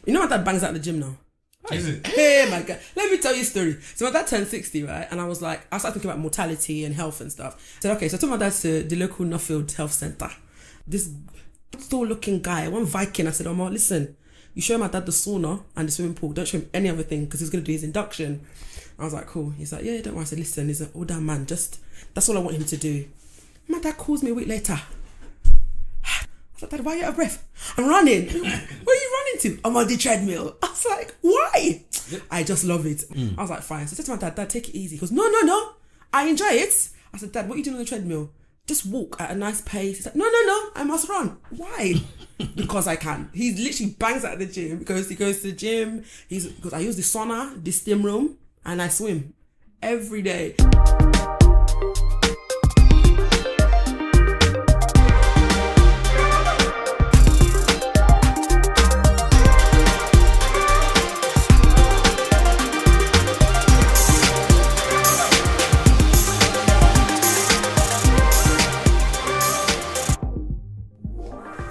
You know my dad bangs out the gym now. Is it? Hey my God, let me tell you a story. So my dad turned 60, right? And I started thinking about mortality and health and stuff. So okay, so I took my dad to the local Nuffield Health Centre. This tall looking guy, one Viking, I said, "Oh, listen, you show my dad the sauna and the swimming pool. Don't show him any other thing because he's going to do his induction." I was like, cool. He's like, yeah, don't worry. I said, listen, he's an older man. Just, that's all I want him to do. My dad calls me a week later. I said, Dad, why are you out of breath? I'm running. Where are you running to? I'm on the treadmill. I was like, why? I just love it. I was like, fine. So I said to my dad, take it easy. He goes, no. I enjoy it. I said, Dad, what are you doing on the treadmill? Just walk at a nice pace. He's like, no. I must run. Why? Because I can. He literally bangs out of the gym because he goes to the gym. Because I use the sauna, the steam room, and I swim every day.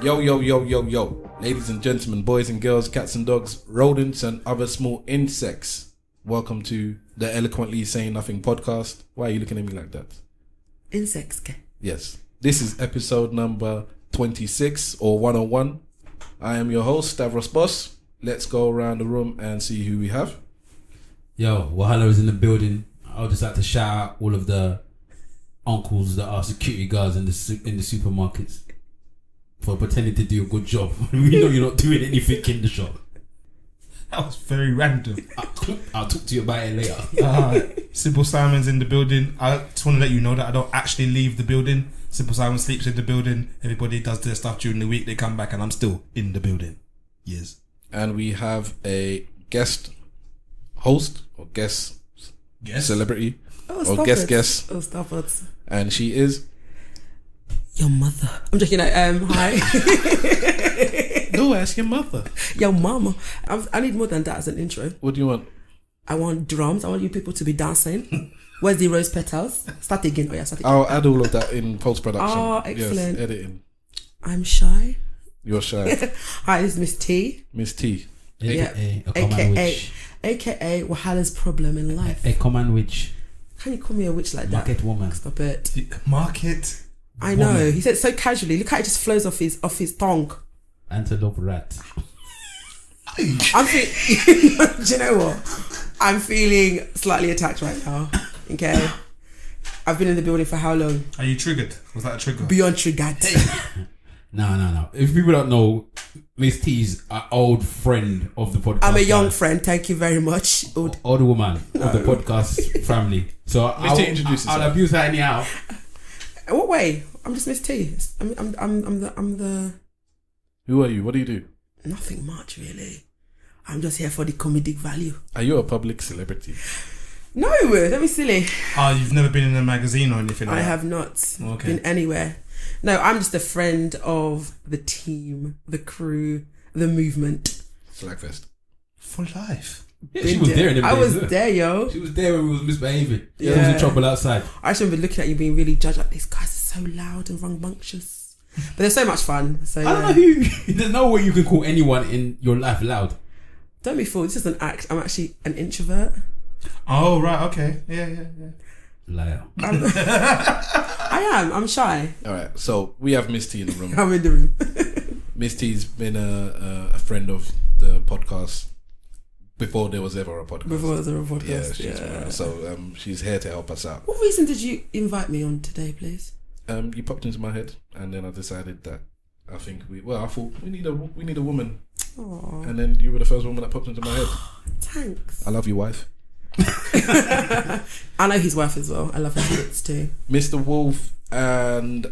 Yo. Ladies and gentlemen, boys and girls, cats and dogs, rodents and other small insects. Welcome to the Eloquently Saying Nothing podcast. Why are you looking at me like that? Insects. Yes. This is episode number 26 or 101. I am your host, Stavros Boss. Let's go around the room and see who we have. Yo, Wahala is in the building. I would just like to shout out all of the uncles that are security guards in the supermarkets for pretending to do a good job. We know you're not doing anything in the shop. That was very random. I'll talk to you about it later. Simple Simon's in the building. I just want to let you know that I don't actually leave the building. Simple Simon sleeps in the building. Everybody does their stuff during the week. They come back and I'm still in the building. Yes. And we have a guest host or guest celebrity or guest. Oh, stop it. And she is... Your mother. I'm joking. Hi. Go ask your mother. Your mama. I need more than that as an intro. What do you want? I want drums. I want you people to be dancing. Where's the rose petals? Start again. Oh yeah, start again. I'll add all of that in post-production. Oh, excellent. Yes, editing. I'm shy. You're shy. Hi, this is Miss T. Miss T. AKA Wahala's problem in life. A common witch. Can you call me a witch like Market that? woman. Stop it. Market. I know. Woman. He said it so casually. Look how it just flows off his tongue. Antelope rat. I'm feeling. Do you know what? I'm feeling slightly attacked right now. Okay. I've been in the building for how long? Are you triggered? Was that a trigger? Beyond triggered. No. If people don't know, Miss T's an old friend of the podcast. I'm a young friend. Thank you very much. Old woman of the podcast family. So Miss T, introduce yourself. I'll abuse her anyhow. What way? I'm just Miss T. I'm the. Who are you? What do you do? Nothing much really. I'm just here for the comedic value. Are you a public celebrity? No, don't be silly. You've never been in a magazine or anything like that? I have not been anywhere. No, I'm just a friend of the team, the crew, the movement. Slagfest. For life. Yeah, she was there in the I was there, yo. She was there when we was misbehaving. Yeah, I was in trouble outside. I just remember looking at you being really judged. Like, these guys are so loud and rambunctious. But they're so much fun. So I don't know who. There's no way you can call anyone in your life loud. Don't be fooled. This is an act. I'm actually an introvert. Oh, right. Okay. Yeah. Liar. I am. I'm shy. All right. So we have Miss T in the room. I'm in the room. Miss T's been a friend of the podcast before there was ever a podcast. Yeah. So she's here to help us out. What reason did you invite me on today, please? You popped into my head, and then I decided that I thought we need a woman. Aww. And then you were the first woman that popped into my head. Thanks. I love you, wife. I know his wife as well. I love her kids too. Mr. Wolf and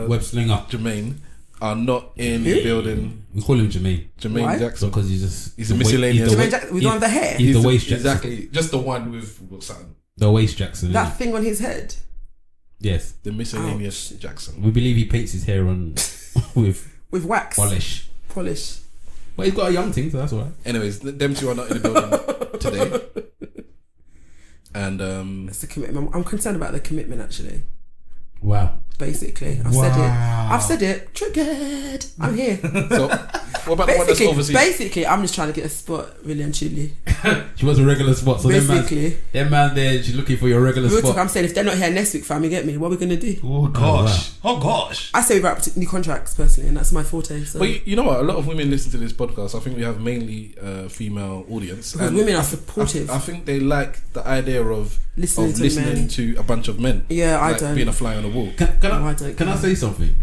Web Slinger Jermaine are not in the building. We call him Jermaine. Why? Jackson Because he's a miscellaneous. Jermaine Jackson with one of the hair. He's the waist Jackson. Exactly. Just the one with something. The waist Jackson. That thing on his head. Yes. The miscellaneous Jackson. We believe he paints his hair on with wax. Polish. But he's got a young thing, so that's alright. Anyways, them two are not in the building today. And it's the commitment. I'm concerned about the commitment actually. Wow. Basically, I've said it. Triggered. I'm here. So What about the one that's overseas? Basically, I'm just trying to get a spot, really and truly. She wants a regular spot. So basically, them man there, she's looking for your regular spot. Talk, I'm saying if they're not here next week, fam, you get me? What are we gonna do? Oh gosh. I say we write up new contracts personally, and that's my forte. So. But you know what? A lot of women listen to this podcast. I think we have mainly female audience. Because women are supportive. I think they like the idea of listening to a bunch of men. Yeah, like I don't. Being a fly on the wall. Can I say something?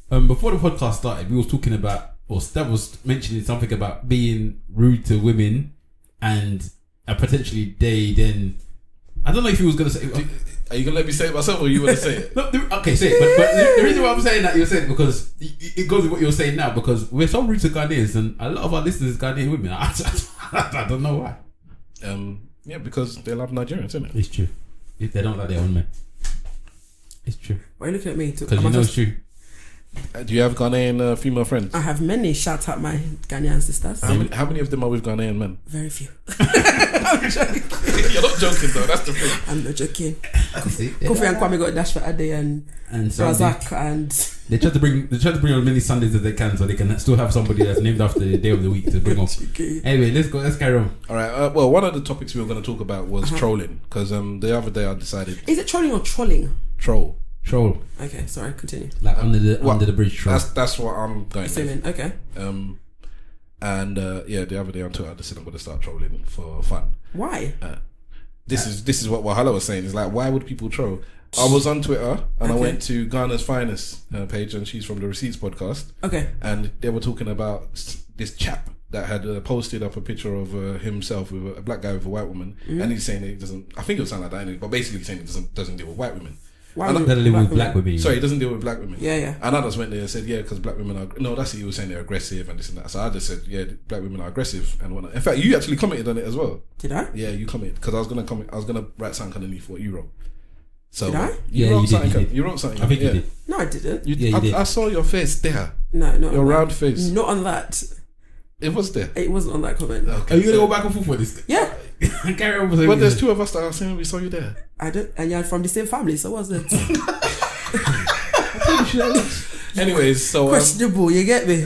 Before the podcast started, we was talking about, or Stab was mentioning something about being rude to women, and potentially they then. I don't know if he was going to say. Are you going to let me say it myself, or you want to say it? No, okay, say it. But the reason why I'm saying that, you're saying because it goes with what you're saying now, because we're so rude to Ghanaians, and a lot of our listeners are Ghanaian women. I don't know why. Yeah, because they love Nigerians, isn't it? It's true. If they don't like their own men. It's true. Why are you looking at me? Because you know it's true. Do you have Ghanaian female friends? I have many. Shout out my Ghanaian sisters. How many of them are with Ghanaian men? Very few. I'm joking. You're not joking though. That's the thing. I'm not joking. Kofi and Kwame got dash for Ade and Razak, and they try to bring on many Sundays as they can, so they can still have somebody that's named after the day of the week to bring on. Anyway, let's carry on. All right. Well, one of the topics we were going to talk about was trolling, because the other day I decided. Is it trolling or trolling? Troll. Okay, sorry. Continue. Like under the bridge troll. That's what I'm going. Assuming. Okay. And the other day on Twitter I decided I'm going to start trolling for fun. Why? This is what Wahala was saying. It's like, why would people troll? I was on Twitter and I went to Ghana's Finest page, and she's from the Receipts podcast. Okay. And they were talking about this chap that had posted up a picture of himself with a black guy with a white woman, and he's saying that he doesn't. I think it was something like that, anyway, but basically he's saying he doesn't deal with white women. Why doesn't deal with black women? Sorry, he doesn't deal with black women. Yeah. And I just went there and said, because black women are... No, that's it. He was saying they're aggressive and this and that. So I just said, black women are aggressive and whatnot. In fact, you actually commented on it as well. Did I? Yeah, you commented. Because I was going to write something underneath what you wrote. So, did I? You wrote something. I think you did. No, I didn't. You did. I saw your face there. No, not your round face. Not on that. It was there. It wasn't on that comment. Okay. Are you going to go back and forth with this? Yeah. Carry on. But there's two of us that are saying we saw you there. I don't, and you're from the same family, so what's it? Anyways, so questionable. You get me?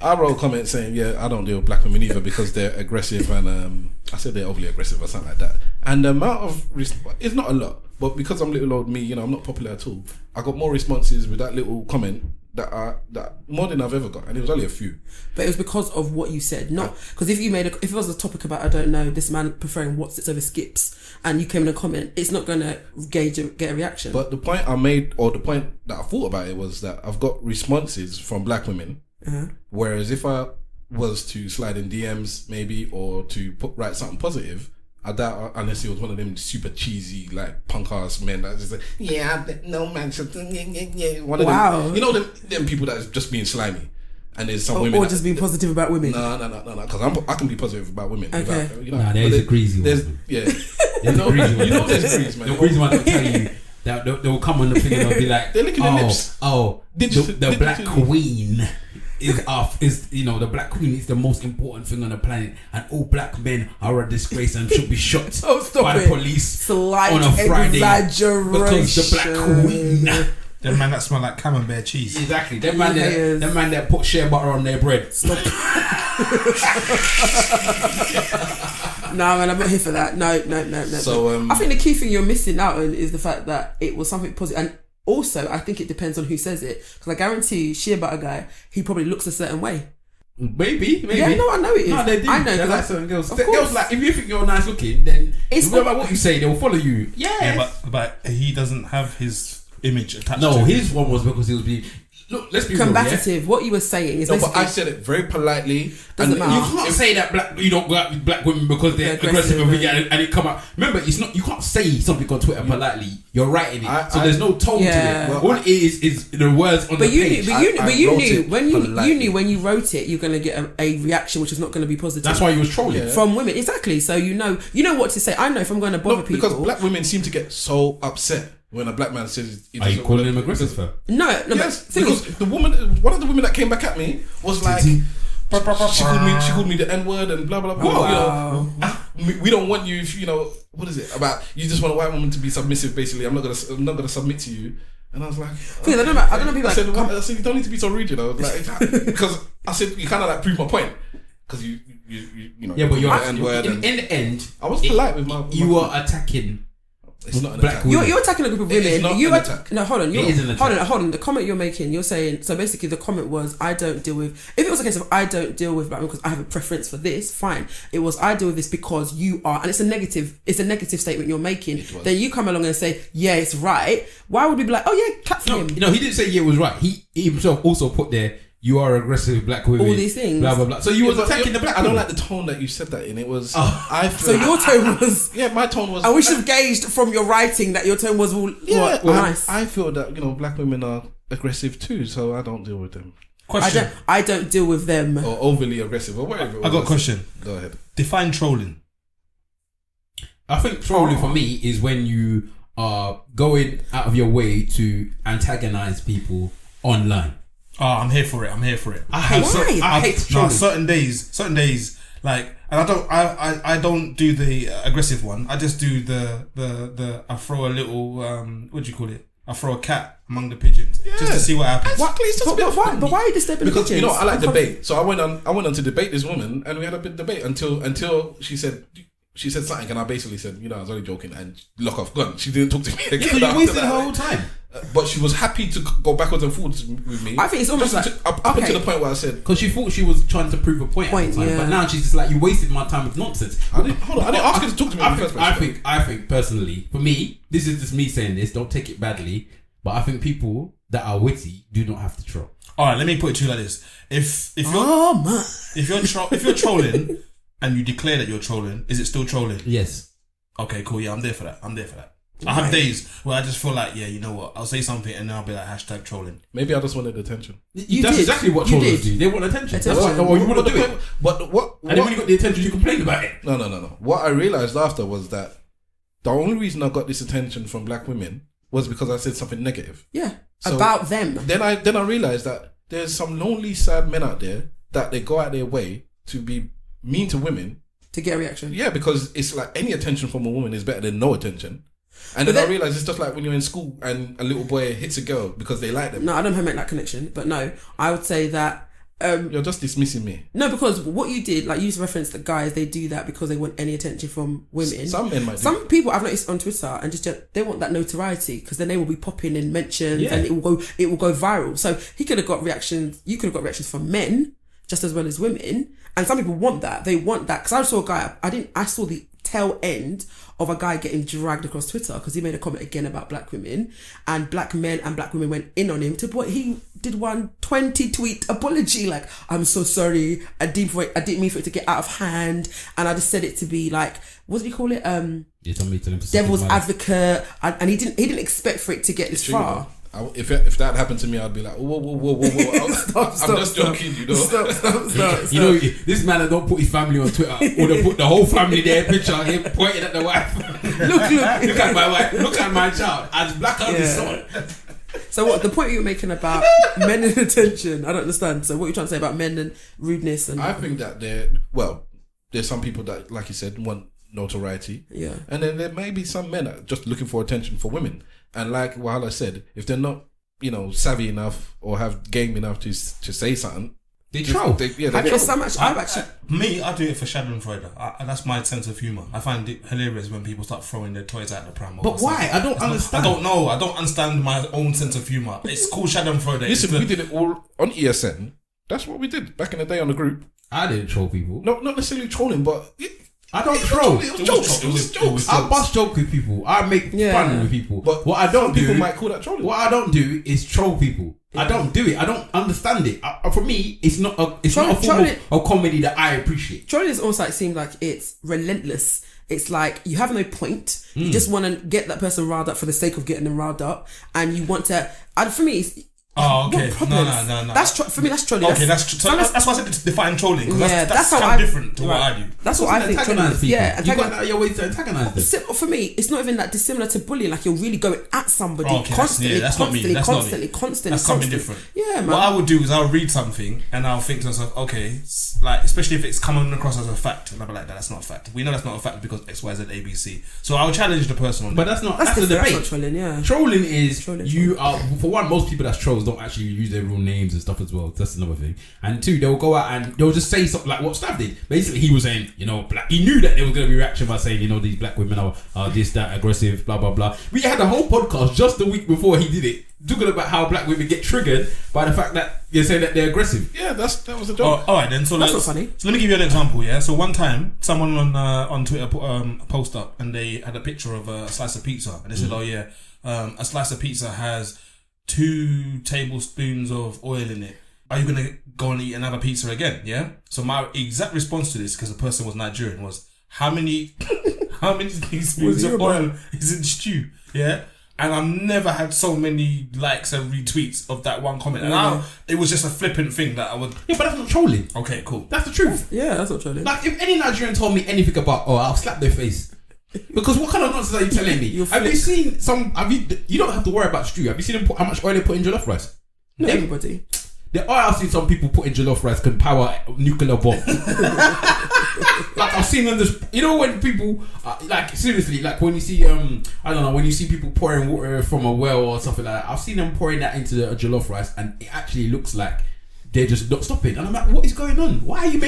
I wrote a comment saying, I don't deal with black women either because they're aggressive, and I said they're overly aggressive or something like that. And the amount of it's not a lot, but because I'm little old me, I'm not popular at all. I got more responses with that little comment that more than I've ever got, and it was only a few. But it was because of what you said, not because if it was a topic about, I don't know, this man preferring Wotsits over skips, and you came in a comment, it's not going to get a reaction. But the point I made, or the point that I thought about it, was that I've got responses from black women, whereas if I was to slide in DMs maybe, or to write something positive, I doubt, unless it was one of them super cheesy, like punk ass men that just like, no man should, one of them, them people that's just being slimy, and there's some women or just being positive about women. No, because I can be positive about women. Okay. Without, there's a greasy one. There's grease, man. The greasy one will tell you that they'll come on the thing and they'll be like, they're licking their lips. The black queen is the black queen is the most important thing on the planet, and all black men are a disgrace and should be shot by the police on a Friday because the black queen. Them man that smell like camembert cheese. Exactly. Them man that put shea butter on their bread. Stop. No, man, I'm not here for that. No. So I think the key thing you're missing out on is the fact that it was something positive, and also I think it depends on who says it, because I guarantee shea butter guy, he probably looks a certain way. Maybe. Yeah, no, I know it is. No, they do. I know. They're like certain girls. Girls, like, if you think you're nice looking, then it's no matter what you say, they'll follow you. Yeah, but he doesn't have his image attached. No, to him. his one was because he was being. Look, let's be combative. Real, yeah? What you were saying is, but I said it very politely. Doesn't matter. You can't say that you don't go out with black women because they're aggressive and it come out. Remember, it's not. You can't say something on Twitter politely. You're writing it, so there's no tone to it. Well, all it is the words on the page. But you knew when you wrote it, you're gonna get a reaction which is not gonna be positive. That's why you was trolling from women. Exactly. So you know what to say. I know if I'm going to bother people, because black women seem to get so upset when a black man says, "Are you calling him aggressive?" No. Yes, because one of the women that came back at me was like, she called me the N word and blah blah blah. Wow. We don't want you if what is it about? You just want a white woman to be submissive. Basically, I'm not gonna submit to you. And I was like, I don't know people I said, like, I said, you don't need to be so rude, you know, like, because I said you kind of like prove my point, because you know, Yeah, but you're the N-word in the end. I was polite with my. You were attacking. It's not an Black attack. women. You're attacking a group of It is women. not You an are, attack. no, hold on. It is an attack. Hold on. The comment you're making, you're saying, so basically the comment was, I don't deal with, if it was a case of I don't deal with black women because I have a preference for this, fine. It was, I deal with this because you are, and it's a negative statement you're making. Then you come along and say, yeah, it's right. Why would we be like, oh yeah, clap for him? You know, he didn't say yeah, it was right. He himself also put there, you are aggressive black women. All these things. Blah, blah, blah. So you was attacking the black I don't women. like the tone that you said that in. It was. So your tone was. Yeah, my tone was. And we should have gauged from your writing that your tone was all nice. I feel that, you know, black women are aggressive too, so I don't deal with them. Question. I don't deal with them. Or overly aggressive, or whatever. I got a question. Go ahead. Define trolling. I think trolling for me is when you are going out of your way to antagonize people online. Oh, I'm here for it. I hate trolling. certain days, like, and I don't do the aggressive one. I just do the I throw a little what do you call it? I throw a cat among the pigeons just to see what happens. Exactly, it's just a bit of fun. But why are you disturbing Because pigeons? you know I like debate, so I went on to debate this woman, and we had a bit of debate until she said something, and I basically said, you know, I was only joking, and lock off, gone. She didn't talk to me again. Yeah, you wasted the whole time. But she was happy to go backwards and forwards with me. I think it's almost just like up until the point where I said, because she thought she was trying to prove a point at the time, yeah. but now she's just like, you wasted my time with nonsense. I didn't ask her to talk to me in the first place. I think personally, for me, this is just me saying this. Don't take it badly, but I think people that are witty do not have to troll. All right, let me put it to you like this: if you're trolling and you declare that you're trolling, is it still trolling? Yes. Okay, cool. Yeah, I'm there for that. I have days where I just feel like, yeah, you know what? I'll say something and then I'll be like #trolling. Maybe I just wanted attention. That's exactly what trollers do. They want attention. That's why. Oh, you want to do it. But what? And then when you got the attention, you complain about it. No. What I realized after was that the only reason I got this attention from black women was because I said something negative. Yeah, So about them. Then I realized that there's some lonely, sad men out there that they go out their way to be mean to women To get a reaction. Yeah, because it's like any attention from a woman is better than no attention. And then I realised it's just like when you're in school and a little boy hits a girl because they like them. No, I don't make that connection. But no, I would say that... you're just dismissing me. No, because what you did, like you just referenced the guys, they do that because they want any attention from women. Some men might do. Some people I've noticed on Twitter and just they want that notoriety because then they will be popping in mentions and it will go viral. So he could have got reactions. You could have got reactions from men just as well as women. And some people want that. They want that because I saw a guy. I saw the tail end of a guy getting dragged across Twitter because he made a comment again about black women, and black men and black women went in on him to what he did 20 tweet apology like, I'm so sorry, I didn't mean for it to get out of hand, and I just said it to be like, what did he call it, devil's advocate, and he didn't expect for it to get this far. If that happened to me, I'd be like, whoa. I'm just joking, you know. Stop. You know, this man that don't put his family on Twitter, or they put the whole family there, picture of him pointing at the wife. look at my wife, look at my child, as black as his son. So what, the point you're making about men and attention, I don't understand. So what you're trying to say about men and rudeness and... I think that there's some people that, like you said, want notoriety. Yeah. And then there may be some men that are just looking for attention for women. And like Wahala said, if they're not, savvy enough or have game enough to say something, they troll. They troll. I do it for Schadenfreude. That's my sense of humour. I find it hilarious when people start throwing their toys at the pram. But why? I don't understand. I don't know. I don't understand my own sense of humour. It's called Schadenfreude. Listen, we did it all on ESN. That's what we did back in the day on the group. I didn't troll people. No, not necessarily trolling, but... I don't troll. It was jokes. I bust joke with people. I make fun with people. But what I don't do... People might call that trolling. What I don't do is troll people. Yeah. I don't do it. I don't understand it. For me, it's not a form of comedy that I appreciate. Trolling is almost like, seems like it's relentless. It's like you have no point. You just want to get that person riled up for the sake of getting them riled up. And you want to... for me, Oh, okay. What problems? No. That's for me. That's trolling. Okay, that's so that's why I said to define trolling. Because Yeah, that's how kind of different to what right. I do. That's what I think. Antagonize people. Yeah, you got out of your way to antagonize them. for me, it's not even that dissimilar to bullying. Like you're really going at somebody Okay, constantly, that's not me. That's constantly. That's something different. Yeah, man. What I would do is I'll read something and I'll think to myself, okay, like especially if it's coming across as a fact, and I'll be like, that's not a fact. We know that's not a fact because X, Y, Z, A, B, C. So I'll challenge the person on But that. that's the debate. That's not trolling. Yeah, Trolling is Trolling. you are, for one, most people that's trolls don't actually use their real names and stuff as well. That's another thing. And two, they'll go out and they'll just say something like what Stav did. Basically, he was saying, black. He knew that there was going to be reaction by saying, these black women are this, that, aggressive, blah blah blah. We had a whole podcast just the week before he did it, talking about how black women get triggered by the fact that you're saying that they're aggressive. Yeah, that was a joke. All right then. So that's not funny. So let me give you an example. Yeah. So one time, someone on Twitter put a post up and they had a picture of a slice of pizza and they said, a slice of pizza has 2 tablespoons of oil in it. Are you gonna go and eat another pizza again? Yeah. So my exact response to this, because the person was Nigerian, was how many teaspoons of oil is in stew? Yeah. And I've never had so many likes and retweets of that one comment. And it was just a flippant thing that I would. Yeah, but that's not trolling. Okay, cool. That's the truth. Yeah, that's not trolling. Like if any Nigerian told me anything about, I'll slap their face. Because what kind of nonsense are you telling me? Have you seen some? You don't have to worry about stew. Have you seen them how much oil they put in jollof rice? Not everybody. I've seen some people put in jollof rice can power a nuclear bomb. Like I've seen them just, when people like seriously, like when you see when you see people pouring water from a well or something like that, I've seen them pouring that into the jollof rice and it actually looks like they're just not stopping. And I'm like, what is going on? Why are you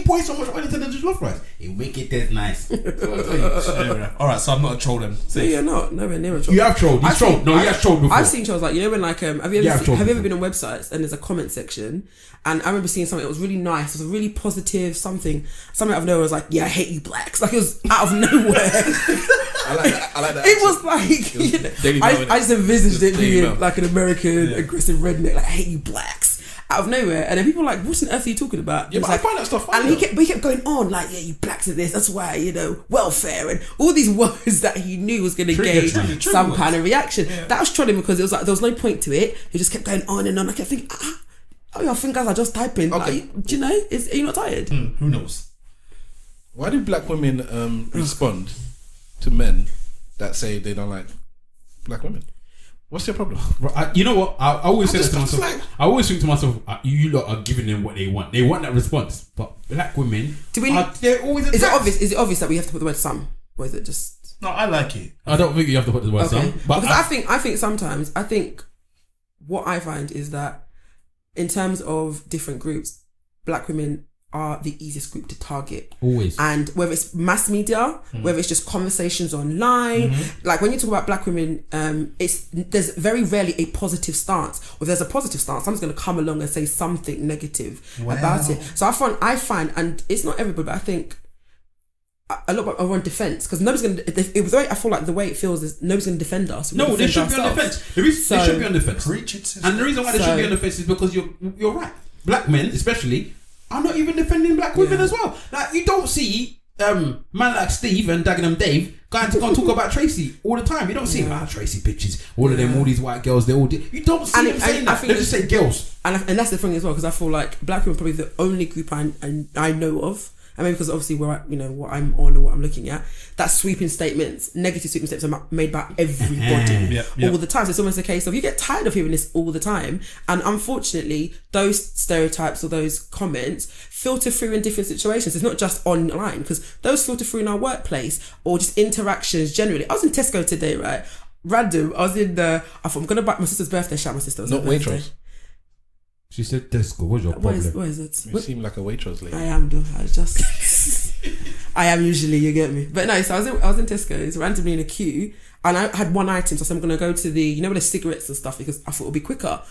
pouring so much oil into the jollof rice? It'll make it taste nice. Alright, so I'm not a troll then. So you're not nowhere near a troll. You have trolled. He's trolled. No, he has trolled before. I've seen trolls like, when like, have you ever been on websites and there's a comment section and I remember seeing something that was really nice, it was a really positive something out of nowhere was like, yeah, I hate you blacks. Like it was out of nowhere. I like that. It was like, I just envisaged it being like an American aggressive redneck, like I hate you blacks. Out of nowhere, and then people were like, what on earth are you talking about? Yeah, but like, I find that stuff funny. And he kept going on like, yeah, you blacks are this, that's why, welfare and all these words that he knew was going to gain some kind of reaction. Yeah. That was trolling because it was like there was no point to it. He just kept going on and on. I kept thinking, your fingers are just typing. Okay. Like, do you know? Are you not tired? Who knows? Why do black women respond to men that say they don't like black women? What's your problem? You know what? I always say that to myself. I always think to myself, you lot are giving them what they want. They want that response. But black women, they're always attacked. Is it obvious that we have to put the word some? Or is it just... No, I like it. I don't think you have to put the word some. But because I think sometimes, what I find is that in terms of different groups, black women are the easiest group to target. Always. And whether it's mass media, whether it's just conversations online, like when you talk about black women, there's very rarely a positive stance. Or if there's a positive stance, someone's going to come along and say something negative about it. So I find, and it's not everybody, but I think a lot are on defense because nobody's going to. I feel like the way it feels is nobody's going to defend us. No, they should be on defense. They should be on defense. And the reason why they should be on defense is because you're right. Black men, especially, are not even defending black women as well. Like you don't see man like Steve and Dagenham Dave going to go and talk about Tracy all the time. You don't see Tracy pictures, all of them, all these white girls. They all do. You don't see them saying that. They just say girls. And that's the thing as well because I feel like black women are probably the only group I know of. I mean, because obviously what I'm on or what I'm looking at, that sweeping statements, negative sweeping statements are made by everybody all the time. So it's almost a case of you get tired of hearing this all the time. And unfortunately, those stereotypes or those comments filter through in different situations. It's not just online because those filter through in our workplace or just interactions generally. I was in Tesco today, right? Random. I thought I'm going to buy my sister's birthday. Shout my sister. Not Waitrose. She said, Tesco, what's your problem? What is it? You seem like a Waitrose lady. I am, though. I am usually, you get me. But no, so I was in Tesco's, randomly in a queue, and I had one item, so I said I'm going to go to the, where the cigarettes and stuff, because I thought it would be quicker.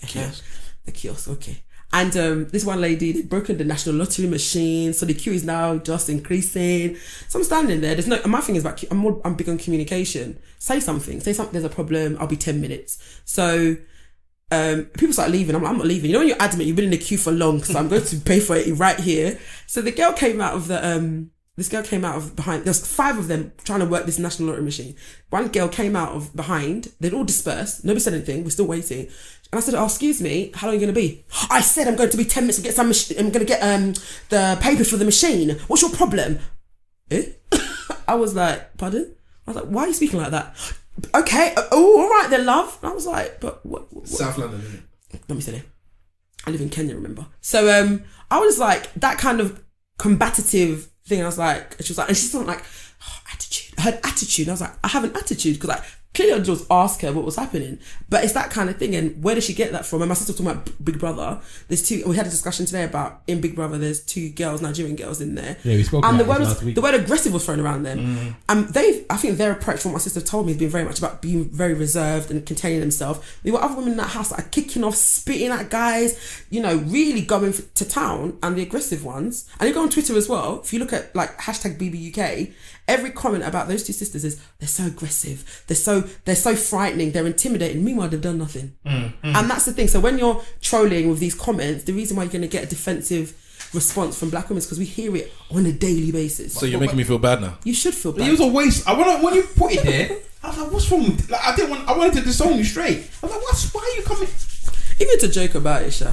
Kiosk. The kiosk, okay. And this one lady, they'd broken the national lottery machine, so the queue is now just increasing. So I'm standing there. And my thing is about, I'm big on communication. Say something, there's a problem, I'll be 10 minutes. So... people start leaving. I'm like, I'm not leaving. When you're adamant, you've been in the queue for long, so I'm going to pay for it right here. So the girl came out of behind. There's 5 of them trying to work this national lottery machine. One girl came out of behind. They'd all dispersed. Nobody said anything. We're still waiting. And I said, oh, excuse me, how long are you going to be? I said I'm going to be 10 minutes to get I'm going to get the paper for the machine. What's your problem? I was like, pardon? I was like, why are you speaking like that? Okay, oh, all right then, love. And I was like, but what? South London, isn't it? Let me say it. I live in Kenya, remember? So I was like, that kind of combative thing. I was like, she was like, and she's not like, oh, attitude. Her attitude. I was like, I have an attitude because clearly I just asked her what was happening, but it's that kind of thing. And where does she get that from? And my sister was talking about Big Brother. There's two. We had a discussion today about in Big Brother. There's 2 girls, Nigerian girls in there. Yeah, we spoke and about this last week. The word aggressive was thrown around them. And I think their approach, from what my sister told me, has been very much about being very reserved and containing themselves. There were other women in that house that are kicking off, spitting at guys, really going to town. And the aggressive ones, and you go on Twitter as well. If you look at like hashtag BBUK, every comment about those 2 sisters is they're so aggressive, they're so frightening, they're intimidating. Meanwhile, they've done nothing. And that's the thing. So when you're trolling with these comments, the reason why you're going to get a defensive response from black women is because we hear it on a daily basis. So you're making me feel bad now. You should feel bad. It was a waste. When you put it there, I was like, what's wrong with like, I wanted to disown you straight. I was like, why are you coming? Even to joke about it, Sha.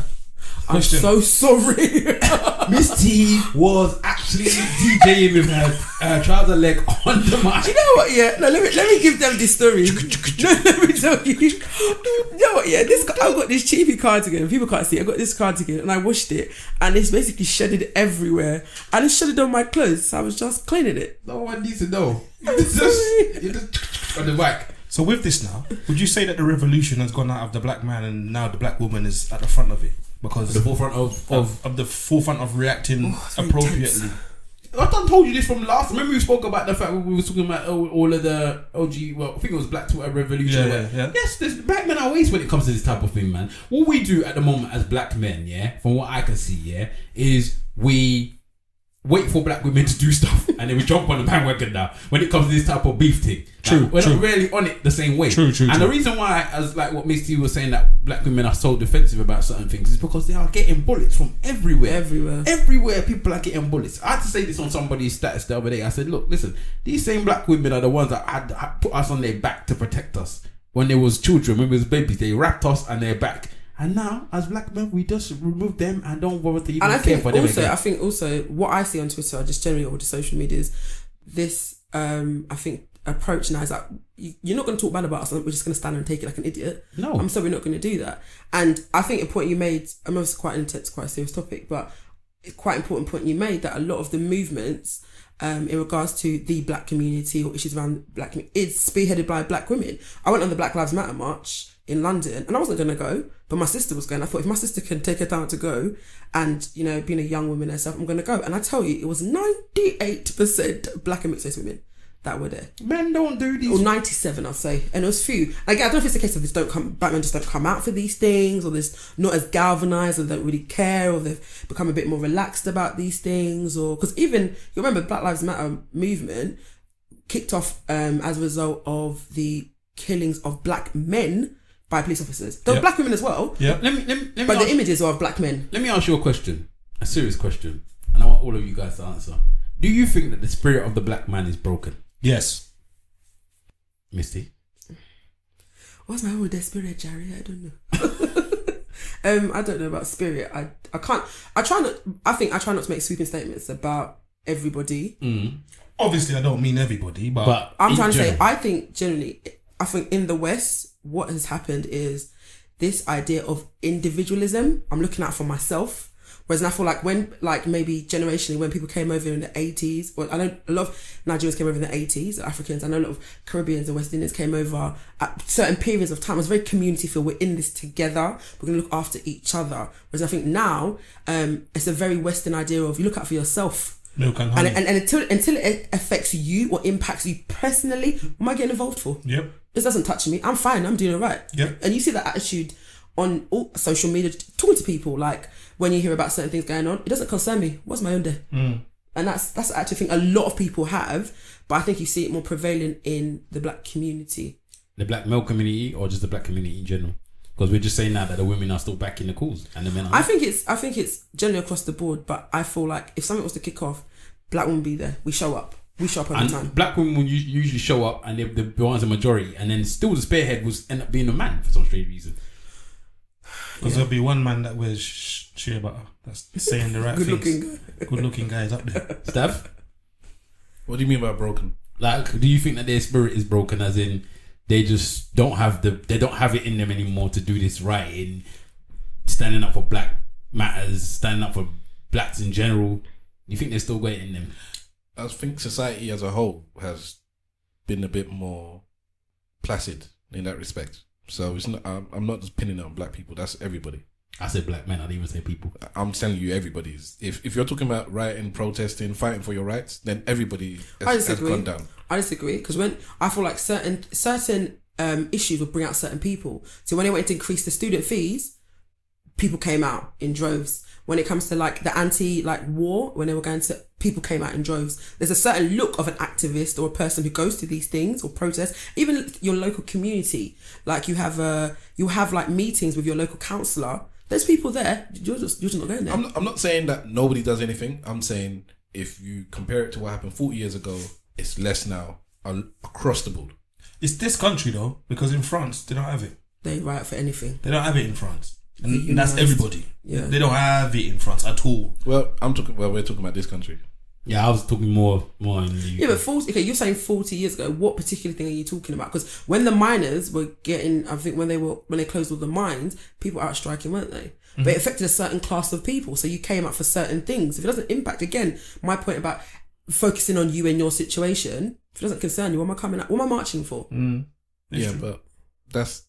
I'm so sorry. Miss T was actually DJing with her trouser leg on the mic. Do you know what? Yeah, no. Let me give them this story. No, let me tell you. You know what? Yeah, I've got this cheapy cardigan. People can't see. I got this cardigan and I washed it, and it's basically shedded everywhere. And it's shedded on my clothes. So I was just cleaning it. No one needs to know. You're just on the mic. So with this now, would you say that the revolution has gone out of the black man and now the black woman is at the front of it? Because the forefront of the forefront of reacting appropriately. Intense. I done told you this from last. Remember we spoke about the fact we were talking about all of the LG. Well, I think it was Black Twitter Revolution. Yeah. Yes, there's black men are waste when it comes to this type of thing, man. What we do at the moment as black men, from what I can see, is we wait for black women to do stuff and then we jump on the bandwagon now when it comes to this type of beef thing. We're not really on it the same way. True. The reason why, as like what Misty was saying, that black women are so defensive about certain things is because they are getting bullets from everywhere. Everywhere people are getting bullets. I had to say this on somebody's status the other day. I said, look, listen, these same black women are the ones that had put us on their back to protect us. When there was children, when we was babies, they wrapped us on their back. And now, as black men, we just remove them and don't bother to even care for them again. I think also what I see on Twitter, just generally all the social media, is this, I think, approach now is like, you're not going to talk bad about us, we're just going to stand and take it like an idiot. No. I'm sorry, we're not going to do that. And I think a point you made, I know it's quite intense, quite a serious topic, but it's quite an important point you made, that a lot of the movements in regards to the black community or issues around black community is spearheaded by black women. I went on the Black Lives Matter march in London and I wasn't going to go, but my sister was going. I thought if my sister can take her time to go and, being a young woman herself, I'm going to go. And I tell you, it was 98% black and mixed race women that were there. Men don't do these. Or 97, I'll say. And it was few. Like, I don't know if it's the case of black men just don't come out for these things, or they're not as galvanised, or they don't really care, or they've become a bit more relaxed about these things, or because even you remember Black Lives Matter movement kicked off as a result of the killings of black men by police officers. There were black women as well. Yeah. Let me but the images are of black men. Let me ask you a question, a serious question, and I want all of you guys to answer. Do you think that the spirit of the black man is broken? Yes. Misty? What's my whole with their spirit, Jerry? I don't know. I don't know about spirit. I try not to make sweeping statements about everybody. Obviously I don't mean everybody, but I'm trying to say, I think in the West, what has happened is this idea of individualism. I'm looking at for myself. Whereas I feel like when, like maybe generationally, when people came over in the 80s, well, I know a lot of Nigerians came over in the 80s, Africans, I know a lot of Caribbeans and West Indians came over at certain periods of time. It was very community feel. We're in this together. We're going to look after each other. Whereas I think now, it's a very Western idea of you look out for yourself. Milk and honey. And until it affects you or impacts you personally, what am I getting involved for? Yep. This doesn't touch me. I'm fine. I'm doing all right. Yep. And you see that attitude on all social media, talking to people, like when you hear about certain things going on, it doesn't concern me. What's my own day? And that's actually a thing a lot of people have, but I think you see it more prevalent in the black community. The black male community, or just the black community in general? Because we're just saying now that the women are still back in the cause and the men are. I think it's generally across the board, but I feel like if something was to kick off, black women be there. We show up. We show up every time. Black women will usually show up, and they're the ones the majority, and then still the spearhead was end up being a man for some strange reason. Because there'll be one man that wears shea butter that's saying the right Good things. looking. Good looking guys up there. Steph, What do you mean by broken? like, do you think that their spirit is broken, as in they just don't have it in them anymore to do this writing, standing up for black matters, standing up for blacks in general? You think they still got it in them? I think society as a whole has been a bit more placid in that respect. So it's not. I'm not just pinning it on black people. That's everybody. I said black men. I didn't even say people. I'm telling you, everybody's. If you're talking about rioting, protesting, fighting for your rights, then everybody has gone down. I disagree, because when I feel like certain issues will bring out certain people. So when they wanted to increase the student fees, people came out in droves. When it comes to like the war, when they were going to, people came out in droves. There's a certain look of an activist or a person who goes to these things or protests. Even your local community, like you have like meetings with your local councillor. There's people there. You're just not going there. I'm not saying that nobody does anything. I'm saying if you compare it to what happened 40 years ago, it's less now across the board. It's this country though, because in France they don't have it. They riot for anything. They don't have it in France, and that's everybody. Yeah. They don't have it in France at all. Well, we're talking about this country. Yeah, I was talking more in the UK. Yeah, but you're saying 40 years ago. What particular thing are you talking about? Because when the miners were getting, I think when they closed all the mines, people were out striking, weren't they? Mm-hmm. But it affected a certain class of people. So you came out for certain things. If it doesn't impact, again, my point about focusing on you and your situation, if it doesn't concern you, what am I coming out? What am I marching for? Yeah, but that's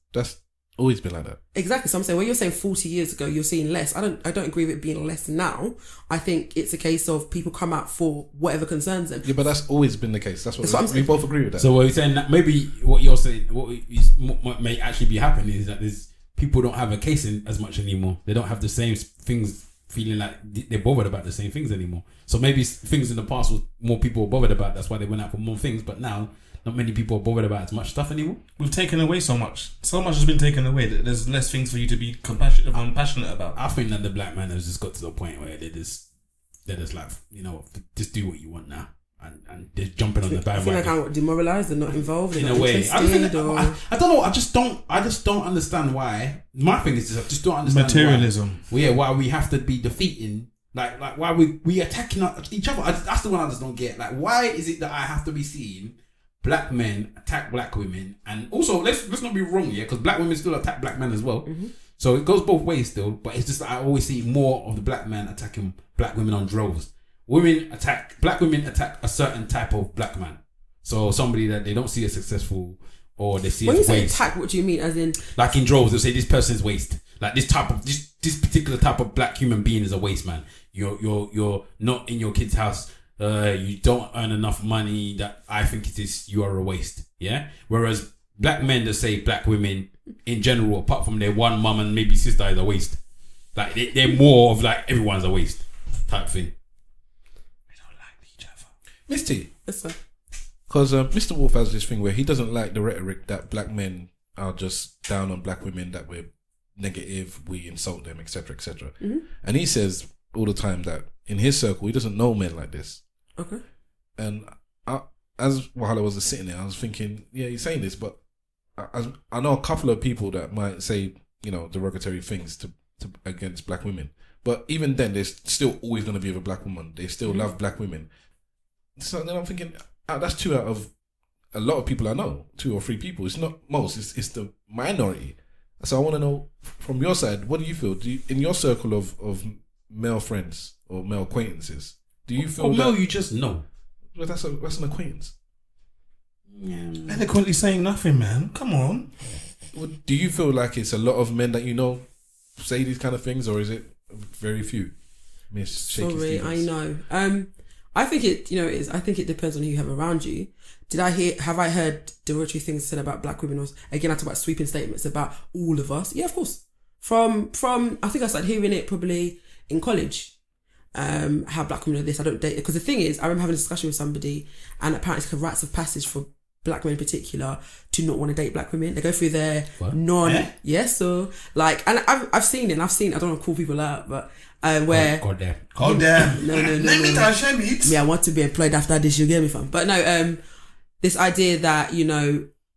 always been like that. Exactly. So I'm saying when you're saying 40 years ago, you're seeing less. I don't agree with it being less now. I think it's a case of people come out for whatever concerns them. Yeah, but that's always been the case. That's what I'm we both agree with that. So what you're saying, that maybe what you're saying, what may actually be happening is that people don't have a case in as much anymore. They don't have the same things, feeling like they're bothered about the same things anymore. So maybe things in the past was more people were bothered about. That's why they went out for more things. But now, not many people are bothered about as much stuff anymore. We've taken away so much. So much has been taken away that there's less things for you to be passionate about. I think that the black man has just got to the point where they're just like, just do what you want now. And they're jumping on the bandwagon. I feel like I'm demoralised. They're not involved. They're in not a way. I don't know. I just don't understand why. My thing is I just don't understand materialism. Why we have to be defeating. Like why we attacking each other. That's the one I just don't get. Like, why is it that I have to be seeing black men attack black women? And also, let's not be wrong here, because black women still attack black men as well. Mm-hmm. So it goes both ways still. But it's just that I always see more of the black men attacking black women on droves. Black women attack a certain type of black man. So somebody that they don't see as successful, or they see when as you waste. say attack, what do you mean? As in, like in droves, they'll say this person's waste. Like this particular type of black human being is a waste man. You're not in your kid's house. You don't earn enough money. That I think it is, you are a waste. Yeah. Whereas black men that say black women in general, apart from their one mum and maybe sister, is a waste. Like they're more of like everyone's a waste type thing. Miss T. Yes, sir. Because Mr. Wolf has this thing where he doesn't like the rhetoric that black men are just down on black women, that we're negative, we insult them, etc., etc. Mm-hmm. And he says all the time that in his circle he doesn't know men like this. Okay. And as Wahala was sitting there, I was thinking, yeah, he's saying this, but I know a couple of people that might say, derogatory things to against black women. But even then, there's still always going to be with a black woman. They still love black women. So then I'm thinking, that's 2 out of a lot of people I know, 2 or 3 people. It's not most, it's the minority. So I want to know from your side, what do you feel? In your circle of male friends or male acquaintances, do you feel male you just know? Well, that's an acquaintance. Yeah. Eloquently saying nothing, man. Come on. Well, do you feel like it's a lot of men that say these kind of things, or is it very few? Miss Shaky Sorry, Stevens. I know. I think it is. I think it depends on who you have around you. Have I heard derogatory things said about black women? Or again, I talk about sweeping statements about all of us. Yeah, of course. From I think I started hearing it probably in college. How black women are this, I don't date. Because the thing is, I remember having a discussion with somebody, and apparently it's a rites of passage for black men in particular to not want to date black women. They go through their so like, and I've seen it. And I've seen, I don't want to call people out, but where God damn. No. Me, I want to be employed after this. You get me, fam? But no, this idea that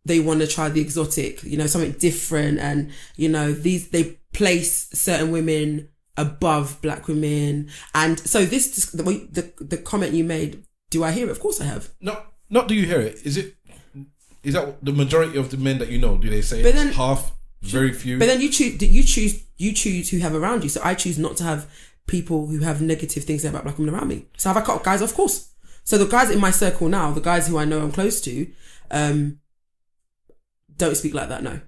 they want to try the exotic, something different, and they place certain women above black women. And so the comment you made, do I hear it? Of course I have. Not do you hear it? Is that the majority of the men that do they say half, very few? But then you choose who you have around you. So I choose not to have people who have negative things about black women around me. So have I cut guys? Of course. So the guys in my circle now, the guys who I know I'm close to, don't speak like that, no.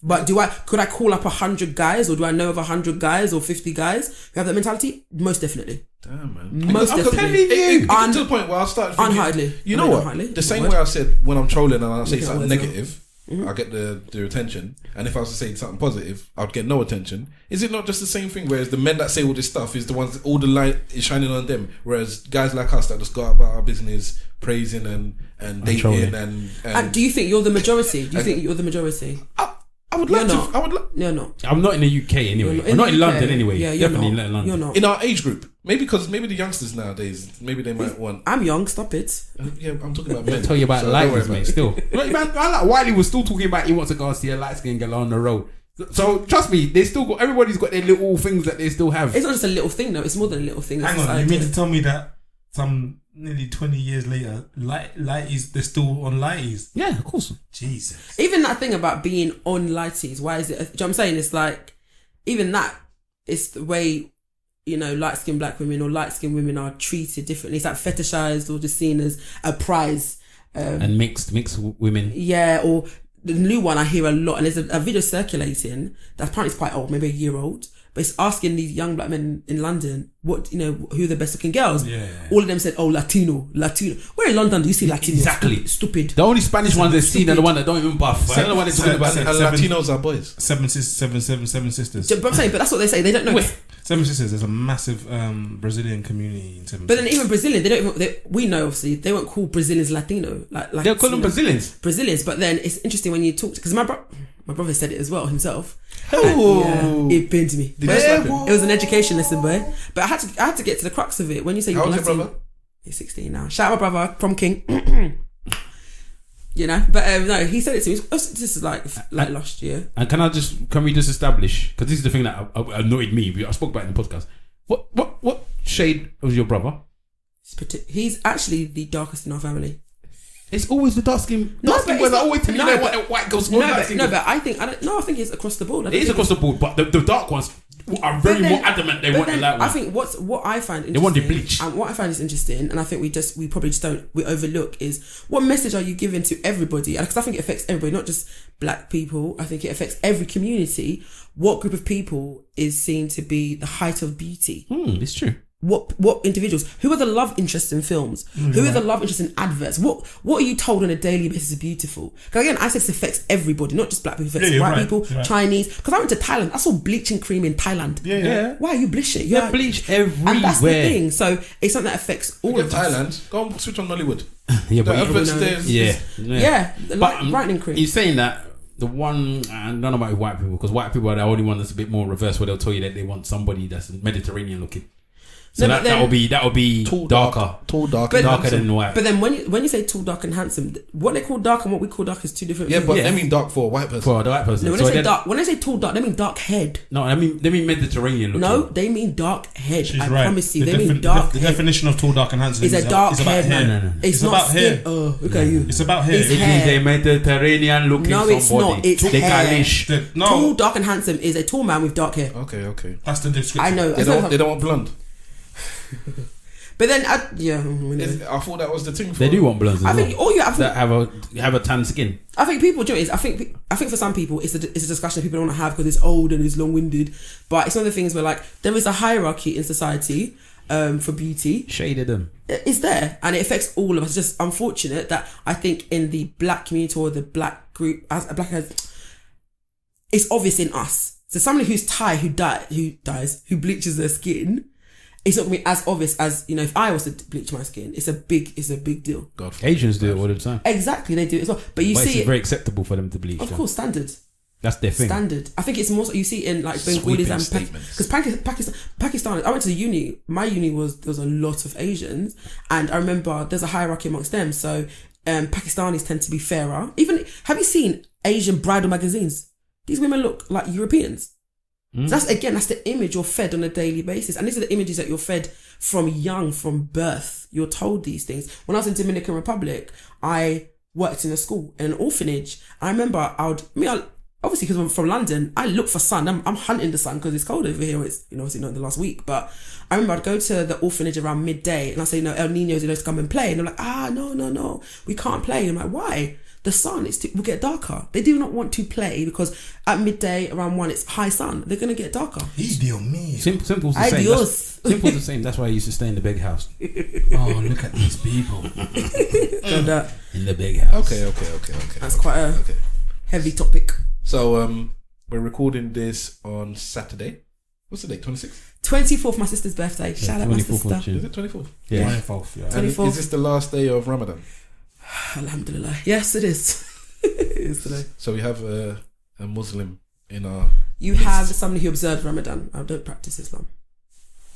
But could I call up 100 guys, or do I know of 100 guys or 50 guys who have that mentality? Most definitely. Damn, man. Most definitely. It got to the point where I started thinking, unhardly. You know what? The same way I said when I'm trolling and I say something negative, I get the attention. And if I was to say something positive, I'd get no attention. Is it not just the same thing? Whereas the men that say all this stuff is the ones, all the light is shining on them. Whereas guys like us that just go about our business, praising and dating and do you think you're the majority? Do you think you're the majority? I would like to. You're not. I'm not in the UK anyway. I'm not in London anyway. Yeah, you're definitely not. in London. You're not. In our age group, maybe the youngsters nowadays, maybe they might want. I'm young. Stop it. Yeah, I'm talking about men. I'll tell you about so lighters, mate. Still, man, like Wiley was still talking about he wants to go see a light skin girl on the road. So trust me, they still got. Everybody's got their little things that they still have. It's not just a little thing, though. It's more than a little thing. Hang on, you mean to tell me that some nearly 20 years later, lighties, they're still on lighties? Yeah, of course. Jesus. Even that thing about being on lighties, why is it? Do you know what I'm saying? It's like, even that, it's the way, light-skinned black women or light-skinned women are treated differently. It's like fetishized or just seen as a prize. And mixed women. Yeah, or the new one I hear a lot, and there's a video circulating that apparently is quite old, maybe a year old, but it's asking these young black men in London who are the best looking girls. Yeah. All of them said, Latino. Where in London do you see Latinos? Exactly. Stupid. The only Spanish ones they've seen are the one that don't even buff. I don't know what they're talking about. And Latinos are boys. Seven sisters. But I'm saying, but that's what they say. They don't know. Seven sisters. There's a massive Brazilian community in Seven. But then even Brazilian, they don't even. We know obviously they won't call Brazilians Latino. They'll call them Brazilians. But then it's interesting when you talk because my brother said it as well himself. Oh, it pained me. Did you slap him? It was an education lesson, boy. But I had to get to the crux of it. When you say how old is your brother? He's 16 now. Shout out my brother from King. But no, he said it to me. This is like last year. And can we just establish, because this is the thing that annoyed me. I spoke about it in the podcast. What shade was your brother? He's actually the darkest in our family. It's always the dark skin. Dark skin boys are always telling you what the white girls want. I think it's across the board. It is across the board, but the dark ones are very more adamant they want the light one. I think what I find interesting, they want the bleach. And what I find is interesting, and I think we probably just we overlook is what message are you giving to everybody? Because I think it affects everybody, not just black people. I think it affects every community. What group of people is seen to be the height of beauty? It's true. What individuals? Who are the love interests in films? Who are the love interests in adverts? What are you told on a daily basis is beautiful? Because again, I said this affects everybody, not just black people. It affects white people, Chinese. Because I went to Thailand, I saw bleaching cream in Thailand. Yeah. Why are you bleaching? You have bleach everywhere. And that's the thing. So it's something that affects all of us. Thailand. Go and switch on Nollywood. Brightening cream. You're saying that. The one, I don't know about white people, because white people are the only one that's a bit more reverse, where they'll tell you that they want somebody that's Mediterranean looking. So that'll be tall, darker, darker than white. But then when you say tall, dark, and handsome, what they call dark and what we call dark is two different things. But they mean dark for a white person. For the white person. No, when they say tall, dark, they mean dark head. No, they mean Mediterranean looking. No, they mean dark head. She's I right. They mean dark. The definition of tall, dark, and handsome is a dark head. No. It's not about skin. hair. Oh, look at you. It's about hair. It's It hair. is a Mediterranean looking somebody. No, it's not. It's hair. Tall, dark, and handsome is a tall man with dark hair. Okay. That's the description. I know. They don't want blonde. But then, I thought that was the thing. They do want blondes. I think all you have that have a tan skin. I think people do it. I think for some people it's a discussion that people don't want to have because it's old and it's long winded. But it's one of the things where like there is a hierarchy in society for beauty. Shadeism. It's there and it affects all of us. It's just unfortunate that I think in the black community or the black group it's obvious in us. So somebody who's Thai who bleaches their skin. It's not going to be as obvious as, if I was to bleach my skin. It's a big deal. Asians do it all the time. Exactly, they do it as well. But it's very acceptable for them to bleach. Of course, standard. That's their thing. Standard. I think it's more so you see it in like Bengalis and because Pakistan. I went to the uni. My uni there was a lot of Asians, and I remember there's a hierarchy amongst them. So Pakistanis tend to be fairer. Even, have you seen Asian bridal magazines? These women look like Europeans. So that's the image you're fed on a daily basis. And these are the images that you're fed from young, from birth. You're told these things. When I was in Dominican Republic, I worked in a school, in an orphanage. I remember obviously because I'm from London, I look for sun. I'm hunting the sun because it's cold over here. It's, obviously not in the last week, but I remember I'd go to the orphanage around midday and I say, El Nino's to come and play. And they're like, no, we can't play. And I'm like, why? The sun will get darker. They do not want to play because at midday around 1 it's high sun. They're gonna get darker. Dios mío. Simple's the same. Simple's the same. That's why I used to stay in the big house. Oh, look at these people in the big house. Okay. That's quite a heavy topic. So we're recording this on Saturday. What's the date? 26th? 24th, my sister's birthday. Shout out my sister. Is it 24th? Yeah. 24th, yeah. And 24th. is this the last day of Ramadan? Alhamdulillah. Yes, it is. It is today. So we have a Muslim in our You have somebody who observes Ramadan. I don't practice Islam.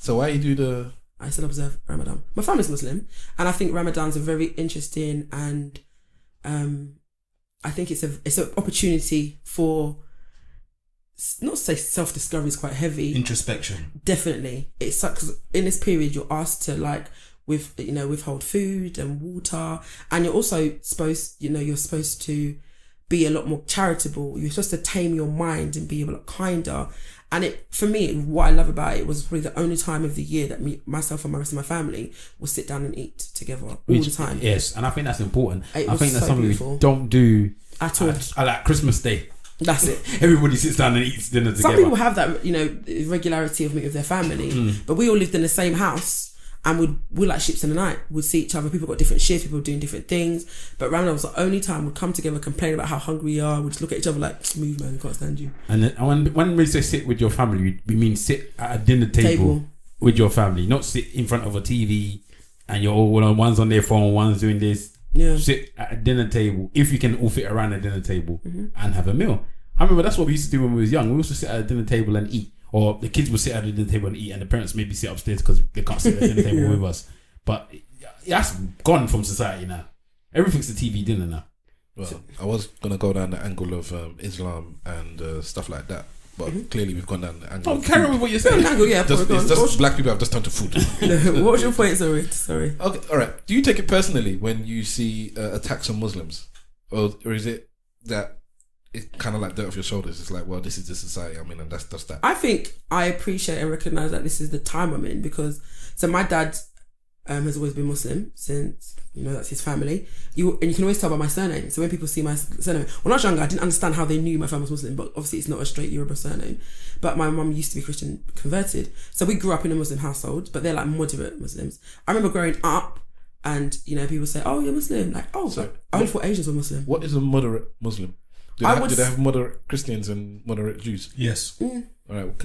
So why you do the... I still observe Ramadan. My family's Muslim, and I think Ramadan's a very interesting and I think it's an opportunity for, not to say self-discovery is quite heavy. Introspection. Definitely. It's because in this period you're asked to withhold food and water, and you're also supposed to be a lot more charitable. You're supposed to tame your mind and be a lot kinder. And for me, what I love about it was probably the only time of the year that myself and the rest of my family will sit down and eat together all the time. Yes, and I think that's important. I think that's so something beautiful. we don't do at all. I like Christmas Day. That's it. Everybody sits down and eats dinner together. Some people have that, regularity of meeting with their family, but we all lived in the same house. And we're like ships in the night. We'd see each other. People got different shifts. People doing different things. But Ramadan was the only time we'd come together, complain about how hungry we are. We'd just look at each other like, move, man, we can't stand you. And then when we say sit with your family, we mean sit at a dinner table with your family, not sit in front of a TV and you're all one's on their phone, one's doing this. Yeah. Sit at a dinner table if you can all fit around a dinner table and have a meal. I remember that's what we used to do when we was young. We used to sit at a dinner table and eat. Or the kids would sit at the dinner table and eat, and the parents maybe sit upstairs because they can't sit at the dinner table with us. But that's gone from society now. Everything's the TV dinner now. Well, I was going to go down the angle of Islam and stuff like that. But clearly we've gone down the angle. Oh, carry on with what you're saying. Angle, yeah. It's just black people have just turned to food. What was your point? Sorry. Okay, all right. Do you take it personally when you see attacks on Muslims? Or is it that it's kind of like dirt off your shoulders? It's like, well, this is the society I'm in, and that's that. I think I appreciate and recognise that this is the time I'm in because my dad has always been Muslim since, that's his family. And you can always tell by my surname. So when people see my surname, when I was younger, I didn't understand how they knew my family was Muslim, but obviously it's not a straight Yoruba surname. But my mum used to be Christian converted. So we grew up in a Muslim household, but they're like moderate Muslims. I remember growing up and, people say, oh, you're Muslim. Like, oh, so I only thought Asians were Muslim. What is a moderate Muslim? Do they have moderate Christians and moderate Jews? Yes. All right.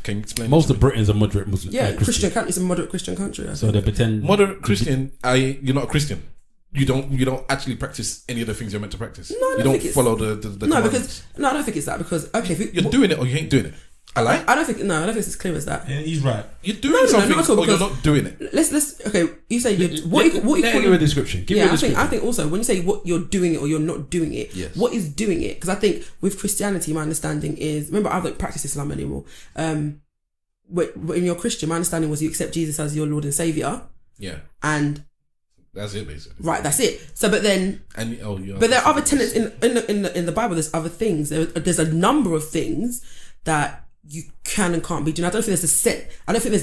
Can you explain? Most of Britain's a moderate Muslim. Yeah, Christian country. It's a moderate Christian country. So they pretend moderate Christian. You're not a Christian. You don't actually practice any of the things you're meant to practice. No, you don't follow the no, because I don't think it's that because you're doing it or you ain't doing it. I don't think it's as clear as that. Yeah, he's right. You're doing something or you're not doing it. Let's okay. You say give a description. Give me a description. I think also when you say what you're doing it or you're not doing it, yes. What is doing it? Because I think with Christianity, my understanding is, remember I don't practice Islam anymore. When you're Christian, my understanding was you accept Jesus as your Lord and Savior. Yeah. And that's it basically. Right, that's it. So, but then, but there are other tenets in the Bible. There's other things. There's a number of things that you can and can't be doing. I don't think there's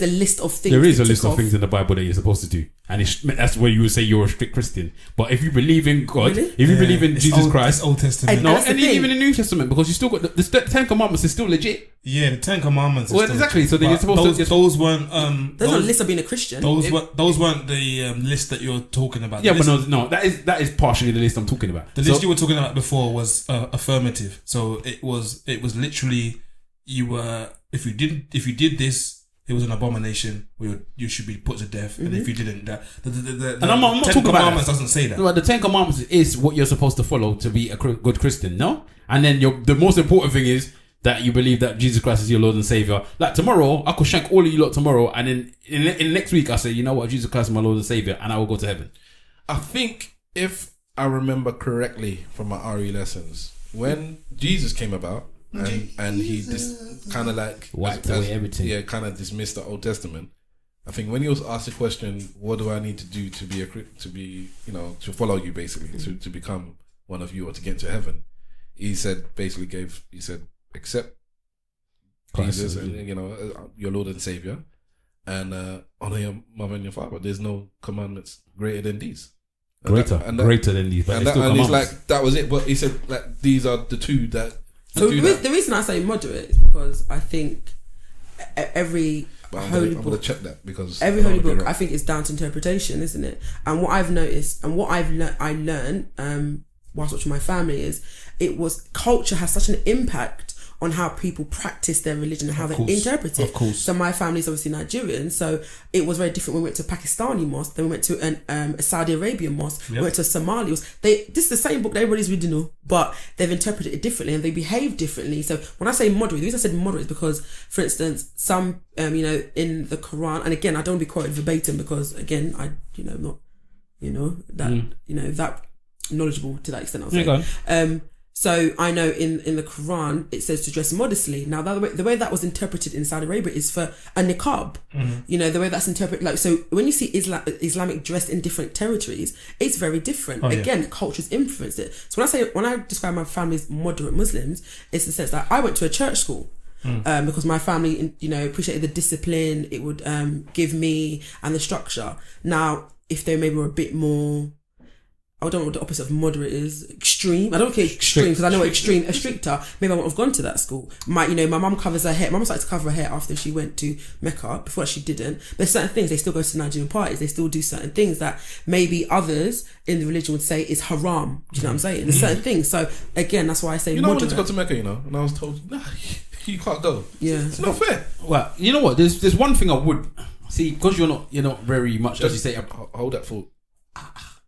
a list of things. There is a list of things in the Bible that you're supposed to do, and that's where you would say you're a strict Christian. But if you believe in God, if you believe in Jesus Christ, Old Testament, and even the New Testament, because you still got the Ten Commandments is still legit. Yeah, the Ten Commandments. Well, exactly. So then you're supposed to. Those weren't. There's no list of being a Christian. Those weren't the list that you're talking about. Yeah, but no, that is partially the list I'm talking about. The list you were talking about before was affirmative. So it was literally you were. If you did this, it was an abomination. You should be put to death. And if you didn't, and I'm not talking about Commandments doesn't say that. Well, the Ten Commandments is what you're supposed to follow to be a good Christian, no? And then the most important thing is that you believe that Jesus Christ is your Lord and Savior. Like tomorrow, I could shank all of you lot tomorrow, and then in next week I say, you know what, Jesus Christ is my Lord and Savior, and I will go to heaven. I think if I remember correctly from my RE lessons, when Jesus came about and he kind of like wiped away everything. Yeah, kind of dismissed the Old Testament. I think when he was asked the question, "What do I need to do to be to follow you, basically, to become one of you or to get to heaven?" He said, accept Jesus and your Lord and Savior, and honor your mother and your father. There's no commandments greater than these. Greater than these, but and he's like, that was it. But he said, like, these are the two that. So the reason I say moderate is because I think every holy I'm book, gonna check that, because every holy book, I think, is down to interpretation, isn't it? And what I've noticed and what I learned whilst watching my family is culture has such an impact on how people practice their religion and how they interpret it. Of course. So my family's obviously Nigerian, so it was very different when we went to a Pakistani mosque, then we went to a Saudi Arabian mosque, we went to a Somali mosque. This is the same book that everybody's reading, but they've interpreted it differently and they behave differently. So when I say moderate, the reason I said moderate is because, for instance, some in the Quran, and again, I don't want to be quoted verbatim because, again, I not that knowledgeable to that extent. I'll say. So I know in the Quran it says to dress modestly. Now the way that was interpreted in Saudi Arabia is for a niqab. The way that's interpreted, like, so when you see Islamic dress in different territories, it's very different. Again, cultures influence it. So when I describe my family as moderate Muslims, it's the sense that I went to a church school. Because my family, appreciated the discipline it would give me and the structure. Now, if they maybe were a bit more, I don't know what the opposite of moderate is. Extreme. I don't care extreme because I know extreme. A stricter. Maybe I wouldn't have gone to that school. My mum covers her hair. My mum started to cover her hair after she went to Mecca. Before she didn't. There's certain things. They still go to Nigerian parties. They still do certain things that maybe others in the religion would say is haram. Do you know what I'm saying? There's certain things. So again, that's why I say I moderate. wanted to go to Mecca, and I was told, nah, you can't go. Yeah, it's not fair. Well, you know what? There's one thing I would see, because you're not very much, as you say. Hold that thought.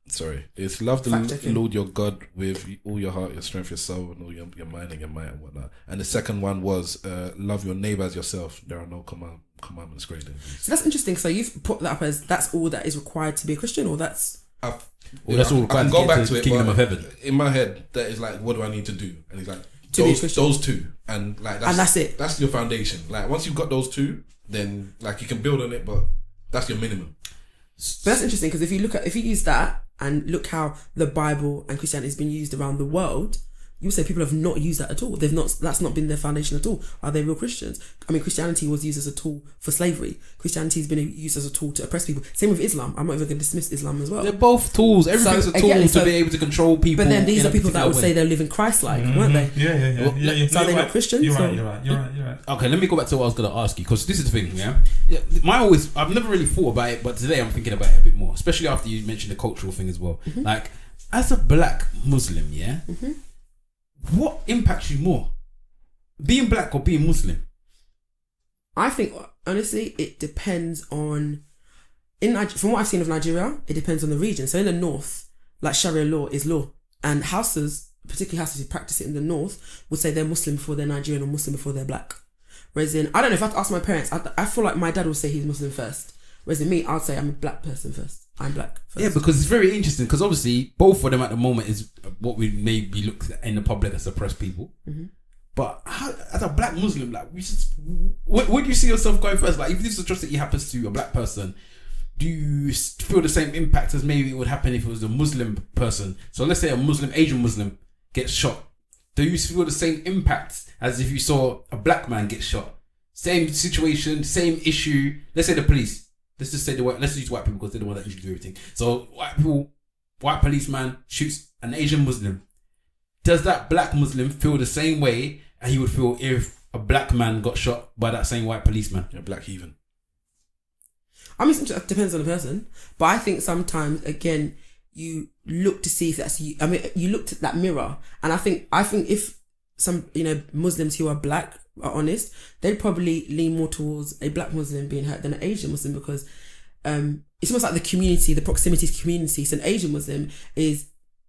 Sorry, it's love the Lord your God with all your heart, your strength, your soul, and all your mind and your might and whatnot. And the second one was love your neighbour as yourself. There are no commandments greater than these. So that's interesting. So you've put that up as that's all that is required to be a Christian, or that's that's all required to go get back to to the kingdom of heaven. In my head, that is like, what do I need to do? And he's like, those two, and like that's it. That's your foundation. Like once you've got those two, then like you can build on it, but that's your minimum. But that's interesting because if you use that and look how the Bible and Christianity has been used around the world, you would say people have not used that at all. That's not been their foundation at all. Are they real Christians? I mean, Christianity was used as a tool for slavery. Christianity has been used as a tool to oppress people. Same with Islam. I'm not even going to dismiss Islam as well. They're both tools. Everything's a tool to be able to control people. But then these are people that would say they're living Christ-like, weren't they? Yeah. So are they not Christians? You're right. Okay, let me go back to what I was going to ask you, because this is the thing, I've never really thought about it, but today I'm thinking about it a bit more, especially after you mentioned the cultural thing as well. Like, as a black Muslim, what impacts you more? Being black or being Muslim? I think, honestly, it depends on... From what I've seen of Nigeria, it depends on the region. So in the north, like Sharia law is law. And houses, particularly houses who practice it in the north, would say they're Muslim before they're Nigerian or Muslim before they're black. Whereas I don't know, if I had to ask my parents, I feel like my dad would say he's Muslim first. Whereas in me, I'd say I'm a black person first. I'm black first. Yeah, because it's very interesting, because obviously both of them at the moment is what we maybe look at in the public as oppressed people. But as a black Muslim, like, where do you see yourself going first? Like, if this atrocity happens to a black person, do you feel the same impact as maybe it would happen if it was a Muslim person? So let's say a Asian Muslim gets shot. Do you feel the same impact as if you saw a black man get shot? Same situation, same issue. Let's say the police. Let's just say let's use white people because they're the ones that usually do everything. So white policeman shoots an Asian Muslim. Does that black Muslim feel the same way as he would feel if a black man got shot by that same white policeman? Yeah, black heathen. I mean, it depends on the person. But I think sometimes, again, you look to see if that's you. I mean, you look at that mirror, and I think if some Muslims who are black are honest, they'd probably lean more towards a black Muslim being hurt than an Asian Muslim, because it's almost like the community, the proximity to community. So an Asian Muslim is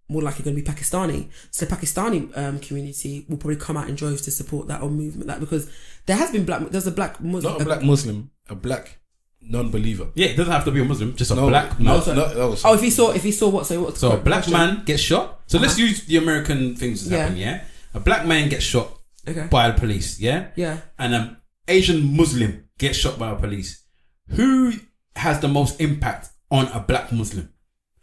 more likely going to be Pakistani. So the Pakistani community will probably come out in droves to support that or movement that, because there's a black Muslim. Not a black Muslim, a black non-believer. Yeah, it doesn't have to be a Muslim. Just a No, black no, man. no. If he saw what? So a black man gets shot. So let's use the American things that happen. Yeah, a black man gets shot by the police. Yeah, Yeah. and an Asian Muslim gets shot by the police. Who has the most impact on a black Muslim?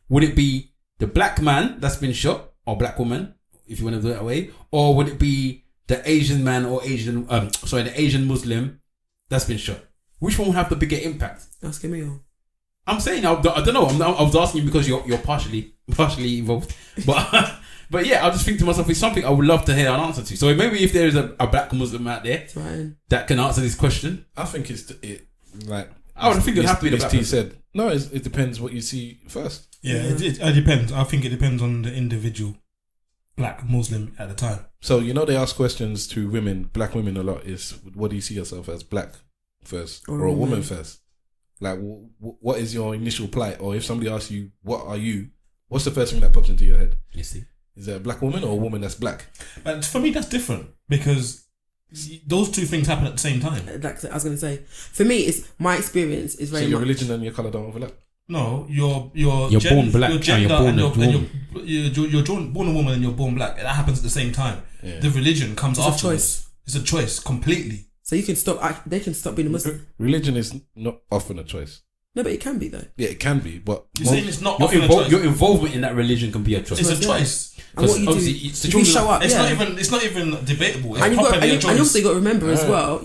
Would it be the black man that's been shot, or black woman, if you want to do it that way, or would it be the Asian man or the Asian Muslim that's been shot? Which one will have the bigger impact? Asking me all. I'm saying I don't know. I was asking you because you're partially involved, but but yeah, I just think to myself, it's something I would love to hear an answer to. So maybe if there is a black Muslim out there that can answer this question, I think like. I would think it'd have to be the black T person. said. No, it depends what you see first. Yeah, it depends. I think it depends on the individual black Muslim at the time. So they ask questions to black women a lot. Is what do you see yourself as, black first or a woman first? Like, what is your initial plight? Or if somebody asks you, what are you? What's the first thing that pops into your head? You see, is it a black woman or a woman that's black? But for me, that's different because those two things happen at the same time. Like I was going to say, for me, it's my experience is very so your much. religion and your colour don't overlap. No, you're born black, your gender, and you're born a woman and you're born black. That happens at the same time. Yeah. The religion comes It's a afterwards. choice. It's a choice completely. So you can stop. They can stop being a Muslim. Religion is not often a choice. No, but it can be though. Yeah, it can be, but You're saying it's not often a choice. your involvement in that religion can be a choice. It's a choice. And what you do, it's if you show up, It's not even debatable. It's and properly a choice. you also got to remember as well,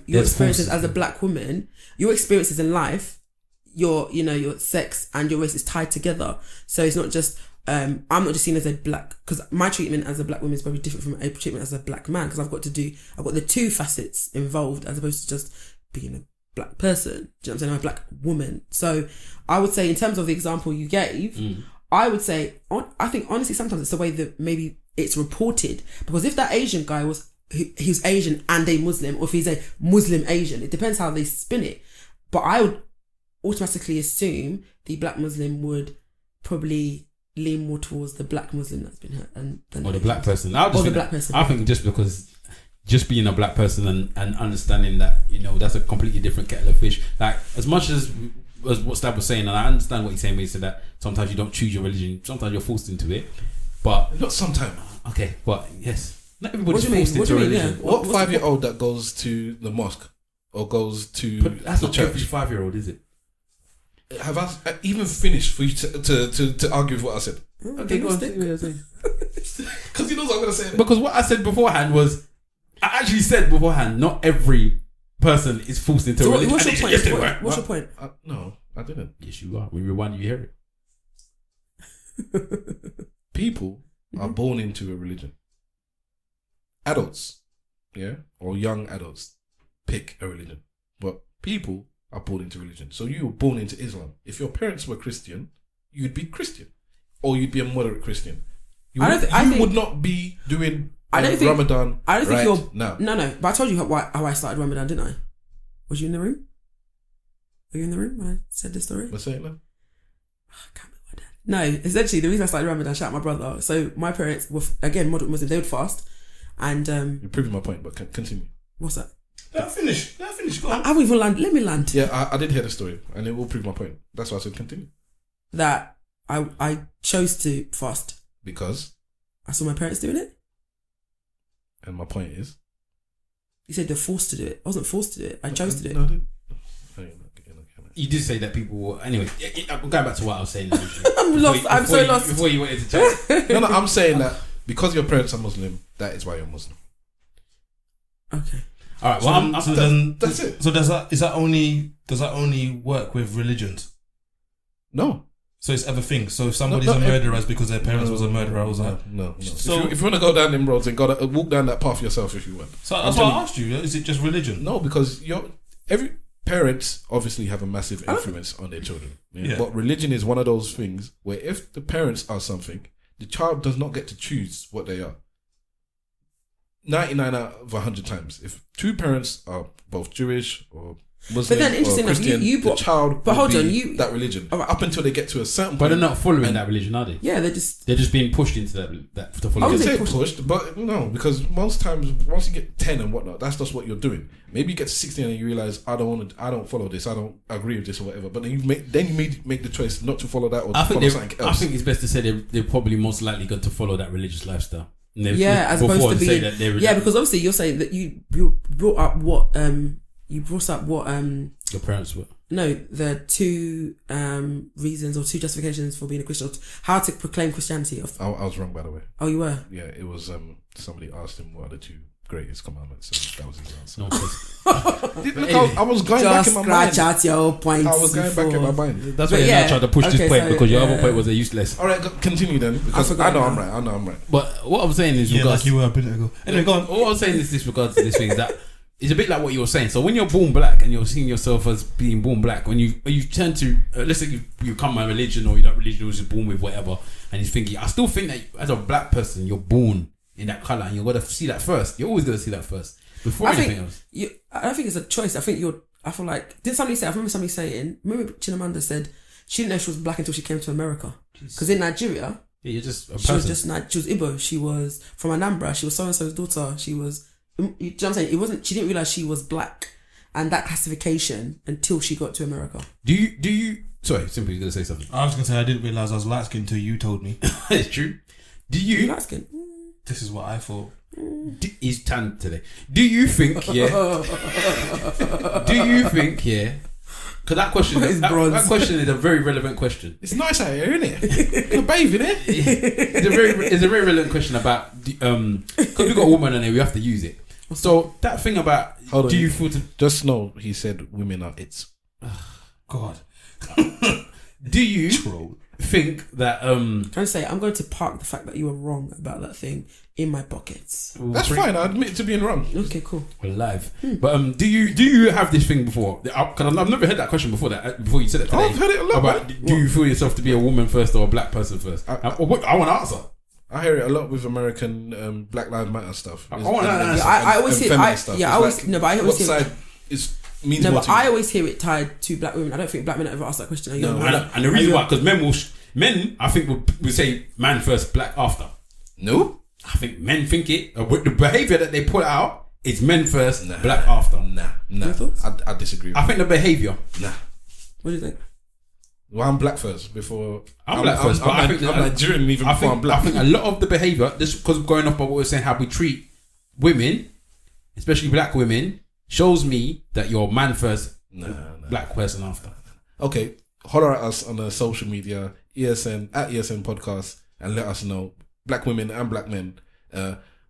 your experiences forces. as a black woman, your experiences in life, your sex and your race is tied together. So it's not just I'm not just seen as a black, because my treatment as a black woman is very different from a treatment as a black man, because I've got the two facets involved as opposed to just being a black person. Do you know what I'm saying? I'm a black woman. So I would say, in terms of the example you gave, I would say, I think honestly sometimes it's the way that maybe it's reported, because if that Asian guy he was Asian and a Muslim, or if he's a Muslim Asian, it depends how they spin it. But I would automatically assume the black Muslim would probably lean more towards the black Muslim that's been hurt than the black person. Black person. I think just because being a black person and understanding that that's a completely different kettle of fish. Like, as much as what Stab was saying, and I understand what he's saying when he said that sometimes you don't choose your religion, sometimes you're forced into it, but not sometimes. Okay, but yes, not everybody's What forced into a religion. Yeah. What 5-year-old that goes to the mosque or goes to But that's the not church? every 5-year-old, is it? Have I even finished for you to argue with what I said? Okay, go on. Because you know what I'm going to say. Because what I said beforehand was, I actually said beforehand, not every person is forced into a religion. What's your And point? yes, they were. What's your point? No, I didn't. Yes, you are. When you rewind, you hear it. People are born into a religion. Adults, or young adults, pick a religion. But people are born into religion. So you were born into Islam. If your parents were Christian, you'd be Christian, or you'd be a moderate Christian. You would not be doing Ramadan. I don't think you're now. No. But I told you how I started Ramadan, didn't I? Was you in the room? Were you in the room when I said this story? What's that now? I can't remember what I did. No, essentially the reason I started Ramadan, shout out my brother. So my parents were again moderate Muslim. They would fast, and you're proving my point. But continue. What's that? Let finish. Go on. I haven't even landed. Let me land. Yeah, I did hear the story, and it will prove my point. That's why I said continue. That I chose to fast because I saw my parents doing it. And my point is, you said they're forced to do it. I wasn't forced to do it. I chose to do it. No, I didn't. You did say that people were... Anyway, I'm going back to what I was saying. I'm lost. I'm so lost. Before you wanted to chat. No, I'm saying that because your parents are Muslim, that is why you're Muslim. Okay. All right. Well, that's it. So does that only work with religions? No. So it's other things. So if somebody's a murderer, it's because their parents was a murderer. No. So if you want to go down them roads, then walk down that path yourself if you want. So that's why I asked you. Is it just religion? No, because every parents obviously have a massive influence on their children. Yeah? But religion is one of those things where if the parents are something, the child does not get to choose what they are. 99 out of 100 times, if two parents are both Jewish or Muslim, But then, interesting or enough, Christian, you brought. the child But hold will on, be that religion up until they get to a certain But point. they're not following that religion, are they? Yeah, they're just being pushed into that to follow. I would they say pushed- pushed, but no, because most times once you get 10 and whatnot, that's just what you're doing. Maybe you get to 16 and you realize I don't follow this, I don't agree with this or whatever. But then you make the choice not to follow that or to follow something else. I think it's best to say they're probably most likely going to follow that religious lifestyle. Yeah, as opposed to being because obviously you're saying that you brought up what your parents were. No, the two reasons or two justifications for being a Christian, how to proclaim Christianity. I was wrong, by the way. Oh, you were? Yeah, it was somebody asked him what are the two greatest commandments, so that was his answer. No, I was going back in my mind. Just scratch out your points. I was going back in my mind. That's why you're not trying to push this point because your other point was useless. All right, continue then, because I know I'm right. But what I'm saying is, like you were a minute ago. Anyway, go on. All I'm saying is this regards to this thing is that it's a bit like what you were saying. So when you're born black and you're seeing yourself as being born black, when you turn to let's say you come a religion or that religion was born with whatever, and you're thinking, I still think that as a black person you're born in that color and you're gonna see that first. You're always gonna see that first before anything else. I don't think it's a choice. I feel like didn't somebody say? I remember somebody saying. Remember Chimamanda said she didn't know she was black until she came to America. Because in Nigeria, you're just a person. She was Igbo. She was from Anambra. She was so and so's daughter. She was. You know what I'm saying? It wasn't. She didn't realize she was black, and that classification until she got to America. Do you? Sorry, simply you're gonna say something. I was gonna say I didn't realize I was light skinned until you told me. It's true. Do you? Light skin? This is what I thought. He's tan today. Do you think? Yeah. Do you think? Yeah. Because that question, that question is a very relevant question. It's nice out here, isn't it? You're bathing it. It's a very relevant question about because we got a woman in here, we have to use it. So that thing about do you feel to just know he said women are it's God. Do you think that Can I say I'm going to park the fact that you were wrong about that thing in my pockets. That's fine. I admit to being wrong. Okay, cool. We're live. But do you have this thing before? Because I've never heard that question before. Before you said it today. I've heard it a lot. About do you feel yourself to be a woman first or a black person first? I want to answer. I hear it a lot with American Black Lives Matter stuff. I want to answer. I always hear. I always hear. What side is means no, more but to you? I always hear it tied to black women. I don't think black men ever ask that question. And the reason why, because men, I think will say man first, black after. No, I think men think it. With the behavior that they put out, it's men first, black after. Nah. I disagree. I think the behavior. Nah. What do you think? Well, I'm black first before. I'm black first, but I think I'm Nigerian even before I'm black. I think a lot of the behavior, just because going off by what we're saying, how we treat women, especially black women, shows me that you're man first, black person after. Okay, holler at us on the social media, ESN at ESN Podcast, and let us know. Black women and black men,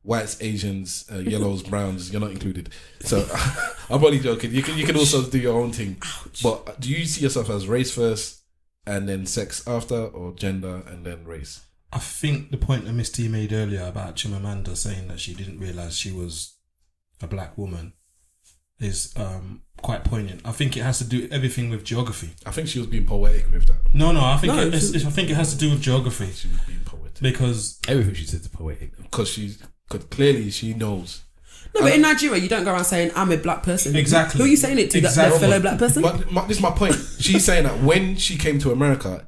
whites, Asians, yellows, browns. You're not included. So I'm only joking. You can also do your own thing. Ouch. But do you see yourself as race first and then sex after, or gender and then race? I think the point that Miss T made earlier about Chimamanda saying that she didn't realise she was a black woman is quite poignant. I think it has to do everything with geography. I think she was being poetic with that. No, I think I think it has to do with geography. She was being poetic because everything she said is poetic. Because clearly she knows. No, but in Nigeria, you don't go around saying I'm a black person. Exactly. Who are you saying it to? That fellow black person? But this is my point. She's saying that when she came to America,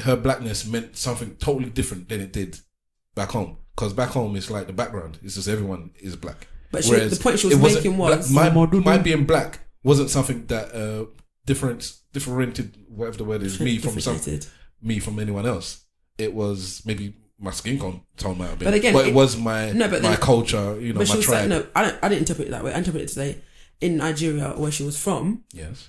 her blackness meant something totally different than it did back home. Because back home, it's like the background. It's just everyone is black. But the point she was making was my being black wasn't something that differentiated, whatever the word is, me from anyone else. It was maybe my skin tone might have been, but again, it was my culture, my tribe. No, I didn't interpret it that way. I interpreted it to say in Nigeria, where she was from. Yes.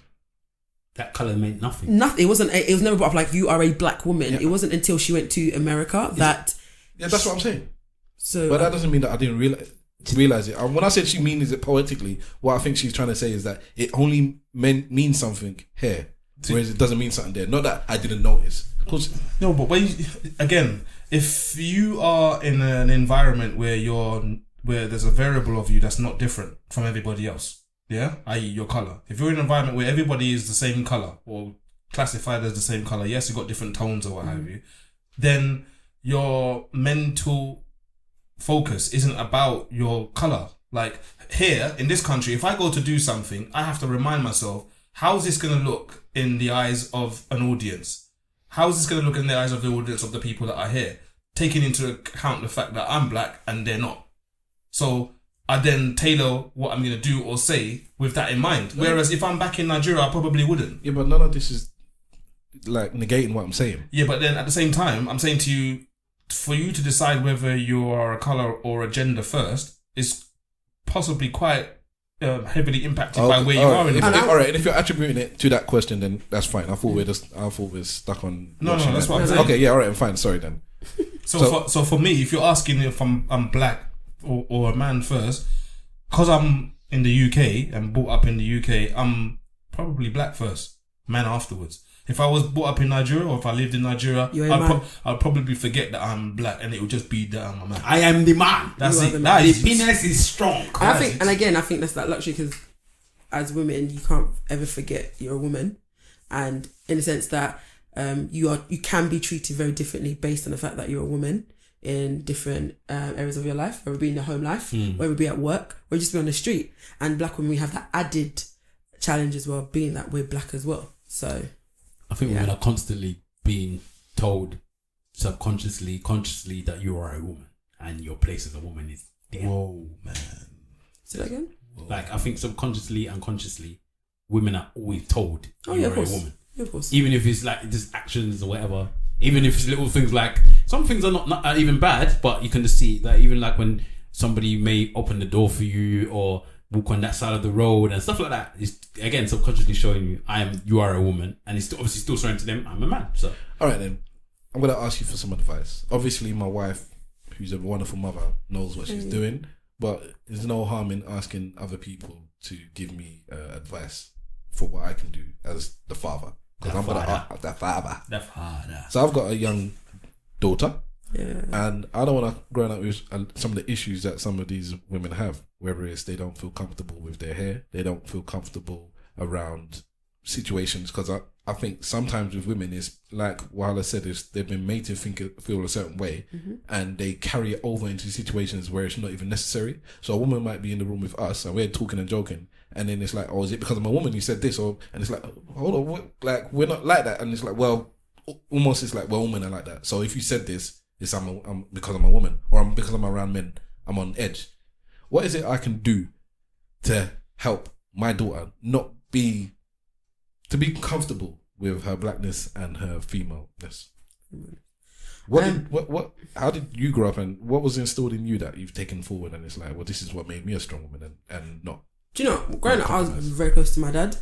That colour meant nothing. Nothing. It was never brought up like you are a black woman. Yeah. It wasn't until she went to America that. Yeah, that's what I'm saying. So, but that doesn't mean that I didn't realize it. When I said she means it poetically, what I think she's trying to say is that it only means something here, whereas it doesn't mean something there. Not that I didn't notice. No, but if you are in an environment where there's a variable of you that's not different from everybody else, yeah, i.e. your colour. If you're in an environment where everybody is the same colour or classified as the same colour, yes, you've got different tones or what have you, then your mental focus isn't about your colour. Like here in this country, if I go to do something, I have to remind myself, how's this going to look in the eyes of an audience? How's this going to look in the eyes of the audience of the people that are here? Taking into account the fact that I'm black and they're not. So I then tailor what I'm going to do or say with that in mind. Whereas if I'm back in Nigeria, I probably wouldn't. Yeah, but none of this is like negating what I'm saying. Yeah, but then at the same time, I'm saying to you, for you to decide whether you are a colour or a gender first is possibly quite heavily impacted by where you are in the all right, and if you're attributing it to that question, then that's fine. I thought we're stuck on. No, that's what I'm saying. Okay, yeah, all right, I'm fine. Sorry then. So for me, if you're asking if I'm black or a man first, because I'm in the UK and brought up in the UK, I'm probably black first, man afterwards. If I was brought up in Nigeria or if I lived in Nigeria, I'd probably forget that I'm black and it would just be that I'm a man. I am the man. That's it. The penis is strong. I think that's that luxury, because as women, you can't ever forget you're a woman, and in the sense that you can be treated very differently based on the fact that you're a woman in different areas of your life, whether it be in your home life, whether it be at work, or just be on the street. And black women, we have that added challenge as well, being that we're black as well. So I think women are constantly being told subconsciously, consciously that you are a woman and your place as a woman is there. Whoa, man. Say that again? Like, I think subconsciously and consciously, women are always told you're a woman. Yeah, of course. Even if it's like just actions or whatever. Even if it's little things like, some things are not even bad, but you can just see that even like when somebody may open the door for you or walk on that side of the road and stuff like that, it's again subconsciously showing you are a woman, and it's obviously still showing to them I'm a man. So all right then, I'm gonna ask you for some advice. Obviously my wife, who's a wonderful mother, knows what she's doing, but there's no harm in asking other people to give me advice for what I can do as the father, because I'm gonna the father. So I've got a young daughter. Yeah. And I don't want to grow up with some of the issues that some of these women have, whether it's they don't feel comfortable with their hair, they don't feel comfortable around situations, because I think sometimes with women it's like Wahala said, is they've been made to feel a certain way, and they carry it over into situations where it's not even necessary. So a woman might be in the room with us and we're talking and joking, and then it's like, oh, is it because I'm a woman you said this? Or and it's like, hold on, like we're not like that. And it's like, well, almost it's like, well, women are like that. So if you said this, it's I'm because I'm a woman, or because I'm around men, I'm on edge. What is it I can do to help my daughter to be comfortable with her blackness and her femaleness? How did you grow up, and what was instilled in you that you've taken forward and it's like, well, this is what made me a strong woman and not? Do you know, growing up I was very close to my dad,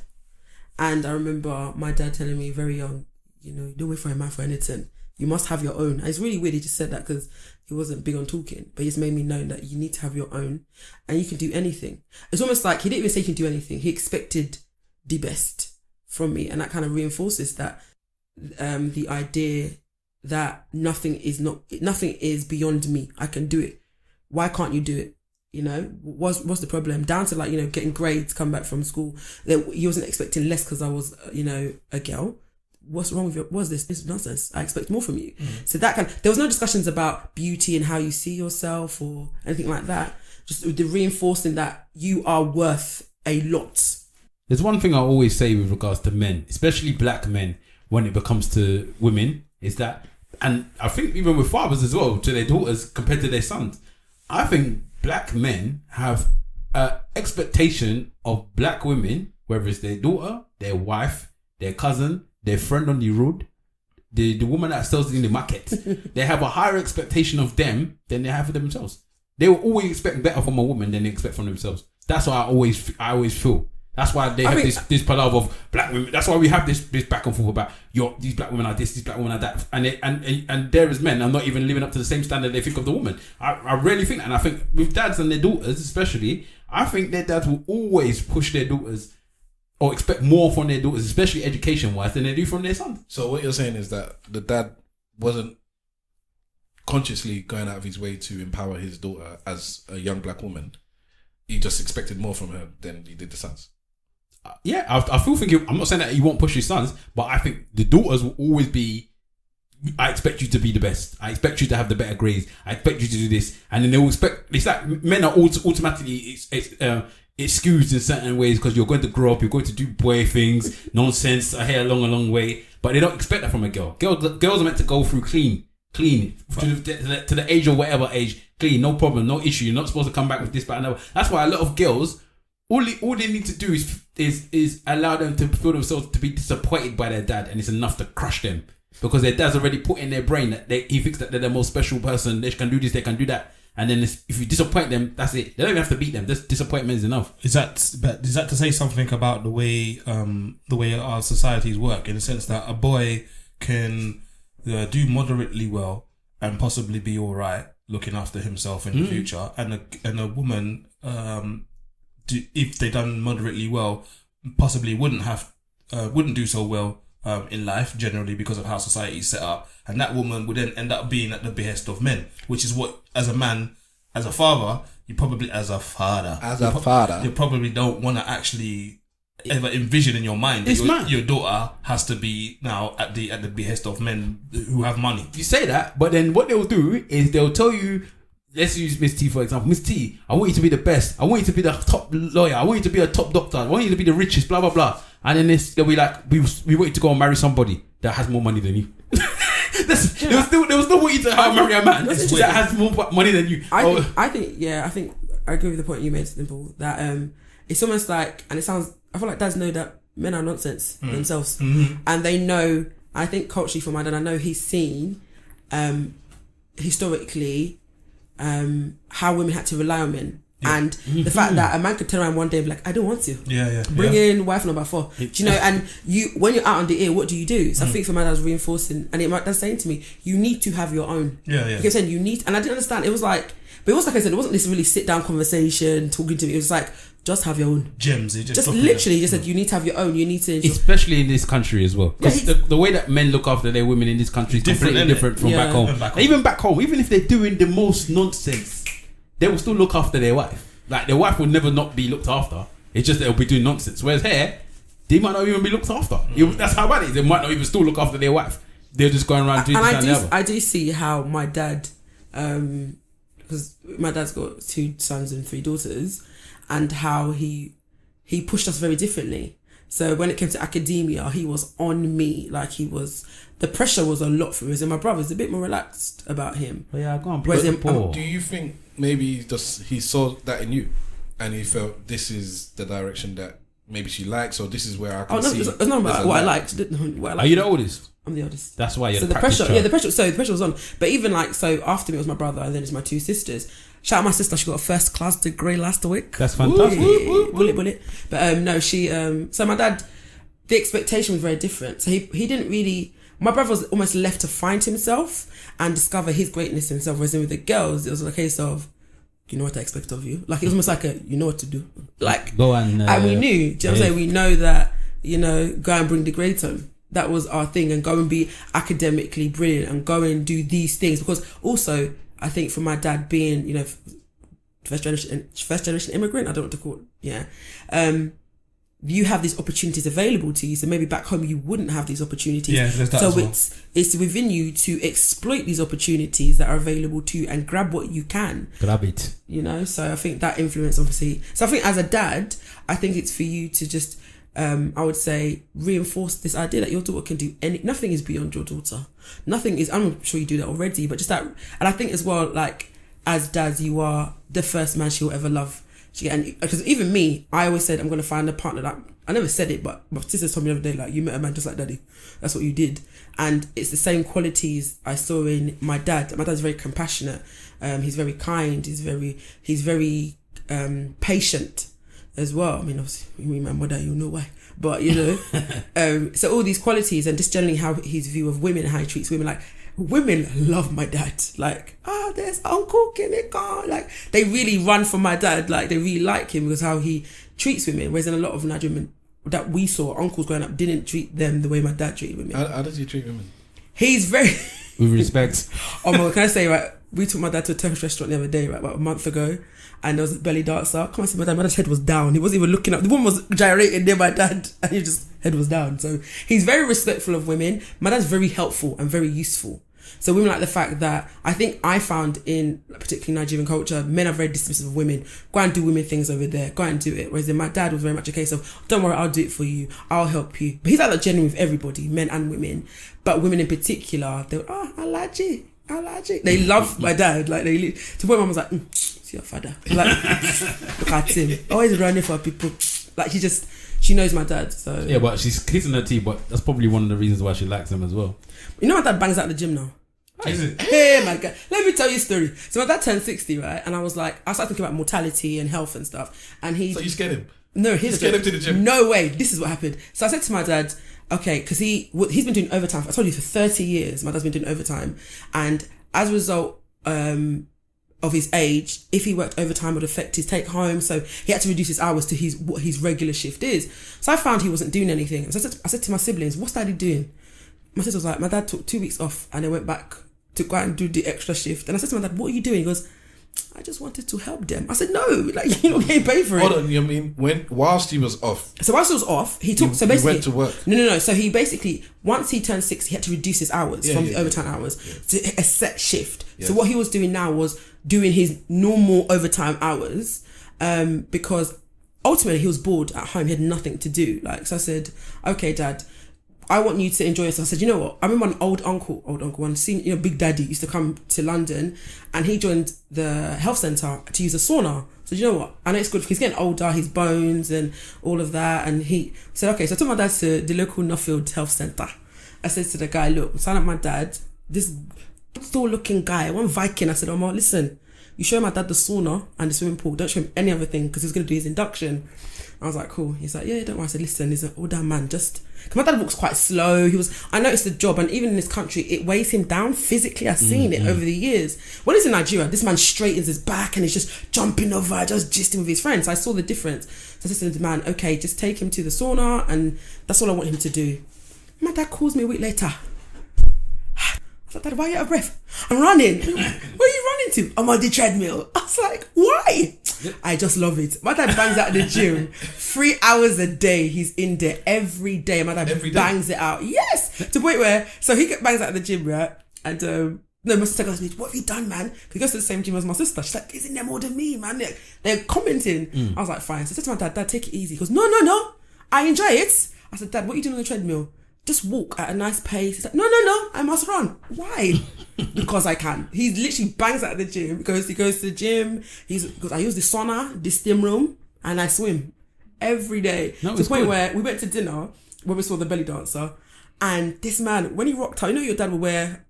and I remember my dad telling me very young, don't wait for a man for anything. You must have your own. And it's really weird he just said that, because he wasn't big on talking, but he just made me know that you need to have your own and you can do anything. It's almost like he didn't even say you can do anything. He expected the best from me, and that kind of reinforces that the idea that nothing is beyond me. I can do it. Why can't you do it? What's the problem? Down to like, getting grades, come back from school. He wasn't expecting less because I was, a girl. What's wrong with you? What's this? This is nonsense. I expect more from you. So there was no discussions about beauty and how you see yourself or anything like that. Just the reinforcing that you are worth a lot. There's one thing I always say with regards to men, especially black men, when it comes to women, is that, and I think even with fathers as well, to their daughters compared to their sons, I think black men have an expectation of black women, whether it's their daughter, their wife, their cousin, their friend on the road, the woman that sells in the market. They have a higher expectation of them than they have for themselves. They will always expect better from a woman than they expect from themselves. That's why I always feel. That's why they have this palaver of black women. That's why we have this back and forth about these black women are this, these black women are that, and there is men are not even living up to the same standard they think of the woman. I really think that, and I think with dads and their daughters especially, I think their dads will always push their daughters or expect more from their daughters, especially education-wise, than they do from their sons. So what you're saying is that the dad wasn't consciously going out of his way to empower his daughter as a young black woman. He just expected more from her than he did the sons. Yeah, I feel thinking. I'm not saying that he won't push his sons, but I think the daughters will always be I expect you to be the best. I expect you to have the better grades. I expect you to do this, and then they will expect. It's like men are automatically excused in certain ways because you're going to grow up. You're going to do boy things, nonsense. I hear a long way, but they don't expect that from a girl. Girls are meant to go through clean to the age or whatever age. Clean, no problem, no issue. You're not supposed to come back with this, but another. That's why a lot of girls. All they need to do is allow them to feel themselves to be disappointed by their dad, and it's enough to crush them. Because their dad's already put in their brain that he thinks that they're the most special person. They can do this, they can do that. And then if you disappoint them, that's it. They don't even have to beat them. Just disappointment is enough. Is that to say something about the way our societies work, in the sense that a boy can do moderately well and possibly be all right looking after himself in the future, and a woman, if they done moderately well, possibly wouldn't do so well in life generally because of how society is set up, and that woman would then end up being at the behest of men, which is what, as a man, as a father, you probably don't want to actually ever envision in your mind that your daughter has to be now at the behest of men who have money. You say that, but then what they'll do is they'll tell you, let's use Miss T for example. Miss T, I want you to be the best. I want you to be the top lawyer. I want you to be a top doctor. I want you to be the richest, blah, blah, blah. And then they'll be like, we want you to go and marry somebody that has more money than you. There was no way you to marry a man that has more money than you. I think I agree with the point you made, Simple, that it's almost like, and I feel like dads know that men are nonsense themselves. And they know, I think culturally for my dad, I know he's seen historically how women had to rely on men. Yeah. And the fact that a man could turn around one day and be like, I don't want you. Bring in wife number 4. Do you know? And when you're out on the air, what do you do? So I think for my dad's reinforcing, and that's saying to me, you need to have your own. You kept saying you need, and I didn't understand. It was like I said, it wasn't this really sit down conversation talking to me. It was like, just have your own gems. Just literally just said you need to have your own. You need to, especially in this country as well, because the way that men look after their women in this country is completely different from back home. Even back home, even if they're doing the most nonsense, they will still look after their wife. Like, their wife will never not be looked after. It's just they'll be doing nonsense. Whereas here, they might not even be looked after. That's how bad it is. They might not even still look after their wife. They're just going around doing this and the other. I do see how my dad, because my dad's got 2 sons and 3 daughters, and how he pushed us very differently. So when it came to academia, he was on me. Like, the pressure was a lot for him. And my brother's a bit more relaxed about him. But yeah, go on. Do you think maybe he saw that in you, and he felt this is the direction that maybe she likes, or this is where I can see? It's not about what I liked. Are you the oldest? I'm the oldest. That's why you're the pressure. Child. Yeah, the pressure was on. But even after me it was my brother, and then it's my 2 sisters. Shout out my sister. She got a 1st class degree last week. That's fantastic. Bullet. But no, she. So my dad, the expectation was very different. So he didn't really. My brother was almost left to find himself and discover his greatness himself. Whereas with the girls, it was a case of, you know what I expect of you. Like, it was almost like you know what to do. Like, go and we knew. Do you know what I'm saying? We know that, go and bring the grades home. That was our thing, and go and be academically brilliant and go and do these things. Because also, I think for my dad being, first generation immigrant, I don't know what to call it. Yeah. You have these opportunities available to you, so maybe back home you wouldn't have these opportunities. Yeah, there's that. So it's within you to exploit these opportunities that are available to you and grab what you can. Grab it. So I think that influence, obviously. So I think as a dad, I think it's for you to just, I would say, reinforce this idea that your daughter can do nothing is beyond your daughter. Nothing is, I'm sure you do that already, but just that, and I think as well, like, as dads, you are the first man she'll ever love. Because even me, I always said I'm going to find a partner that, I never said it, but my sister told me the other day, like, you met a man just like daddy. That's what you did. And it's the same qualities I saw in my dad. My dad's very compassionate. He's very kind. He's very patient as well. I mean, obviously, me and my mother, you know why. But, so all these qualities, and just generally how his view of women and how he treats women, like, women love my dad. Like, there's Uncle Kimiko. Like, they really run for my dad. Like, they really like him because how he treats women. Whereas in a lot of Nigerian women that we saw, uncles growing up didn't treat them the way my dad treated women. How does he treat women? He's very with respect. Oh my God, can I say, right? we took my dad to a Turkish restaurant the other day, right, about a month ago, and there was a belly dancer. Come on, see my dad. My dad's head was down. He wasn't even looking up. The woman was gyrating near my dad, and his just head was down. So he's very respectful of women. My dad's very helpful and very useful. So women like the fact that I think I found in particularly Nigerian culture, men are very dismissive of women. Go and do women things over there. Go and do it. Whereas then my dad was very much a case of, don't worry, I'll do it for you. I'll help you. But he's like that genuine with everybody, men and women. But women in particular, they were, I like you. They love my dad. Like to the point mum was like, it's your father. Like, look at him. Always running for people. Like she knows my dad. So yeah, but she's kissing her teeth. But that's probably one of the reasons why she likes him as well. You know my dad bangs out the gym now. Is it? Hey my God, let me tell you a story. So my dad turned 60, right? And I started thinking about mortality and health and stuff. And So you scared him? No, You scared him to the gym? No way. This is what happened. So I said to my dad, okay, because he's been doing overtime. I told you for 30 years, my dad's been doing overtime. And as a result of his age, if he worked overtime, it would affect his take home. So he had to reduce his hours to what his regular shift is. So I found he wasn't doing anything. So I said to my siblings, what's daddy doing? My sister was like, my dad took 2 weeks off and they went back to go and do the extra shift. And I said to my dad, what are you doing? He goes, I just wanted to help them. I said, no, like you're not getting paid for it. Hold on, you mean whilst he was off? So whilst he was off, he took. He So basically, went to work. No. So he basically, once he turned 60, he had to reduce his hours from the overtime hours to a set shift. So what he was doing now was doing his normal overtime hours, because ultimately he was bored at home. He had nothing to do. So I said, okay, Dad, I want you to enjoy yourself. I said, you know what? I remember an old uncle, one senior, Big Daddy used to come to London, and he joined the health centre to use a sauna. So you know what? I know it's good. He's getting older, his bones and all of that. And he said, okay. So I took my dad to the local Nuffield Health Centre. I said to the guy, look, sign up my dad. This tall-looking guy, one Viking. I said, Omar, listen, you show my dad the sauna and the swimming pool. Don't show him any other thing because he's going to do his induction. I was like, cool. He's like, yeah, don't worry. I said, listen, he's an older man. Because my dad walks quite slow. I noticed the job, and even in this country, it weighs him down physically. I've seen it over the years. When he's in Nigeria, this man straightens his back and he's just jumping over, just gisting with his friends. I saw the difference. So I said to the man, okay, just take him to the sauna, and that's all I want him to do. My dad calls me a week later. I was like, Dad, why are you out of breath? I'm running. Where are you running to? I'm on the treadmill. I was like, why? I just love it. My dad bangs out the gym 3 hours a day. He's in there every day. My dad bangs it out. Yes. To the point where, so he bangs out of the gym, right? And no, my sister goes to me, what have you done, man? He goes to the same gym as my sister. She's like, he's in there more than me, man. They're commenting. I was like, fine. So I said to my dad, take it easy. He goes, no. I enjoy it. I said, Dad, what are you doing on the treadmill? Just walk at a nice pace. He's like, no, I must run. Why? Because I can. He literally bangs out of the gym because he goes to the gym. Because I use the sauna, the steam room, and I swim every day. To the point where we went to dinner when we saw the belly dancer, and this man, when he rocked out, your dad would wear,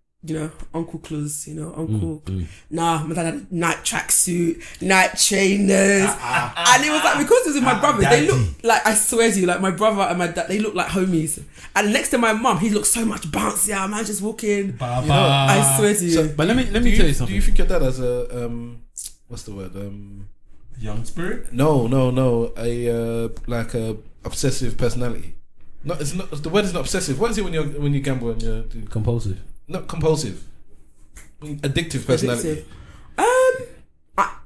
uncle clothes, uncle. Nah, my dad had night tracksuit, night trainers, and it was like, because it was with my brother, they look like, I swear to you, like my brother and my dad, they look like homies. And next to my mum, he looks so much bouncier, man, just walking. I swear to you. So, but let me tell you something. Do you think your dad has a what's the word? Young spirit? No. Like a obsessive personality. No, it's not. The word is not obsessive. What is it when you gamble and you're Compulsive? Not compulsive. Addictive personality.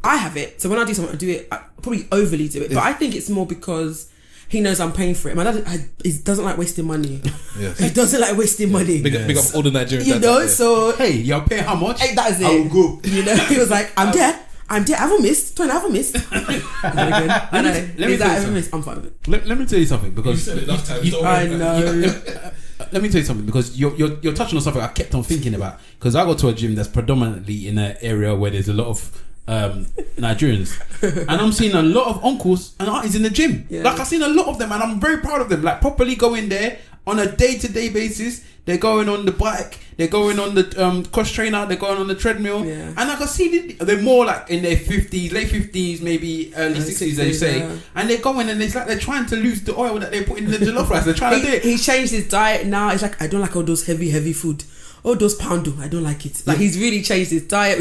I have it. So when I do something, I do it. I probably overly do it, but I think it's more because he knows I'm paying for it. My dad he doesn't like wasting money. Yes. He doesn't like wasting money. Big up all the Nigerian dads. So hey, you're paying how much? Hey, that is it. I will go. He was like, I'm there. I haven't missed. I haven't missed. Let me tell you something. I'm fine with it. Let me tell you something because you said it last time. I know. Let me tell you something because you're touching on something I kept on thinking about, because I go to a gym that's predominantly in an area where there's a lot of Nigerians, and I'm seeing a lot of uncles and aunties in the gym. Yeah. Like I've seen a lot of them, and I'm very proud of them. Like properly going there on a day-to-day basis. They're going on the bike, they're going on the cross trainer, they're going on the treadmill, and I can see they're more like in their 50s, late 50s, maybe early 60s, they say, and they're going and it's like they're trying to lose the oil that they put in the jollof rice. They're trying to do it. He changed his diet now. It's like, I don't like all those heavy food. All those poundo, I don't like it. Like he's really changed his diet,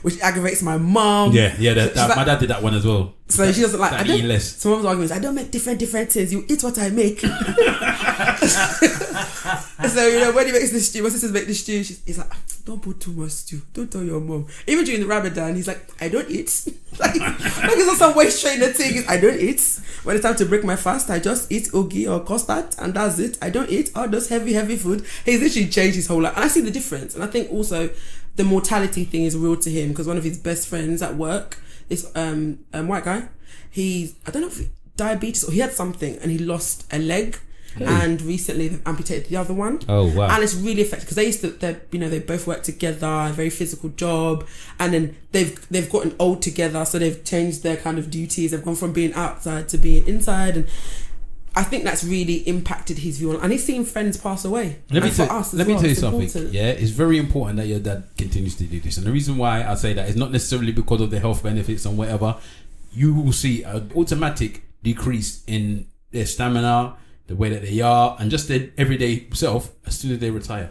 which aggravates my mom. Yeah. My dad did that one as well. So she doesn't like. I don't eat less. Some of the arguments, I don't make different things. You eat what I make. So when he makes the stew, my sisters make the stew. He's like, don't put too much stew. Don't tell your mom. Even during the Ramadan, he's like, I don't eat. like it's not some waist trainer thing. I don't eat. When it's time to break my fast, I just eat ogi or custard, and that's it. I don't eat all those heavy food. He's literally changed his whole life, and I see the difference. And I think also the mortality thing is real to him, because one of his best friends at work is white guy. I don't know if diabetes or he had something, and he lost a leg. And recently they've amputated the other one. Oh wow! And it's really affected, because they both work together, a very physical job, and then they've gotten old together, so they've changed their kind of duties. They've gone from being outside to being inside, and I think that's really impacted his view on. And he's seen friends pass away. Let me tell you something. Important. Yeah, it's very important that your dad continues to do this, and the reason why I say that is not necessarily because of the health benefits and whatever. You will see an automatic decrease in their stamina, the way that they are, and just their everyday self as soon as they retire.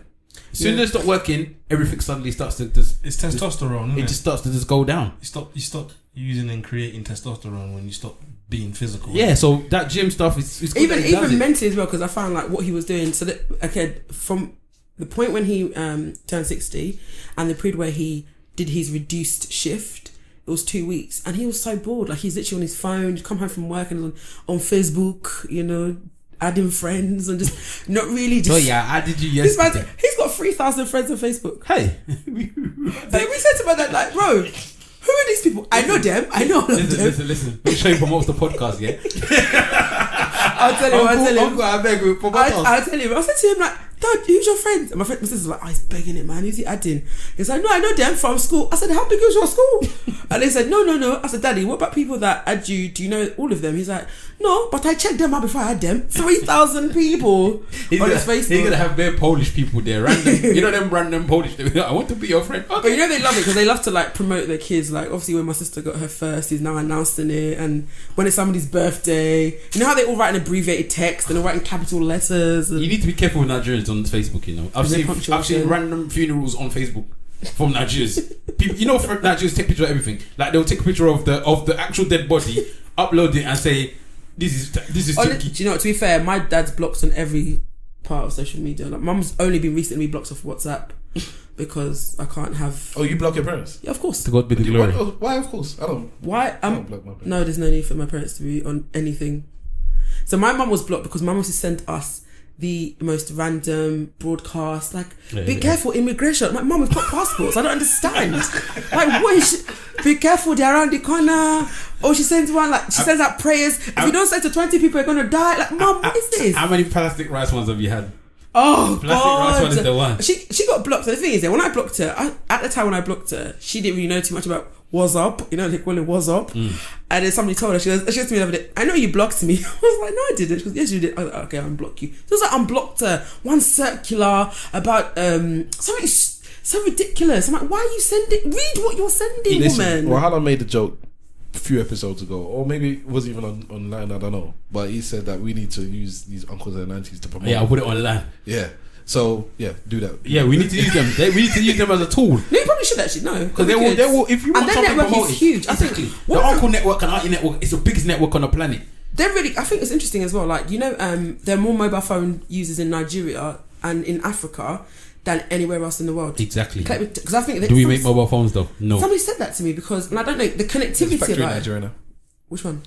As soon as they stop working, everything suddenly starts to just... It's testosterone, isn't it? It just starts to just go down. You stop using and creating testosterone when you stop being physical. Yeah, so that gym stuff is good even mentally as well, because I found like what he was doing. So that, okay, from the point when he turned 60 and the period where he did his reduced shift, it was 2 weeks, and he was so bored. Like, he's literally on his phone, he'd come home from work and on Facebook, adding friends and just not really just... Oh yeah, I did you yesterday. He's got 3,000 friends on Facebook. Hey. We said to my dad, like, bro, who are these people? I know them. I know all of them. Listen. Make sure you promote the podcast, yeah? I'll tell you. I beg you, I'll tell you. I said to him, like, Dad, who's your friend? And my sister's like, he's begging it, man. Who's he adding? He's like, no, I know them from school. I said, how big is your school? And they said, no. I said, Daddy, what about people that add you? Do you know all of them? He's like, no, but I checked them out before I had them. 3,000 people on his Facebook. He's gonna have bare Polish people there, random. Them random Polish. I want to be your friend. Okay. But they love it, because they love to like promote their kids. Like, obviously, when my sister got her first, he's now announcing it. And when it's somebody's birthday, you know how they all write an abbreviated text and all write in capital letters. And... You need to be careful with Nigerians on Facebook. I've seen random funerals on Facebook from Nigerians. People, Nigerians take pictures of everything. Like, they'll take a picture of the actual dead body, upload it, and say, "This is." Do you know what? To be fair, my dad's blocked on every part of social media. Like, Mum's only been recently blocked off WhatsApp because I can't have. Oh, you block your parents? Yeah, of course. To God be the glory. Why? Of course, I don't. Why? I don't block my parents. No, there's no need for my parents to be on anything. So my mum was blocked because my mum used to send us the most random broadcast, like, be careful, immigration. My mum, we've got passports. I don't understand. Like, what is she? Be careful, they're around the corner. Or she sends one, like, she sends out prayers. If you don't say to 20 people, you're going to die. Like, Mum, what is this? How many plastic rice ones have you had? Oh, plastic rice one is the one. She got blocked. So the thing is, when I blocked her, at the time when I blocked her, she didn't really know too much about what's up. They call it what's up. And then somebody told her, she goes to me the other day, I know you blocked me. I was like, no, I didn't. She goes, yes, you did. I was like, okay, I'll unblock you. So it was like, unblocked her. One circular about something so ridiculous. I'm like, why are you sending? Read what you're sending, woman. Well, Hala made a joke a few episodes ago, or maybe it wasn't even online, I don't know. But he said that we need to use these uncles and aunties to promote. Yeah, I'll put it online. Yeah. So yeah, do that. Yeah, we need to use them. We need to use them as a tool. No, you probably should actually know, because they will. If you want and their something network promoted, is huge. Exactly. I think the Uncle Network and Auntie Network is the biggest network on the planet. They're really. I think it's interesting as well. Like, there are more mobile phone users in Nigeria and in Africa than anywhere else in the world. Exactly. Because I think. Do we make mobile phones though? No. Somebody said that to me and I don't know the connectivity of about it. Which one?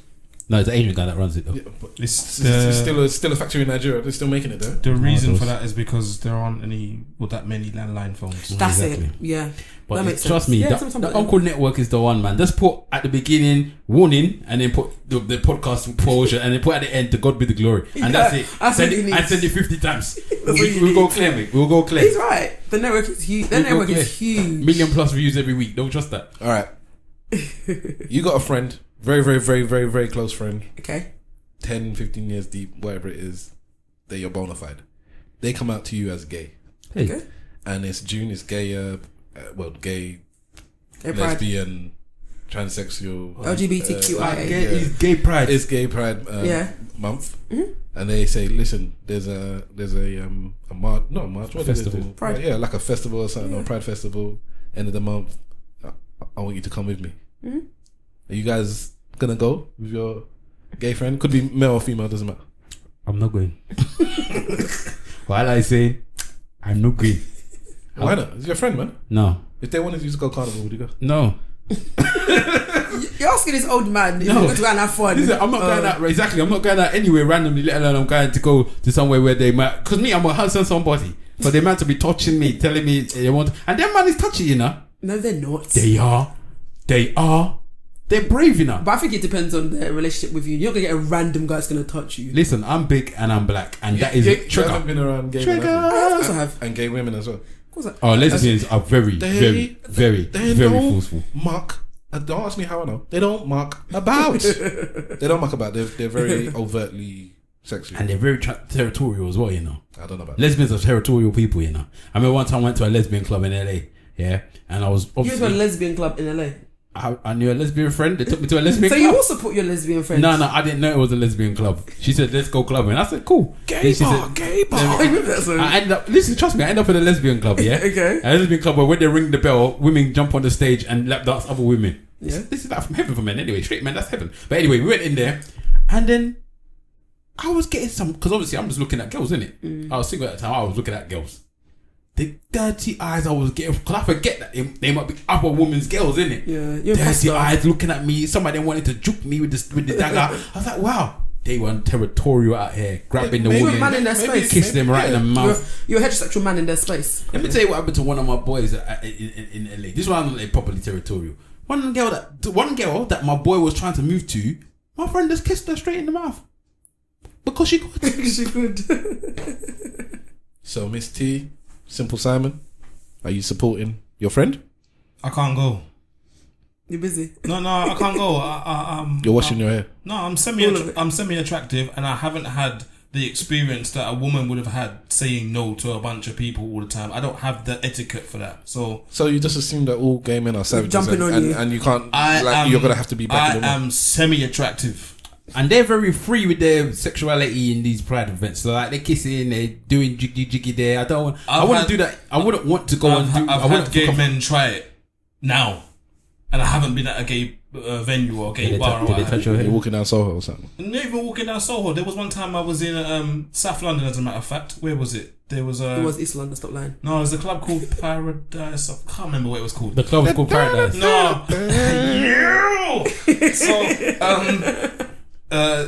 No, it's the Asian guy that runs it though. Yeah, but it's still a factory in Nigeria. They're still making it there. The reason for that is because there aren't that many landline phones. That's exactly it. Yeah. But that makes trust sense. me, Yeah, the Uncle Network is the one, man. Just put at the beginning warning, and then put the podcast closure, and then put at the end to God be the glory, and that's it. Send it 50 times. We'll go claim it. We'll go claim. He's right. The network is huge. The network is huge. 1,000,000+ views every week. Don't trust that. All right. You got a friend, very, very, very, very, very close friend. Okay. 10, 15 years deep, whatever it is, that you're bona fide. They come out to you as gay. Hey. Okay. And it's June, it's gay, gay lesbian, transsexual, LGBTQ. Gay pride. It's gay pride month. Mm-hmm. And they say, listen, there's a march, not a march, what festival. Pride. Yeah, like a festival or something, or Pride festival, end of the month. I want you to come with me. Mm-hmm. Are you guys gonna go with your gay friend? Could be male or female, doesn't matter. I'm not going. While I say I'm not going, Why not? It's your friend, man. No. If they wanted you to go carnival, would you go? No. You're asking this old man if you're going to go and have fun. Listen, I'm not going out. Exactly. I'm not going out anywhere randomly. Let alone I'm going to go to somewhere where they might. Because me, I'm a husband somebody. But they might to be touching me, telling me they want. And them man is touchy, you know. No, they're not. They are. They're brave, you know. But I think it depends on their relationship with you. You're not going to get a random guy that's going to touch you. Listen, I'm big and I'm black, and that is a trigger. You haven't been around gay I men, also have. and gay women as well. Of course Oh, lesbians are very, very They forceful. don't muck. Don't ask me how I know. They don't muck about. They don't muck about. They're very overtly sexual. And they're very territorial as well, you know. I don't know about Lesbians are territorial people, you know. I remember one time I went to a lesbian club in LA, yeah, and I was You went to a lesbian club in LA. I knew a lesbian friend. They took me to a lesbian So club. you also put your lesbian friends? No, I didn't know it was a lesbian club. She said, "Let's go clubbing." I said, "Cool." Gay bar. I remember that song. I ended up. Listen, trust me. I ended up in a lesbian club. Yeah. Okay. A lesbian club where when they ring the bell, women jump on the stage and lap dance other women. Yeah. This is like from heaven for men. Anyway, straight men, that's heaven. But anyway, we went in there, and then I was getting some because obviously I'm just looking at girls, innit? I was single at the time. I was looking at girls. The dirty eyes I was getting, because I forget that they might be other women's girls, innit? Yeah, you're dirty eyes looking at me. Somebody wanted to juke me with the dagger. I was like, wow, they were territorial out here, grabbing the You're a women, man in their space. kiss them right in the mouth. You're a heterosexual man in their space. Let me tell you what happened to one of my boys in LA. This one was properly territorial. One girl that my boy was trying to move to, my friend just kissed her straight in the mouth because she could. She could. So, Miss T, Simple Simon, are you supporting your friend? I can't go. You're busy. No, I can't go. You're washing your hair. No, I'm semi-attractive, and I haven't had the experience that a woman would have had saying no to a bunch of people all the time. I don't have the etiquette for that. So you just assume that all gay men are savages Jumping on you. and you can't. You're gonna have to be back in the I am semi-attractive. And they're very free with their sexuality in these pride events. So like they're kissing, they're doing jiggy there. I wouldn't do that. I wouldn't want to go and do. I've had gay men try it now, and I haven't been at a gay venue or a gay bar. Did they touch your head? You're walking down Soho or something. Not even walking down Soho. There was one time I was in South London, as a matter of fact. Where was it? There was It was East London, stop lying. No, it was a club called Paradise. I can't remember what it was called. The club was called Paradise. No. So,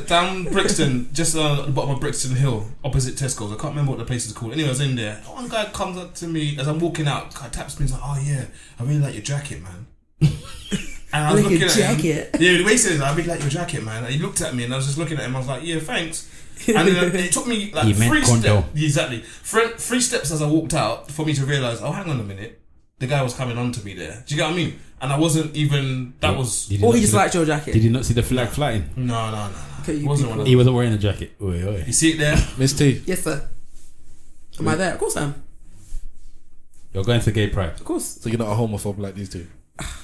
down Brixton, just at the bottom of Brixton Hill, opposite Tesco's. I can't remember what the place is called. Anyway, I was in there. One guy comes up to me as I'm walking out, taps me, he's like, "Oh yeah, I really like your jacket, man." And I was looking at him. Yeah, the way he says, "I really like your jacket, man." And he looked at me, and I was just looking at him. I was like, "Yeah, thanks." And then it took me like three steps as I walked out for me to realise, oh, hang on a minute, the guy was coming on to me there. Do you get what I mean? And I wasn't even. That was. Or he just liked your jacket. Did you not see the flag flying? No. Okay, Wasn't one of He wasn't wearing a jacket. Oi. You see it there, Miss T. Yes, sir. Am I there? Of course I am. You're going to gay pride. Of course. So you're not a homophobe like these two?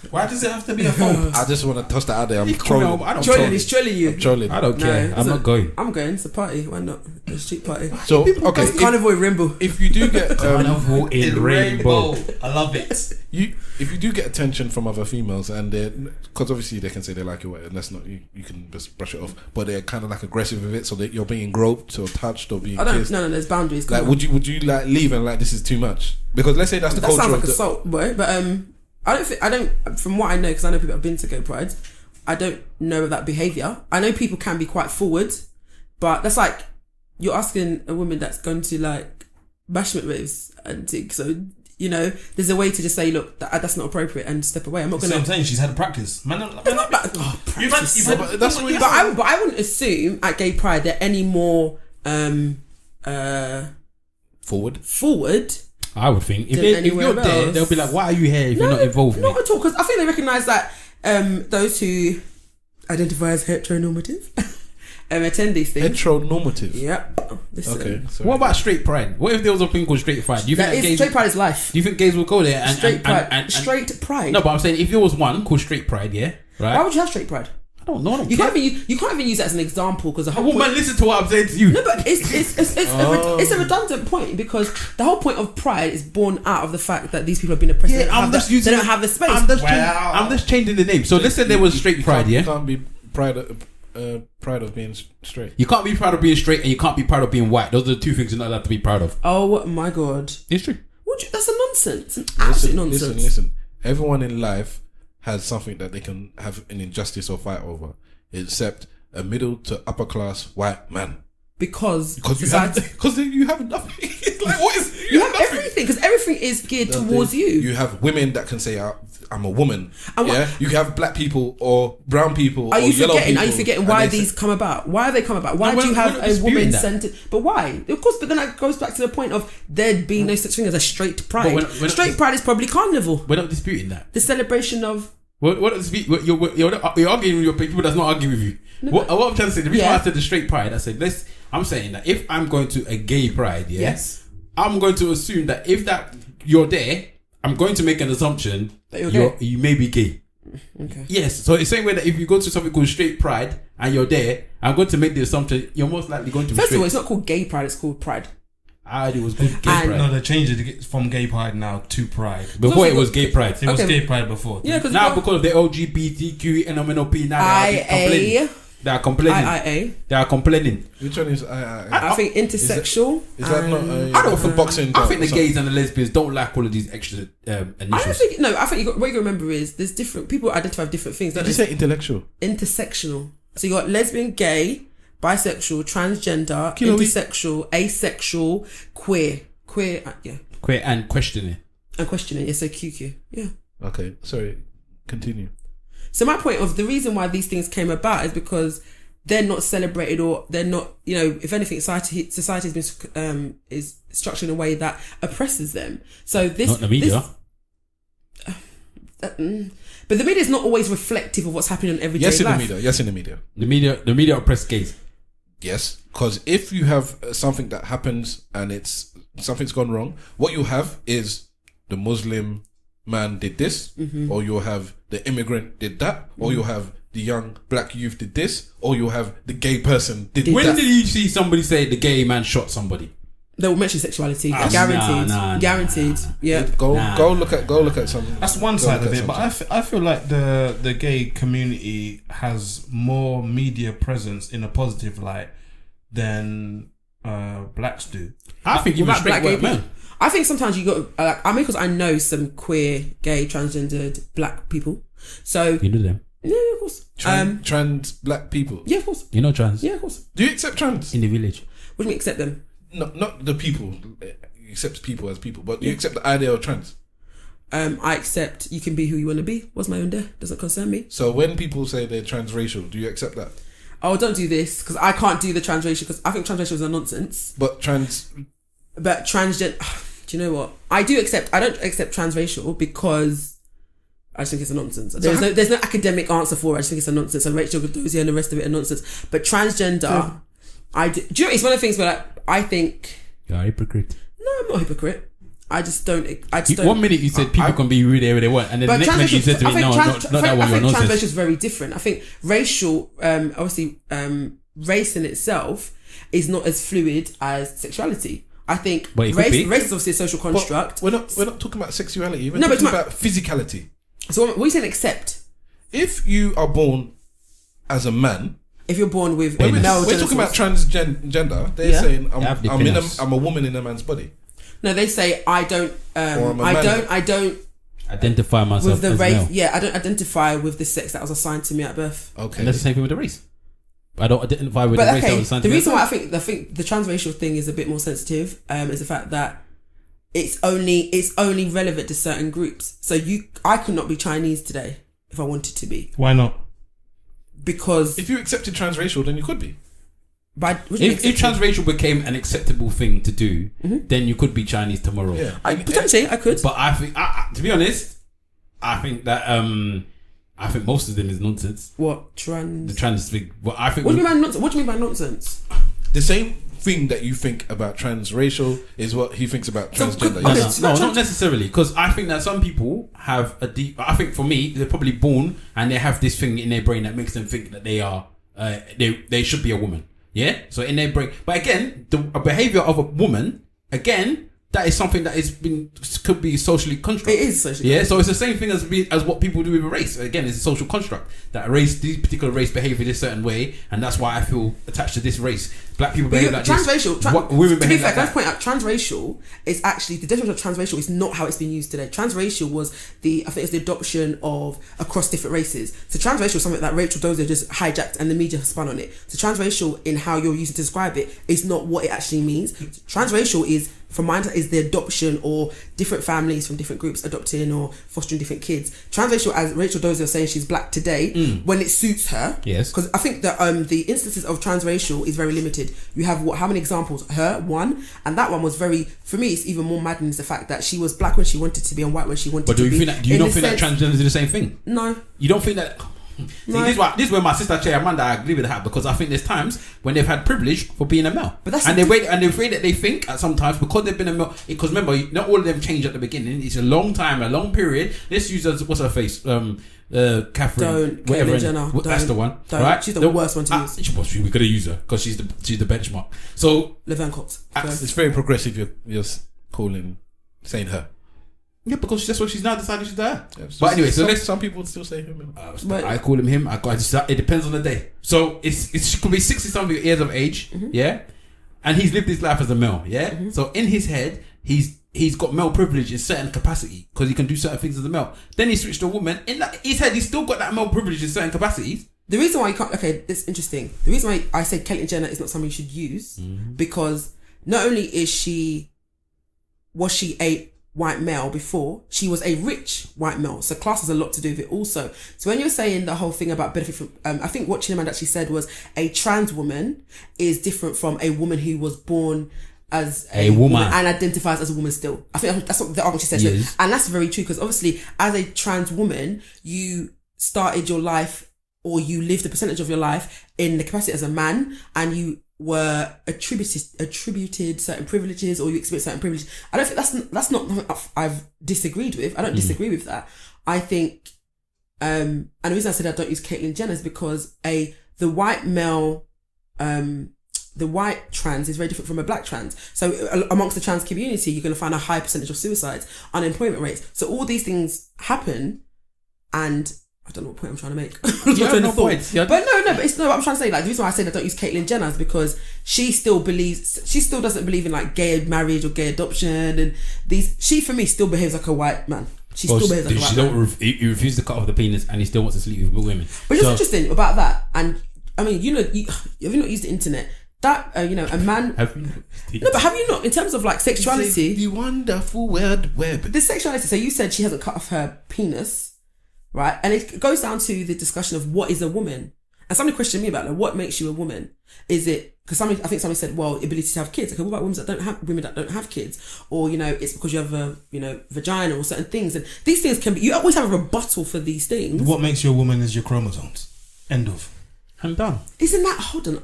why does it have to be a phone? I just want to toss that out there. I'm trolling. trolling. He's trolling you. I'm trolling. I don't care. I'm not going. I'm going. It's a party. Why not? A street party. So okay, It's Carnival in Rainbow. if you do get Carnival in rainbow. I love it. if you do get attention from other females, and because obviously they can say they like it, and that's not you can just brush it off, but they're kind of like aggressive with it, so that you're being groped or touched or being kissed. No, there's boundaries. Like, would you like leave and like this is too much? Because let's say that's the That culture sounds like of the, assault, boy. But I don't. From what I know, because I know people have been to gay pride, I don't know that behaviour. I know people can be quite forward, but that's like you're asking a woman that's going to like bashment raves and things. So there's a way to just say, look, that's not appropriate, and step away. I'm not going to. I'm saying she's had practice. Man, It's not about practice. but I wouldn't assume at gay pride they're any more forward. I would think if you're anywhere there, else. they'll be like, "Why are you here if you're not involved?" Not at all, because I think they recognise that those who identify as heteronormative attend these things. heteronormative. Yep. Listen. Okay. Sorry. What about straight pride? What if there was a thing called straight pride? Do you think that gays, Straight pride is life. do you think gays will go there and Straight pride. and Straight pride. No, but I'm saying if there was one called straight pride, yeah, right? Why would you have straight pride? I don't know. You can't even use that as an example because the whole Woman, listen to what I'm saying to you. No, but it's a redundant point because the whole point of pride is born out of the fact that these people have been oppressed. Yeah, they don't have the space. I'm just changing the name. So let's say there was straight pride, yeah. You can't be proud of being straight. You can't be proud of being straight, and you can't be proud of being white. Those are the two things you're not allowed to be proud of. Oh my god! It's true. That's a nonsense. It's absolute nonsense. Listen. Everyone in life has something that they can have an injustice or fight over, except a middle to upper class white man. Because you have nothing. It's like, what is you have everything, because everything is geared towards you. You have women that can say, I'm a woman. You have black people or brown people or yellow people. Are you forgetting why these come about? Why have they come about? Why do you have a woman centered? But why? Of course, but then that goes back to the point of there being no such thing as a straight pride. Straight pride is probably carnival. We're not disputing that. The celebration of... You're arguing with your people that's not arguing with you. No, what I'm trying to say, the reason why I said the straight pride, I'm saying that if I'm going to a gay pride, yes, I'm going to assume that if that you're there, I'm going to make an assumption that you may be gay. Okay. Yes, so it's the same way that if you go to something called straight pride and you're there, I'm going to make the assumption you're most likely going to be First straight. of all, it's not called gay pride, it's called pride. It was good gay pride. No, they changed it from gay pride now to pride. Before it was gay pride. It was gay pride before. Yeah, now because of the LGBTQ, NMNOP, now they are complaining. They are complaining. Which one is I think intersexual. Is that not I don't for boxing? I think the gays and the lesbians don't like all of these extra initials. I think what you remember is there's different people identify with different things. Did you say intellectual? Intersectional. So you got lesbian, gay, bisexual, transgender, intersexual, asexual, queer, queer and questioning. Yes, so QQ. Yeah. Okay, sorry. Continue. So my point of the reason why these things came about is because they're not celebrated, or they're not, if anything, society has been is structured in a way that oppresses them. So this, not the media. But the media is not always reflective of what's happening in everyday life. Yes, in the media. The media oppress gays. Yes, because if you have something that happens and something's gone wrong, what you have is the Muslim man did this, or you'll have the immigrant did that, or you'll have the young black youth did this, or you'll have the gay person did that. When did you see somebody say the gay man shot somebody? They will mention sexuality. Guaranteed. Yeah. Go look at some. That's one side of it, but I feel like the gay community has more media presence in a positive light than blacks do. I think you black gay people. I think sometimes you got because I know some queer, gay, transgendered black people. So you know them. Yeah, of course. Trans black people. Yeah, of course. You know trans. Yeah, of course. Do you accept trans in the village? What do you mean accept them? No, not the people. You accept people as people, but do you accept the idea of trans? I accept you can be who you want to be. What's my own there? Doesn't concern me. So when people say they're transracial, do you accept that? Oh, don't do this because I can't do the transracial because I think transracial is a nonsense. But transgender. Do you know what? I don't accept transracial because I just think it's a nonsense. There's no academic answer for it. I just think it's a nonsense. And Rachel Godozi and the rest of it are nonsense. But transgender, do you know, it's one of the things where I think you're a hypocrite. No, I'm not a hypocrite. I just don't. 1 minute you said people can be wherever they want, and then the next minute you said to me, no, not that one. You're nonsense. Transracial is very different. I think racial, obviously, race in itself is not as fluid as sexuality. I think race is obviously a social construct. But we're not talking about sexuality. We're talking about physicality. So what are you saying? Accept. If you are born as a man, if you're born with we're talking about transgender. They're saying I'm a woman in a man's body. No, they say I don't identify myself with the as race. male. Yeah, I don't identify with the sex that was assigned to me at birth. Okay, and that's the same thing with the race. I don't identify with the race that was assigned to me. The reason why I think the transracial thing is a bit more sensitive is the fact that it's only relevant to certain groups. So I could not be Chinese today if I wanted to be. Why not? Because if you accepted transracial, then you could be. But if transracial became an acceptable thing to do, then you could be Chinese tomorrow. Yeah. Potentially, I could. But I think, to be honest, I think that I think most of them is nonsense. What the trans thing? Well, I think. What do you mean by nonsense? What do you mean by nonsense? The same thing that you think about transracial is what he thinks about transgender. No, not necessarily. Because I think that some people have a deep. I think for me, they're probably born and they have this thing in their brain that makes them think that they are. They should be a woman. Yeah. So in their brain, but again, the behavior of a woman again that is something that could be socially constructed. It is socially. Yeah, so it's the same thing as what people do with race. Again, it's a social construct that this particular race behave in a certain way, and that's why I feel attached to this race. Black people behave like transracial, this. Women behave like that. To be fair, can I point out, transracial is actually the definition of transracial is not how it's been used today. Transracial was I think it's the adoption of across different races. So transracial is something that Rachel Dozer just hijacked and the media spun on it. So transracial, in how you're using to describe it, is not what it actually means. Transracial is, from my understanding, is the adoption or different families from different groups adopting or fostering different kids. Transracial, as Rachel Dozer was saying, she's black today when it suits her. Yes. Because I think that the instances of transracial is very limited. You have how many examples? Her, one, and that one was very, for me, it's even more maddening is the fact that she was black when she wanted to be and white when she wanted to be. But do you not think that transgenders do the same thing? No. You don't think that... See, No. this is where my sister Che Amanda, I agree with her, because I think there's times when they've had privilege for being a male, But that's and the way that they think at sometimes because they've been a male. Because remember, not all of them change at the beginning. It's a long time, a long period. Let's use what's her face, Catherine, whatever. Jenner, that's the one, don't. right? She's the worst one to use. We could have used her because she's the benchmark. So Levan Cox. It's very progressive. You're saying her. Yeah, because that's what she's now decided she's there. Yeah, but anyway, so some people still say him. I call him him. It depends on the day. So it could be 60 something years of age, yeah, and he's lived his life as a male, yeah. So in his head, he's got male privilege in certain capacity because he can do certain things as a male. Then he switched to a woman. In his head, he's still got that male privilege in certain capacities. The reason why you can't, okay, this is interesting. The reason why I said Caitlyn Jenner is not something you should use because not only was she a white male before, she was a rich white male, so class has a lot to do with it also. So when you're saying the whole thing about benefit from I think what Chinamanda actually said was a trans woman is different from a woman who was born as a woman and identifies as a woman still. I think that's what the argument she said. Yes. And that's very true because obviously as a trans woman you started your life or you lived a percentage of your life in the capacity as a man and you were attributed certain privileges or you experienced certain privileges. I don't think that's not something I've disagreed with. I don't disagree with that. I think and the reason I said I don't use Caitlyn Jenner is because the white male the white trans is very different from a black trans. So amongst the trans community you're going to find a high percentage of suicides, unemployment rates. So all these things happen and I don't know what point I'm trying to make. But it's no. What I'm trying to say, like the reason why I said I don't use Caitlyn Jenner is because she still doesn't believe in like gay marriage or gay adoption and these. She for me still behaves like a white man. She still behaves like a white man. He refused to cut off the penis and he still wants to sleep with women. But it's interesting about that. And I mean, have you not used the internet? That a man. Have you not? No, but have you not? In terms of like sexuality, The wonderful world web. the sexuality. So you said she hasn't cut off her penis. Right, and it goes down to the discussion of what is a woman, and somebody questioned me about like, what makes you a woman. Is it because I think somebody said, well, ability to have kids. Okay, what about women that don't have kids, or it's because you have a vagina or certain things, and these things can be. You always have a rebuttal for these things. What makes you a woman is your chromosomes. End of. I'm done. Isn't that? Hold on,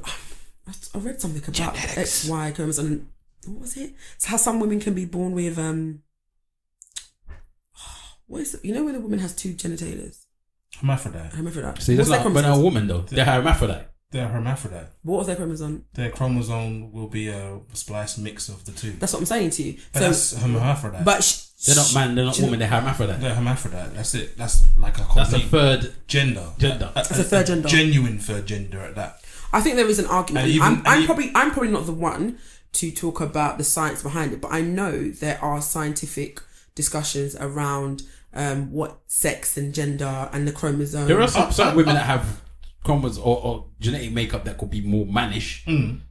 I read something about Genetics. XY chromosome. What was it? It's how some women can be born with what is it? You know when a woman has two genitals? Hermaphrodite. See, that's not when a woman though. They're hermaphrodite. They're hermaphrodite. What was their chromosome? Their chromosome will be a spliced mix of the two. That's what I'm saying to you. But that's hermaphrodite. But They're not man. They're not woman. They're hermaphrodite. They're hermaphrodite. That's it. That's like a complete That's a third gender. That's a third gender. Genuine third gender at that. I think there is an argument. And I'm probably not the one to talk about the science behind it, but I know there are scientific discussions around what sex and gender and the chromosome. There are some women that have chromosomes or genetic makeup that could be more mannish than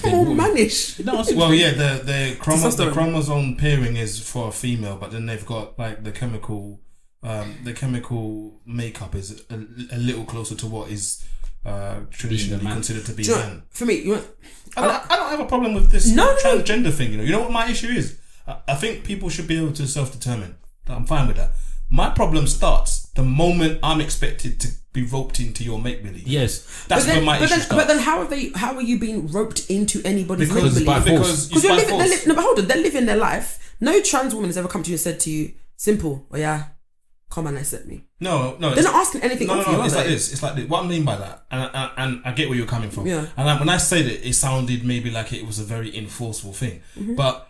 more women. mannish. No, well, yeah, the chromosome pairing is for a female, but then they've got like the chemical makeup is a little closer to what is traditionally considered to be man. For me, I don't have a problem with this transgender thing. You know what my issue is? I think people should be able to self-determine. I'm fine with that. My problem starts the moment I'm expected to be roped into your make-believe. Yes, that's when my issue starts. But then how are you being roped into anybody's because make-believe? Because you're living. No, but hold on. They're living their life. No trans woman has ever come to you and said to you, "Simple, oh yeah, come and accept me." No. They're not asking anything of you. It's like this. It's like this. What I mean by that, and I get where you're coming from. Yeah. And when I said it sounded maybe like it was a very enforceable thing, but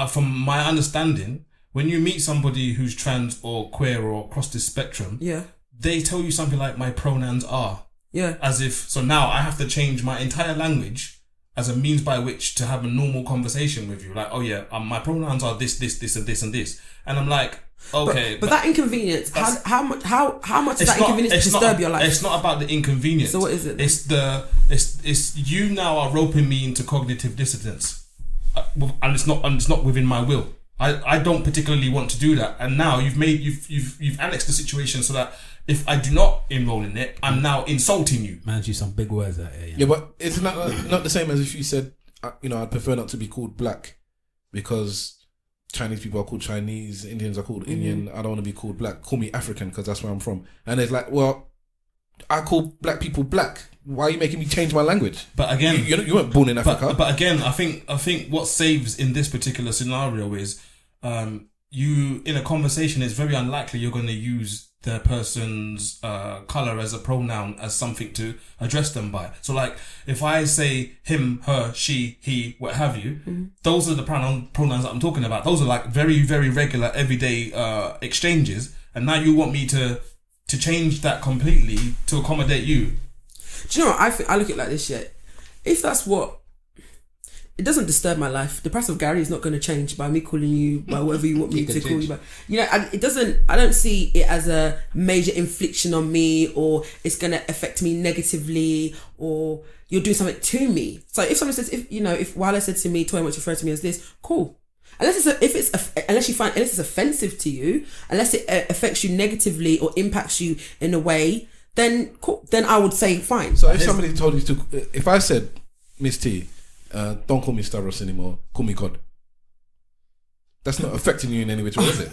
from my understanding, when you meet somebody who's trans or queer or across this spectrum, Yeah. they tell you something like, my pronouns are. Yeah. As if, so now I have to change my entire language as a means by which to have a normal conversation with you. Like, oh yeah, my pronouns are this, and this, and this. And I'm like, okay. But that inconvenience, how much does that inconvenience disturb your life? It's not about the inconvenience. So what is it? It's you now are roping me into cognitive dissonance. And it's not within my will. I don't particularly want to do that. And now you've annexed the situation so that if I do not enroll in it, I'm now insulting you. Man, use some big words out here. Yeah, but it's not the same as if you said, I'd prefer not to be called black because Chinese people are called Chinese, Indians are called Indian. I don't want to be called black. Call me African because that's where I'm from. And it's like, well, I call black people black. Why are you making me change my language? But again, you weren't born in Africa. But again, I think what saves in this particular scenario is, you in a conversation, it's very unlikely you're going to use the person's color as a pronoun as something to address them by. So like if I say him, her, she, he, what have you, those are the pronouns that I'm talking about. Those are like very, very regular everyday exchanges, and now you want me to change that completely to accommodate you. Do you know what? I look at it like this shit. If that's what, it doesn't disturb my life. The price of Gary is not going to change by me calling you by whatever you want me to call you by. You know, and it doesn't. I don't see it as a major infliction on me, or it's going to affect me negatively, or you're doing something to me. So if someone says, if Wale said to me, Toy wants to refer to me as this, cool. Unless it's offensive to you, unless it affects you negatively or impacts you in a way, then cool. Then I would say fine. So if somebody told you to, if I said, Miss T, don't call me Stavros anymore, call me God, that's not affecting you in any way, is it?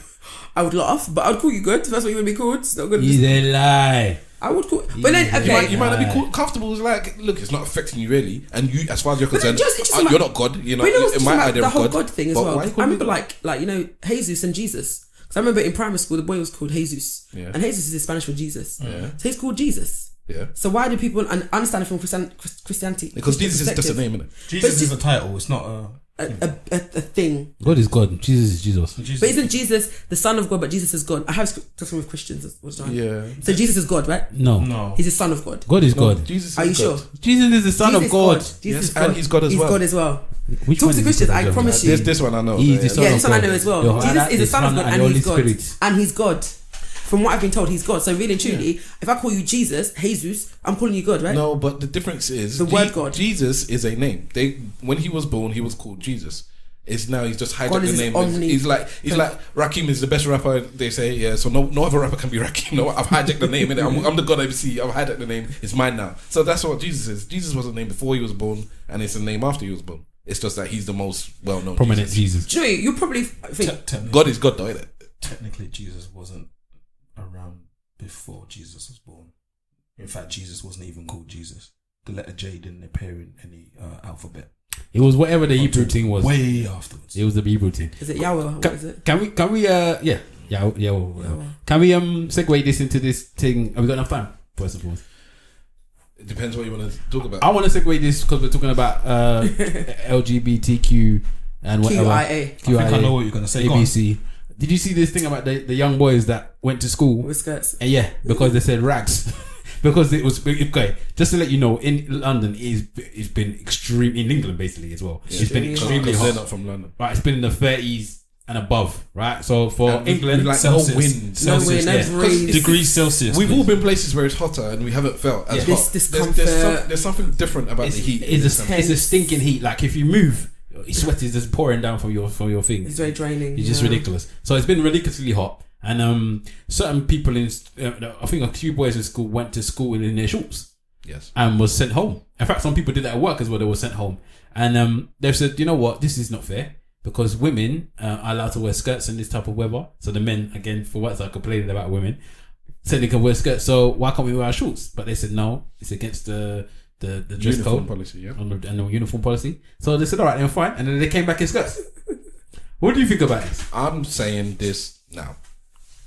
I would laugh, but I'd call you good. If that's what you want to be called. It's not good. He's a lie. I would call, but then okay, you might not be comfortable. It's like, look, it's not affecting you really, and you, as far as you're concerned, like, you're not God. You know, in my idea the of whole God thing as well. I remember God? like Jesus and Jesus. Because I remember in primary school, the boy was called Jesus, yeah. and Jesus is Spanish for Jesus. Yeah. So he's called Jesus. Yeah. So why do people understand it from Christianity? Because Jesus is just a name, isn't it? Jesus is a title. It's not a thing. God is God. Jesus is Jesus. But isn't Jesus the Son of God? But Jesus is God. I have discussion with Christians. Yeah. So Jesus is God, right? No. He's the Son of God. God is God. Jesus. Are you God. sure? Jesus is the Son of God. Jesus Yes, is God. and he's God as He's well. God as well. Which Talk one to is Christians. God? I promise you. This one I know. He's the Son Yeah, of this one God. I know as well. Yo, Jesus is the Son of God and he's God. Spirit. And he's God. From what I've been told, he's God. So really and truly, if I call you Jesus, I'm calling you God, right? No, but the difference is the word God. Jesus is a name. When he was born, he was called Jesus. It's now he's just hijacked the name. He's like Rakim is the best rapper. They say, yeah. So no other rapper can be Rakim. No, I've hijacked the name. I'm the God MC. I've hijacked the name. It's mine now. So that's what Jesus is. Jesus was a name before he was born, and it's a name after he was born. It's just that he's the most well-known prominent Jesus. Do you probably think God is God, though, isn't it? Technically, Jesus wasn't around before Jesus was born. In fact, Jesus wasn't even called Jesus. The letter J didn't appear in any alphabet. It was whatever the Hebrew thing was. Way afterwards. It was the Hebrew thing. Is it Yahweh? What is it? Can we Can we segue this into this thing? Have we got enough time? First of all, It depends what you want to talk about. I want to segue this because we're talking about LGBTQ and whatever. QIA. I think I know what you're going to say. ABC. Did you see this thing about the young boys that went to school with skirts? And yeah, because they said rags. Because it was okay. Just to let you know, in London, it's been extreme. In England, basically as well, it's been extremely hot. They're not from London, right? It's been in the 30s and above, right? So for England, like Celsius. no wind, Celsius, no breeze. degrees Celsius. We've all been places where it's hotter and we haven't felt as hot. This discomfort. There's something different about the heat. It's a stinking heat. Like if you move, sweat is just pouring down from your things. It's very draining. It's just ridiculous. So it's been ridiculously hot. And certain people in, I think a few boys in school went to school in their shorts. Yes. And was sent home. In fact, some people did that at work as well. They were sent home. And they've said, you know what? This is not fair. Because women are allowed to wear skirts in this type of weather. So the men, again, for once are complaining about women, said they can wear skirts. So why can't we wear our shorts? But they said no, it's against the dress uniform code policy, yeah, and the uniform policy. So they said, all right, then fine. And then they came back in skirts. What do you think about this? I'm saying this now.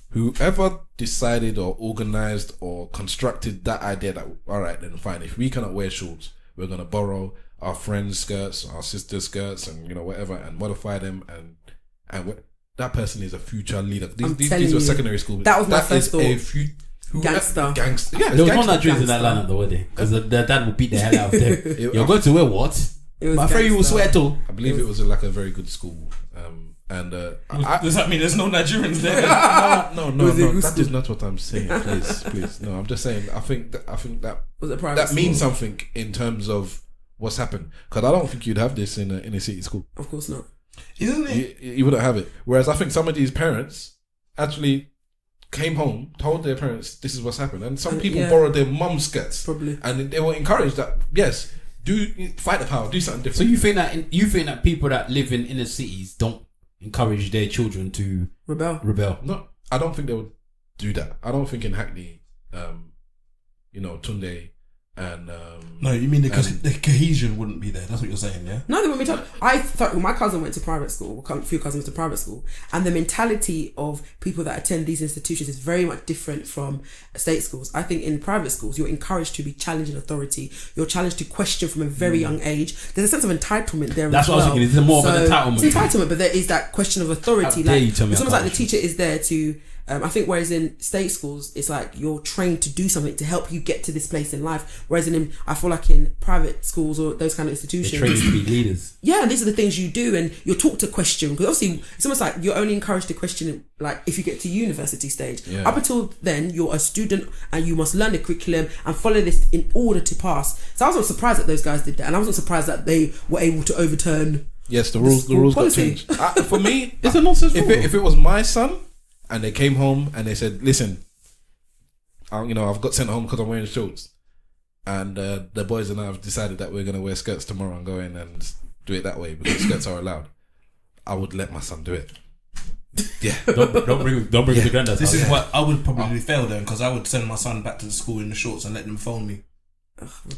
Whoever decided or organized or constructed that idea that, all right, then fine, if we cannot wear shorts, we're going to borrow our friends' skirts, our sisters' skirts, and whatever, and modify them and and that person is a future leader. I'm These telling were you, secondary school. that was my first thought. Gangster. Yeah, There was no gangster. Nigerians in that lineup though, were they? Because their dad would beat the hell out of them. You're going to wear what? It was My friend, you will gangster. swear too. I believe it was like a very good school. Does that mean there's no Nigerians there? No, Was it good that school? is not what I'm saying. Please. No, I'm just saying. I think that Was it private that means school? something in terms of what's happened. Because I don't think you'd have this in a city school. Of course not. Isn't it? You wouldn't have it. Whereas I think some of these parents actually came home, told their parents this is what's happened, and some people Yeah. borrowed their mum's skirts, Probably. and they were encouraged that yes, fight the power, do something So different. you think that people that live in inner cities don't encourage their children to Rebel. No, I don't think they would do that. I don't think in Hackney, Tunde and No, you mean the cohesion wouldn't be there. That's what you're saying, yeah? No, they wouldn't be told. I thought my cousin went to private school. A few cousins went to private school, and the mentality of people that attend these institutions is very much different from state schools. I think in private schools, you're encouraged to be challenging authority. You're challenged to question from a very young age. There's a sense of entitlement there. That's as what I was well. thinking. Is there more of an entitlement? It's entitlement, but there is that question of authority. How dare you tell me it's I almost like the can't teacher is there to. I think whereas in state schools, it's like you're trained to do something to help you get to this place in life. Whereas I feel like in private schools or those kind of They're institutions, trained to be leaders. yeah, these are the things you do, and you're taught to question. Because obviously, it's almost like you're only encouraged to question, like if you get to university stage. Yeah. Up until then, you're a student and you must learn the curriculum and follow this in order to pass. So I wasn't surprised that those guys did that, and I wasn't surprised that they were able to overturn. yes, the rules got policy. changed. For me, It's a nonsense rule. if it was my son and they came home and they said, listen, I've got sent home because I'm wearing shorts, and the boys and I have decided that we're going to wear skirts tomorrow and go in and do it that way because skirts are allowed, I would let my son do it. Yeah. Don't bring it to granddad's This house. is what I would probably fail then, because I would send my son back to the school in the shorts and let them phone me.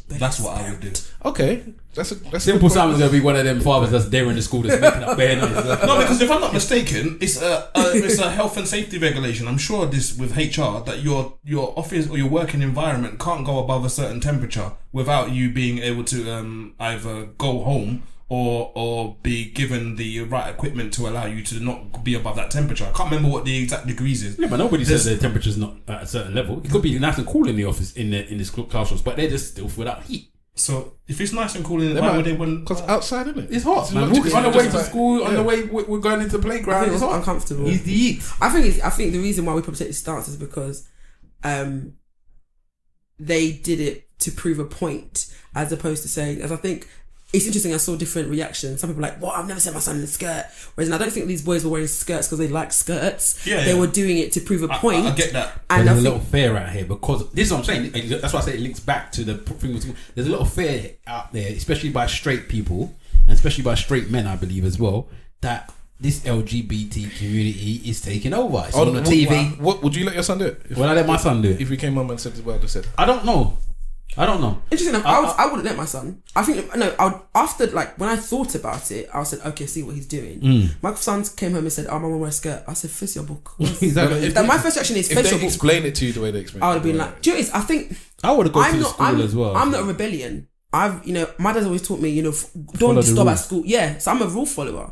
That's what I would do. Okay. That's a Simple good point. Simon's gonna be one of them fathers that's there in the school that's making up bare noise. No, because if I'm not mistaken, it's a health and safety regulation. I'm sure this with HR that your office or your working environment can't go above a certain temperature without you being able to either go home or be given the right equipment to allow you to not be above that temperature. I can't remember what the exact degrees is. Yeah, but nobody says the temperature's not at a certain level. It could be nice and cool in the office in the school classrooms, but they're just still without heat. So if it's nice and cool in why would they want? Because outside, isn't it? It's hot. Man. not Walking on the just way to like- school, on yeah. the way we're going into the I playground. think It's it's hot. uncomfortable. It's the heat. I think the reason why we probably take this stance is because they did it to prove a point, as opposed to saying, as I think it's interesting, I saw different reactions. Some people were like, well, I've never sent my son in a skirt. Whereas I don't think these boys were wearing skirts because they like skirts. Yeah, they yeah. were doing it to prove a point. I get that. And There's I a think, lot of fear out here because this is what I'm saying. And that's why I say it links back to the thing. There's a lot of fear out there, especially by straight people and especially by straight men, I believe as well, that this LGBT community is taking over. It's on the TV. What would you let your son do it? Will I let my son do it? If he came home and said what I just said. I don't know. interesting enough, I wouldn't let my son. I think, no, I would, after, like, when I thought about it, I said, okay, see what he's doing. My son came home and said, oh, mama, wear a skirt. I said, face your book. Exactly. My first reaction is, If face they your book. explain it to you the way they explain it, I would have been like, do you know what it is? I think I would have gone to the school as well. I'm not a rebellion. My dad's always taught me, don't Follow the disturb at rules. school. Yeah, so I'm a rule follower.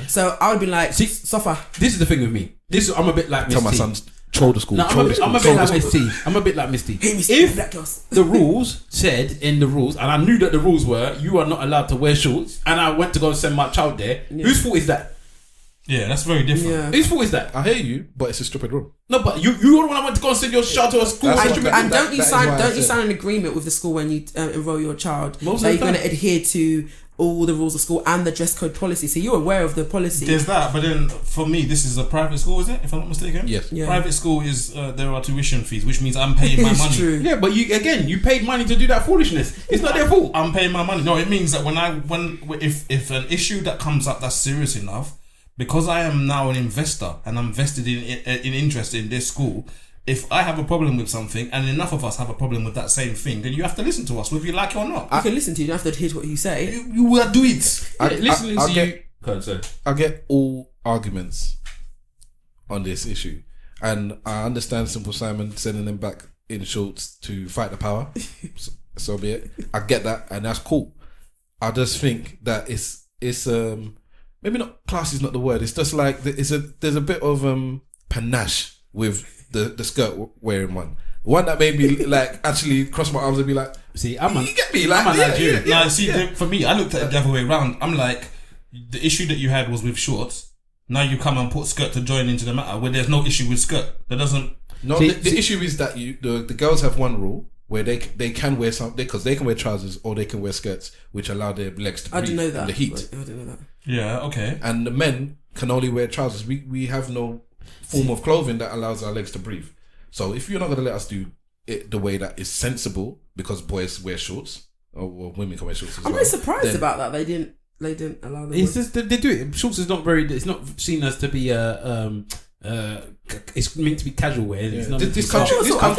So I would be like, suffer. This is the thing with me. I'm a bit like tell Misty. my son, troll the school. No, troll the school, I'm a bit troll the like school. Misty. I'm a bit like Misty. Hey, Misty, If black girls. the rules said in the rules, and I knew that the rules were you are not allowed to wear shorts, and I went to go and send my child there, whose fault is that? Yeah, that's very different. Yeah. Whose fault is that? I hear you, but it's a stupid rule. No, but you're the one that went to go and send your child to a school. That's And, what- and that- don't you that is sign? why I Don't you said- sign an agreement with the school when you enroll your child Most that of you're the going to adhere to all the rules of school and the dress code policy? So you're aware of the policy. There's that, but then for me, this is a private school, is it? If I'm not mistaken. Yes. Yeah. Private school is there are tuition fees, which means I'm paying my It's money. true. Yeah, but you paid money to do that foolishness. It's not their fault. I'm paying my money. No, it means that if an issue that comes up that's serious enough, because I am now an investor and I'm vested in interest in this school. If I have a problem with something and enough of us have a problem with that same thing, then you have to listen to us, whether you like it or not. You can listen to you. You don't have to adhere to what you say. You will do it. Listening I to get- you. Go on, sorry. I get all arguments on this issue, and I understand Simple Simon sending them back in shorts to fight the power. So be it. I get that, and that's cool. I just think that it's maybe not class is not the word. It's just like there's a bit of panache with the skirt wearing one that made me like actually cross my arms and be like, see, you get me, like, I'm a Nigerian. No, see, for me, I looked at it the other way around. I'm like, the issue that you had was with shorts. Now you come and put skirt to join into the matter where there's no issue with skirt. That doesn't. No, the issue is that the girls have one rule where they can wear something because they can wear trousers or they can wear skirts which allow their legs to breathe in the heat. I didn't know that. Yeah, okay. And the men can only wear trousers. We have no form of clothing that allows our legs to breathe. So if you're not going to let us do it the way that is sensible, because boys wear shorts or women can wear shorts as well. I'm really surprised about that. They didn't allow them. It's just they do it. Shorts is not very. It's not seen as to be it's meant to be casual wear. It's not this I country,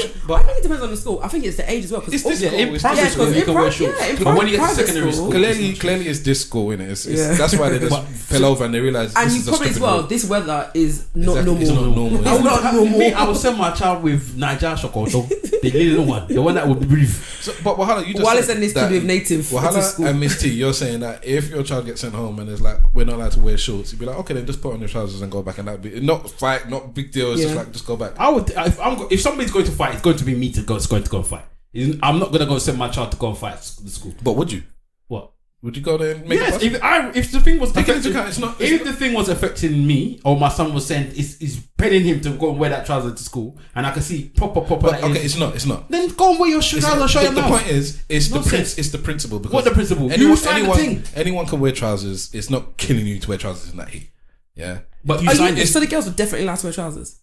think it depends on the school. I think it's the age as well. It's this school. in primary school you can wear shorts, but when you get to secondary school, clearly it's this school, innit? That's why they just fell over and they realised. And this you is a probably as stripping well. rule. This weather is not normal. It's not normal. It's not normal. I would send my child with Niger Shokoto, the little one, the one that would breathe. So, but Wahala, you just Wallace said and this that kid with native to Wahala school. and Miss T, you're saying that if your child gets sent home and it's like we're not allowed to wear shorts, you'd be like, okay, then just put on your trousers and go back, and that'd be not fight, not big deal. It's just like just go back. I would if somebody's going to fight, it's going to be me to go. It's going to go and fight. I'm not going to go send my child to go and fight the school. But would you? What? Would you go there and make Yes, it? if the thing was Take it affecting, into account, it's not- if the thing was affecting me or my son was saying is penning him to go and wear that trouser to school, and I can see proper. But, okay, it's not. Then go and wear your trousers and show your The mouth. point is, it's Nonsense. the principle. Because What the principle? Anyone, You signed the thing. anyone can wear trousers. It's not killing you to wear trousers in that heat. Yeah, But you Are signed you, it. so the girls were definitely allowed to wear trousers.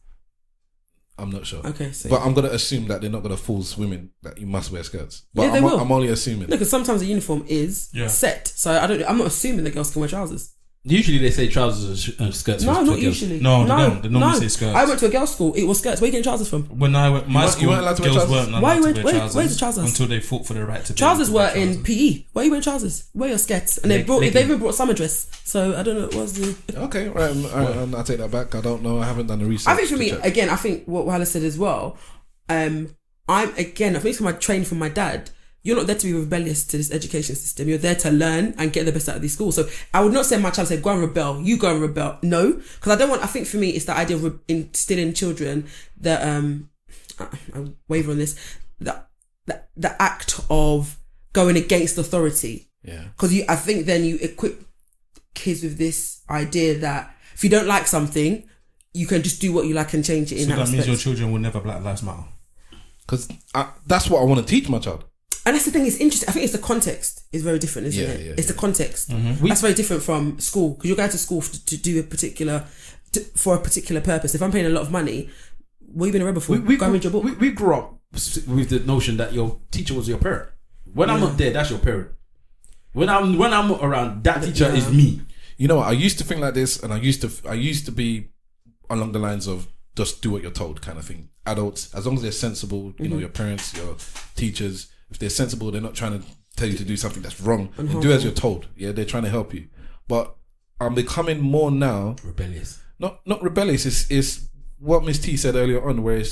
I'm not sure. Okay, so But I'm gonna assume that they're not gonna force women that you must wear skirts. But Yeah, they will. I'm only assuming. no, because sometimes the uniform is set. So I'm not assuming the girls can wear trousers. Usually they say trousers and skirts. No, for not girls. usually. No, they don't. They normally say skirts. I went to a girls' school. It was skirts. Where are you getting trousers from? When I went, my You school, weren't allowed to wear girls trousers? weren't Why allowed you to wear- wear where's trousers the trousers? until they fought for the right to be Trousers able to were wear in trousers. PE. Why are you wearing trousers? Wear your skirts. And they even brought summer dress. So I don't know what was the. Okay, right. I take that back. I don't know. I haven't done the research. I think for to me, check. again, I think what Wahala said as well. I think from my training from my dad, you're not there to be rebellious to this education system. You're there to learn and get the best out of these schools. So I would not send my child, say, go and rebel. You go and rebel. No, because I don't want. I think for me, it's the idea of instilling in children that I waver on this. The act of going against authority. Yeah. Because I think then you equip kids with this idea that if you don't like something, you can just do what you like and change it in So that that respect. means your children will never Black Lives Matter. Because that's what I want to teach my child. And that's the thing, it's interesting. I think it's the context is very different, isn't it? Yeah, It's the context. Mm-hmm. That's very different from school, because you're going to school to do for a particular purpose. If I'm paying a lot of money, what have you been a rebel for? Go and read your book. We grew up with the notion that your teacher was your parent. When I'm not there, that's your parent. When I'm not around, that teacher is me. You know what? I used to think like this, and I used to be along the lines of just do what you're told kind of thing. Adults, as long as they're sensible, you know, your parents, your teachers, if they're sensible, they're not trying to tell you to do something that's wrong. And do as you're told. Yeah, they're trying to help you. But I'm becoming more now Rebellious. not rebellious. Is what Miss T said earlier on, where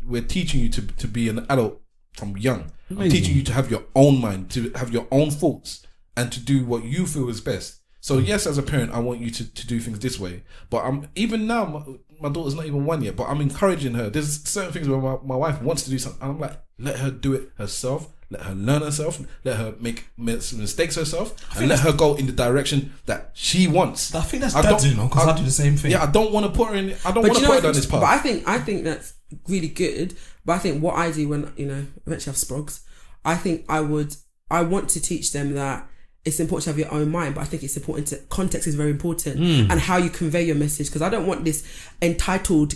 we're teaching you to be an adult from young. I'm Amazing. teaching you to have your own mind, to have your own thoughts, and to do what you feel is best. So yes, as a parent, I want you to do things this way. But I'm even now, my daughter's not even 1 yet, but I'm encouraging her. There's certain things where my wife wants to do something, and I'm like, let her do it herself. Let her learn herself. Let her make mistakes herself, and let her go in the direction that she wants. I think that's bad, you know, because I do the same thing. Yeah, I don't want to put her in. I don't But want to put her down this path. But I think that's really good. But I think what I do when, eventually have sprogs, I think I want to teach them that it's important to have your own mind, but I think it's important context is very important, and how you convey your message. Because I don't want this entitled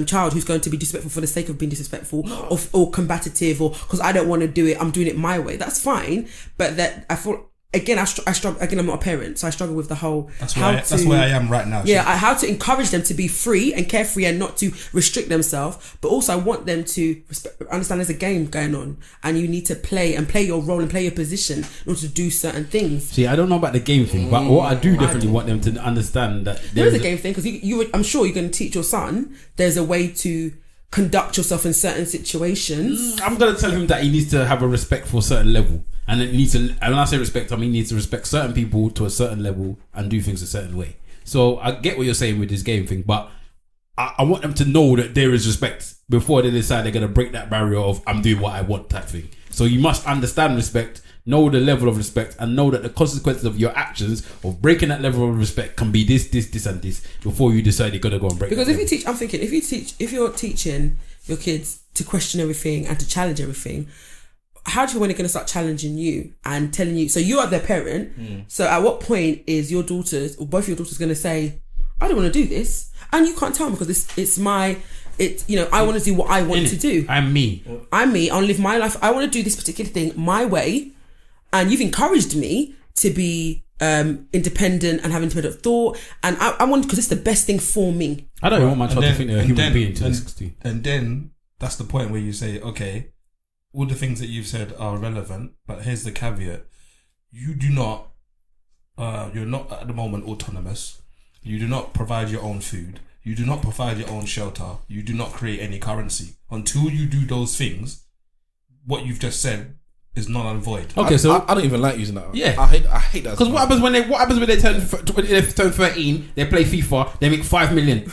child who's going to be disrespectful for the sake of being disrespectful, or combative, or because I don't want to do it, I'm doing it my way. That's fine, but that I feel. Again, I struggle. Again, I'm not a parent, so I struggle with the whole. That's where I am right now. Yeah, how to encourage them to be free and carefree and not to restrict themselves, but also I want them to understand there's a game going on and you need to play your role and play your position in order to do certain things. See, I don't know about the game thing, but what I do definitely want them to understand that There is a game thing, because I'm sure you're going to teach your son there's a way to conduct yourself in certain situations. I'm gonna tell him that he needs to have a respect for a certain level, and it needs to. And when I say respect, I mean he needs to respect certain people to a certain level and do things a certain way. So I get what you're saying with this game thing, but I want them to know that there is respect before they decide they're going to break that barrier of I'm doing what I want type thing. So you must understand respect, know the level of respect, and know that the consequences of your actions of breaking that level of respect can be this, and this before you decide you're going to go and break. Because if you're teaching your kids to question everything and to challenge everything, how do you when they're going to start challenging you and telling you? So you are their parent. So at what point is your daughters or both your daughters going to say, I don't want to do this, and you can't tell me because I want to do what I want to do. I'm me. I want to live my life. I want to do this particular thing my way, and you've encouraged me to be independent and have independent thought, and I want because it's the best thing for me. I don't want my child to think they're a human being to this extent. And then that's the point where you say, okay, all the things that you've said are relevant, but here's the caveat: you do not, you're not at the moment autonomous. You do not provide your own food. You do not provide your own shelter. You do not create any currency. Until you do those things, what you've just said is null and void. Okay, so I don't even like using that. Yeah, I hate that. Because what happens when they turn 13? They play FIFA. They make 5 million,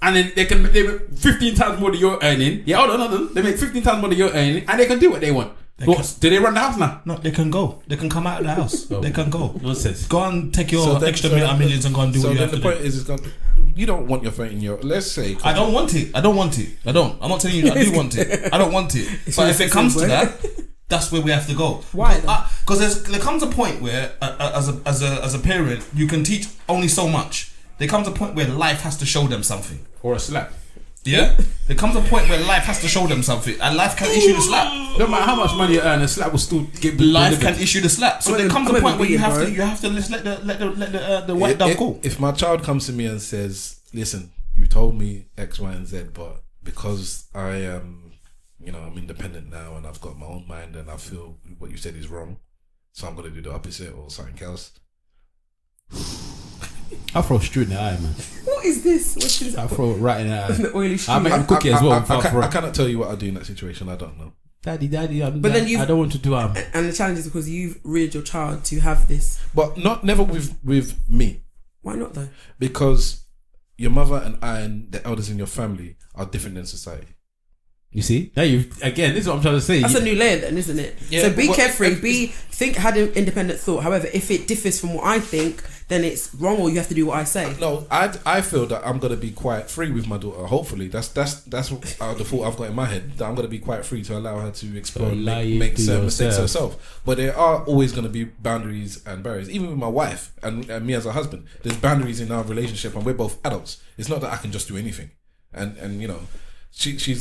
and then they make 15 times more than you're earning. Yeah, hold on. They make 15 times more than you're earning, and they can do what they want. Do they run the house now? No, they can go. They can come out of the house. They can go. Nonsense. Go and take your extra millions and go and do what you have to do. So the point is, you don't want your 13-year-old. Let's say I don't want it. I'm not telling you I do want it. I don't want it. But if it comes to that, that's where we have to go. Why? Because there comes a point where, as a parent, you can teach only so much. There comes a point where life has to show them something. Or a slap. Yeah? There comes a point where life has to show them something, and life can issue the slap. No matter how much money you earn, a slap will still get life can issue the slap. So there comes a point where you have to just let the white dove go. If my child comes to me and says, "Listen, you told me X, Y, and Z, but because I am, I'm independent now and I've got my own mind and I feel what you said is wrong, so I'm gonna do the opposite or something else." I'll throw straight in the eye, man. What is this? I'll throw it right in the eye. The oily I'll make him cookie as well. I cannot tell you what I do in that situation. I don't know. Daddy, I don't want to do And the challenge is because you've reared your child to have this. But never with me. Why not though? Because your mother and I and the elders in your family are different in society. You see? Now this is what I'm trying to say. That's a new layer then, isn't it? Yeah, so be carefree, had an independent thought. However, if it differs from what I think, then it's wrong or you have to do what I say. No, I feel that I'm going to be quite free with my daughter. Hopefully, that's the thought I've got in my head, that I'm going to be quite free to allow her to explore and make certain mistakes herself. But there are always going to be boundaries and barriers. Even with my wife and me as a husband, there's boundaries in our relationship and we're both adults. It's not that I can just do anything. And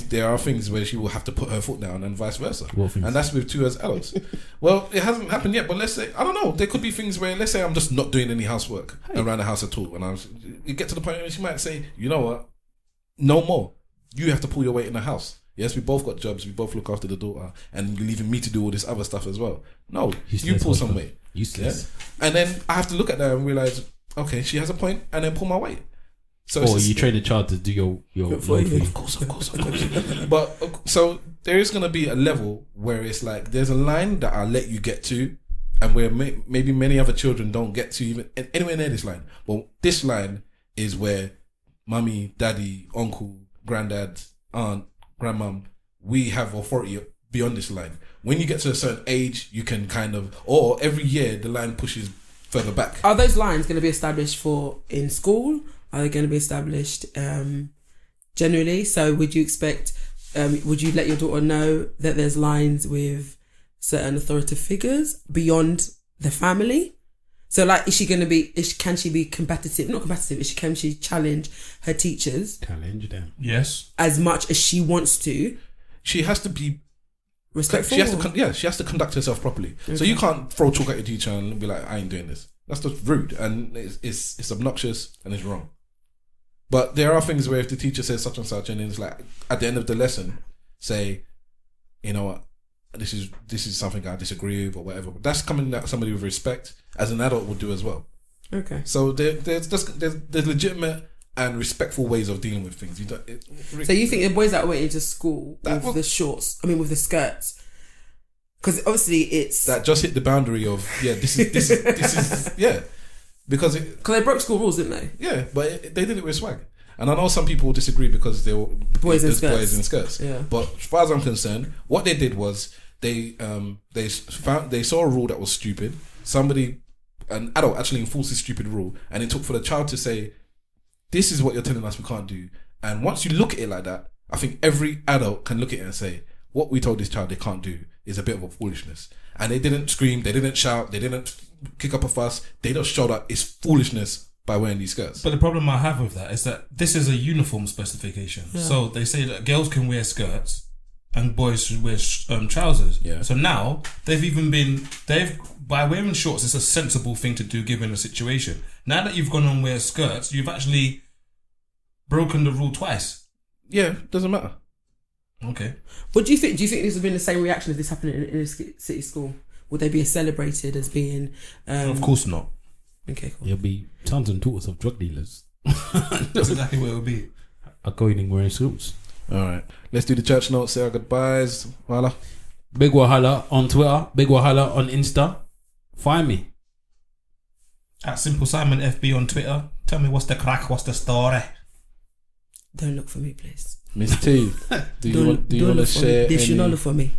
there are things where she will have to put her foot down and vice versa. And that's with two as adults. Well, it hasn't happened yet, but let's say, I don't know, there could be things where, let's say I'm just not doing any housework around the house at all. And you get to the point where she might say, you know what, no more. You have to pull your weight in the house. Yes, we both got jobs, we both look after the daughter, and you're leaving me to do all this other stuff as well. No, you pull some weight. Useless. Yeah? And then I have to look at that and realize, okay, she has a point, and then pull my weight. So you train the child to do your load for you. Of course. But so there is going to be a level where it's like there's a line that I'll let you get to, and where maybe many other children don't get to even anywhere near this line. Well, this line is where mummy, daddy, uncle, granddad, aunt, grandmom, we have authority beyond this line. When you get to a certain age, you can or every year the line pushes further back. Are those lines going to be established in school? Are they going to be established generally? So would you expect, would you let your daughter know that there's lines with certain authoritative figures beyond the family? So like, can she be competitive? Not competitive, can she challenge her teachers? Challenge them. Yes. As much as she wants to? She has to be respectful? She has to conduct herself properly. Okay. So you can't throw chalk at your teacher and be like, I ain't doing this. That's just rude and it's obnoxious and it's wrong. But there are things where if the teacher says such and such, and it's like at the end of the lesson, say, you know what, this is something I disagree with or whatever. But that's coming at somebody with respect, as an adult would do as well. Okay. So there's legitimate and respectful ways of dealing with things. So you think the boys that went into school with the shorts, with the skirts, because obviously it's that just hit the boundary of this is yeah. because they broke school rules, didn't they? Yeah, but they did it with swag. And I know some people disagree because they were boys in skirts. Yeah. But as far as I'm concerned, what they did was they saw a rule that was stupid. An adult actually enforced this stupid rule, and it took for the child to say, "This is what you're telling us we can't do." And once you look at it like that, I think every adult can look at it and say, "What we told this child they can't do is a bit of a foolishness." And they didn't scream, they didn't shout, they didn't kick up a fuss. They just showed up it's foolishness by wearing these skirts. But the problem I have with that is that this is a uniform specification. Yeah. So they say that girls can wear skirts and boys should wear trousers. Yeah. So now by wearing shorts, it's a sensible thing to do given the situation. Now that you've gone on wear skirts, you've actually broken the rule twice. Yeah, doesn't matter. Okay. What do you think? Do you think this has been the same reaction if this happened in a city school? Would they be celebrated as being? Of course not. Okay, cool. There'll be tons and daughters of drug dealers. That's exactly what it would be. Are going in wearing suits. All right, let's do the church notes. Say our goodbyes. Voila. Big Wahala on Twitter. Big Wahala on Insta. Find me at Simple Simon FB on Twitter. Tell me what's the crack. What's the story? Don't look for me, please. Miss T, do you want to share? They should not look for me.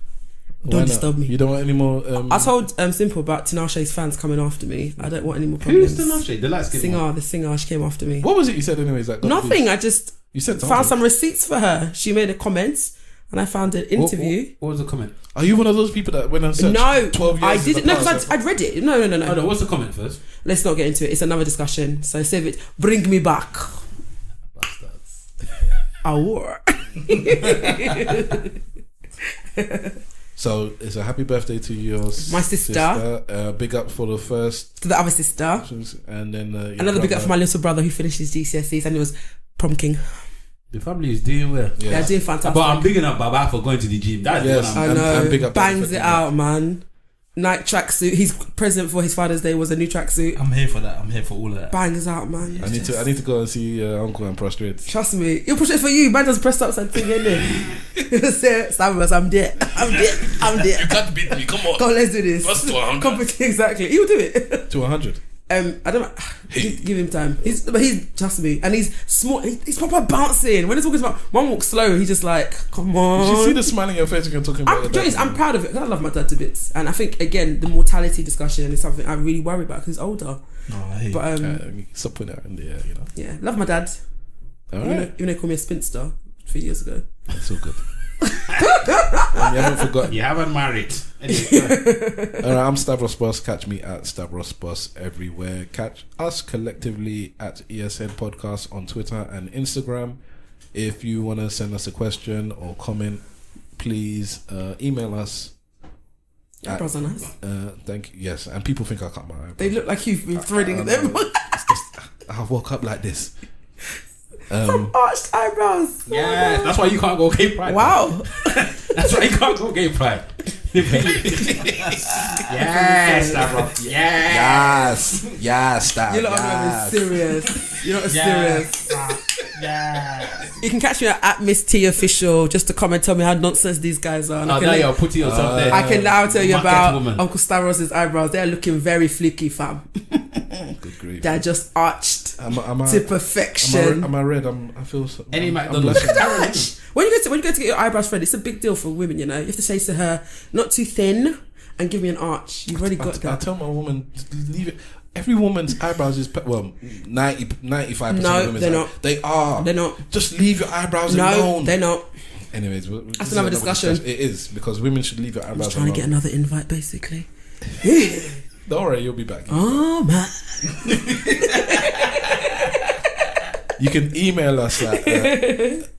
Don't disturb me. You don't want any more. I told Simple about Tinashe's fans coming after me. I don't want any more problems. Who's Tinashe? The light skin one? The singer. She came after me. What was it you said anyways? Nothing. I just you said found some receipts for her. She made a comment, and I found an interview. What was the comment? Are you one of those people that went and searched? No, 12 years I didn't. No, because I'd read it. No. Oh, no, what's the comment first? Let's not get into it. It's another discussion. So save it. Bring me back. Bastards. I war. So it's a happy birthday to my sister. Big up for the first. To the other sister. And then another big up for my little brother who finished his GCSEs and he was prom king. The family is doing well. Yeah, they're doing fantastic. But I'm bigging up Baba for going to the gym. That's yes, I know. And big up bangs it out, man. Night tracksuit. His present for his Father's Day was a new tracksuit. I'm here for that. I'm here for all of that. Bangs out, man. I need to go and see Uncle and prostrate. Trust me, he'll push it for you. Man just pressed up something in there. Samuels, I'm there. You can't beat me. Come on. Come on, let's do this. First to 100. Exactly. He'll do it. To 100. I don't. Give him time. He's trust me, and he's small. He's proper bouncing. When he's talking about one walk slow, he's just like, come on. You see the smile on your face when you're talking about it. I'm proud of it. I love my dad to bits, and I think again the mortality discussion is something I really worry about because he's older. But stop putting that in the air, you know. Yeah, love my dad. All right. Even though he called me a spinster 3 years ago. That's so good. And you haven't forgotten. You haven't married. Alright, I'm Stavros Boss. Catch me at Stavros Boss everywhere. Catch us collectively at ESN Podcast on Twitter and Instagram. If you want to send us a question or comment, please email us. Eyebrows are nice. Thank you. Yes, and people think I cut my eyebrows. They look like you've been threading them. I woke up like this. Some arched eyebrows. Yeah, that's why you can't go gay pride. Wow. That's why you can't go gay pride. Yes, Stavros. Yes, You're not serious. You're not serious. Yeah. You can catch me at Miss T Official just to come and tell me how nonsense these guys are. I'll put yourself there. I can now tell you about Uncle Stavros' eyebrows. They're looking very fluky, fam. Good grief. They're just arched to perfection. Am I red? I feel so. Any Look at that. When you go to get your eyebrows threaded, it's a big deal for women, you know. You have to say to her, not too thin and give me an arch. You've already got that. I tell my woman, leave it. Every woman's eyebrows is 95% no, of women's they're not. They are. They're not. Just leave your eyebrows alone. No, they're not. Anyways, that's another discussion. It is because women should leave your eyebrows alone. I'm just trying to get another invite, basically. Don't worry, you'll be back. Oh man. You can email us at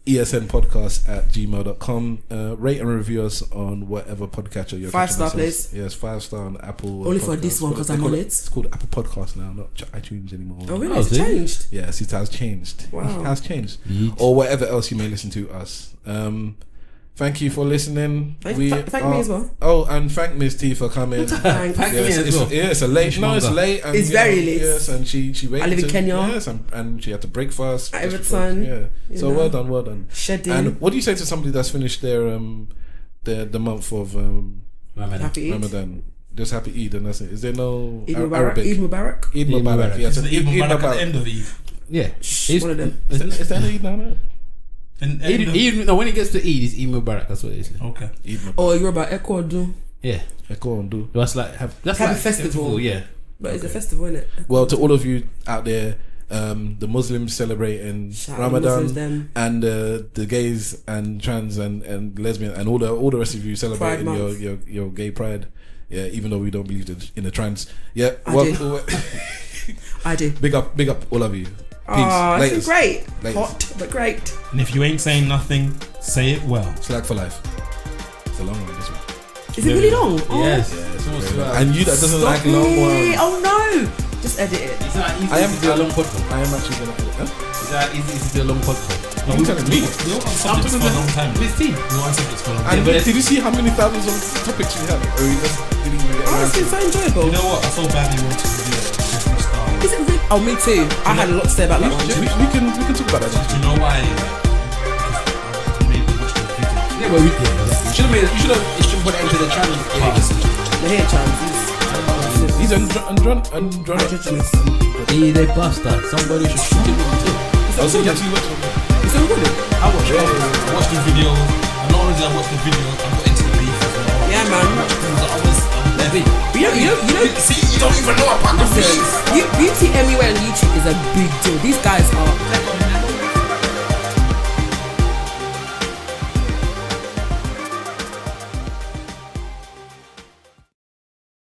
esnpodcast@gmail.com. Rate and review us on whatever podcatcher you're 5-star, please. Yes, 5-star on Apple. Only for this one because I'm on it. It's called Apple Podcast now, not iTunes anymore. Oh really? It's changed? Yes, it has changed. Wow. It has changed. Or whatever else you may listen to us. Thank you for listening. Thank me as well. Oh, and thank Miss T for coming. Thank me as well. Yeah, it's a late. No, it's late. And, it's very late. Yes, and she waited. I live in Kenya. Yes, and she had to break fast. At Everton. Yeah. So well done. Shedding. And what do you say to somebody that's finished their the month of Ramadan? just happy Eid and that's it. Is there no Eid Mubarak. Arabic? Eid Mubarak. Eid Eid Mubarak. Mubarak. Yeah, It's so the Eid Mubarak at the end of Eid. Yeah. One of them. Is that Eid now? No? No, when it gets to Eid, it's Eid Mubarak. That's what it is. Okay. Eid Mubarak. Or you're about Ecuador. Yeah. Go on, do. That's like that's Have like a festival. Yeah. But it's a festival, isn't it? Well, to all of you out there, the Muslims celebrating Shout out the Ramadan, Muslims, them. and the gays and trans and lesbian and all the rest of you celebrating Pride your gay pride. Yeah, even though we don't believe in the trans. Yeah, I do. Big up all of you. Peace. Oh, this is Latest. great. Latest. Hot, but great. And if you ain't saying nothing, say it well. Slack for life. It's a long one this one. Is it really long? Oh. Yes. Yeah, It's almost very long. 2 hours. And you that doesn't Stop like long it. ones. Oh no! Just edit it. It's not easy I am to do a long podcast. I am actually gonna put it. Huh? It's not easy to do a long podcast. No, you telling me? We all on subjects for a long time. This team. We all on subjects for a long And time. did you see how many thousands of topics we had? Or we just didn't even get Oh, around it's to been it? so enjoyable. You know what? I so badly wanted to do it. Is it really? Oh, me too. I had a lot to say about that one. We can talk about that. Do you know why? Because I made me watch the video. Yeah, well, you should have put it into the channel. The hair trans. He's androgynous. Androgynous. They bust that. Somebody should shoot him with it. Oh, so you actually watched it? It's all good. I watched it. I watched the video, and not only did I watch the video, I got into the beef as well. Yeah, man. I was heavy. You know. See, you don't even know about the Listen, beef. Beauty anywhere on YouTube is a big deal. These guys are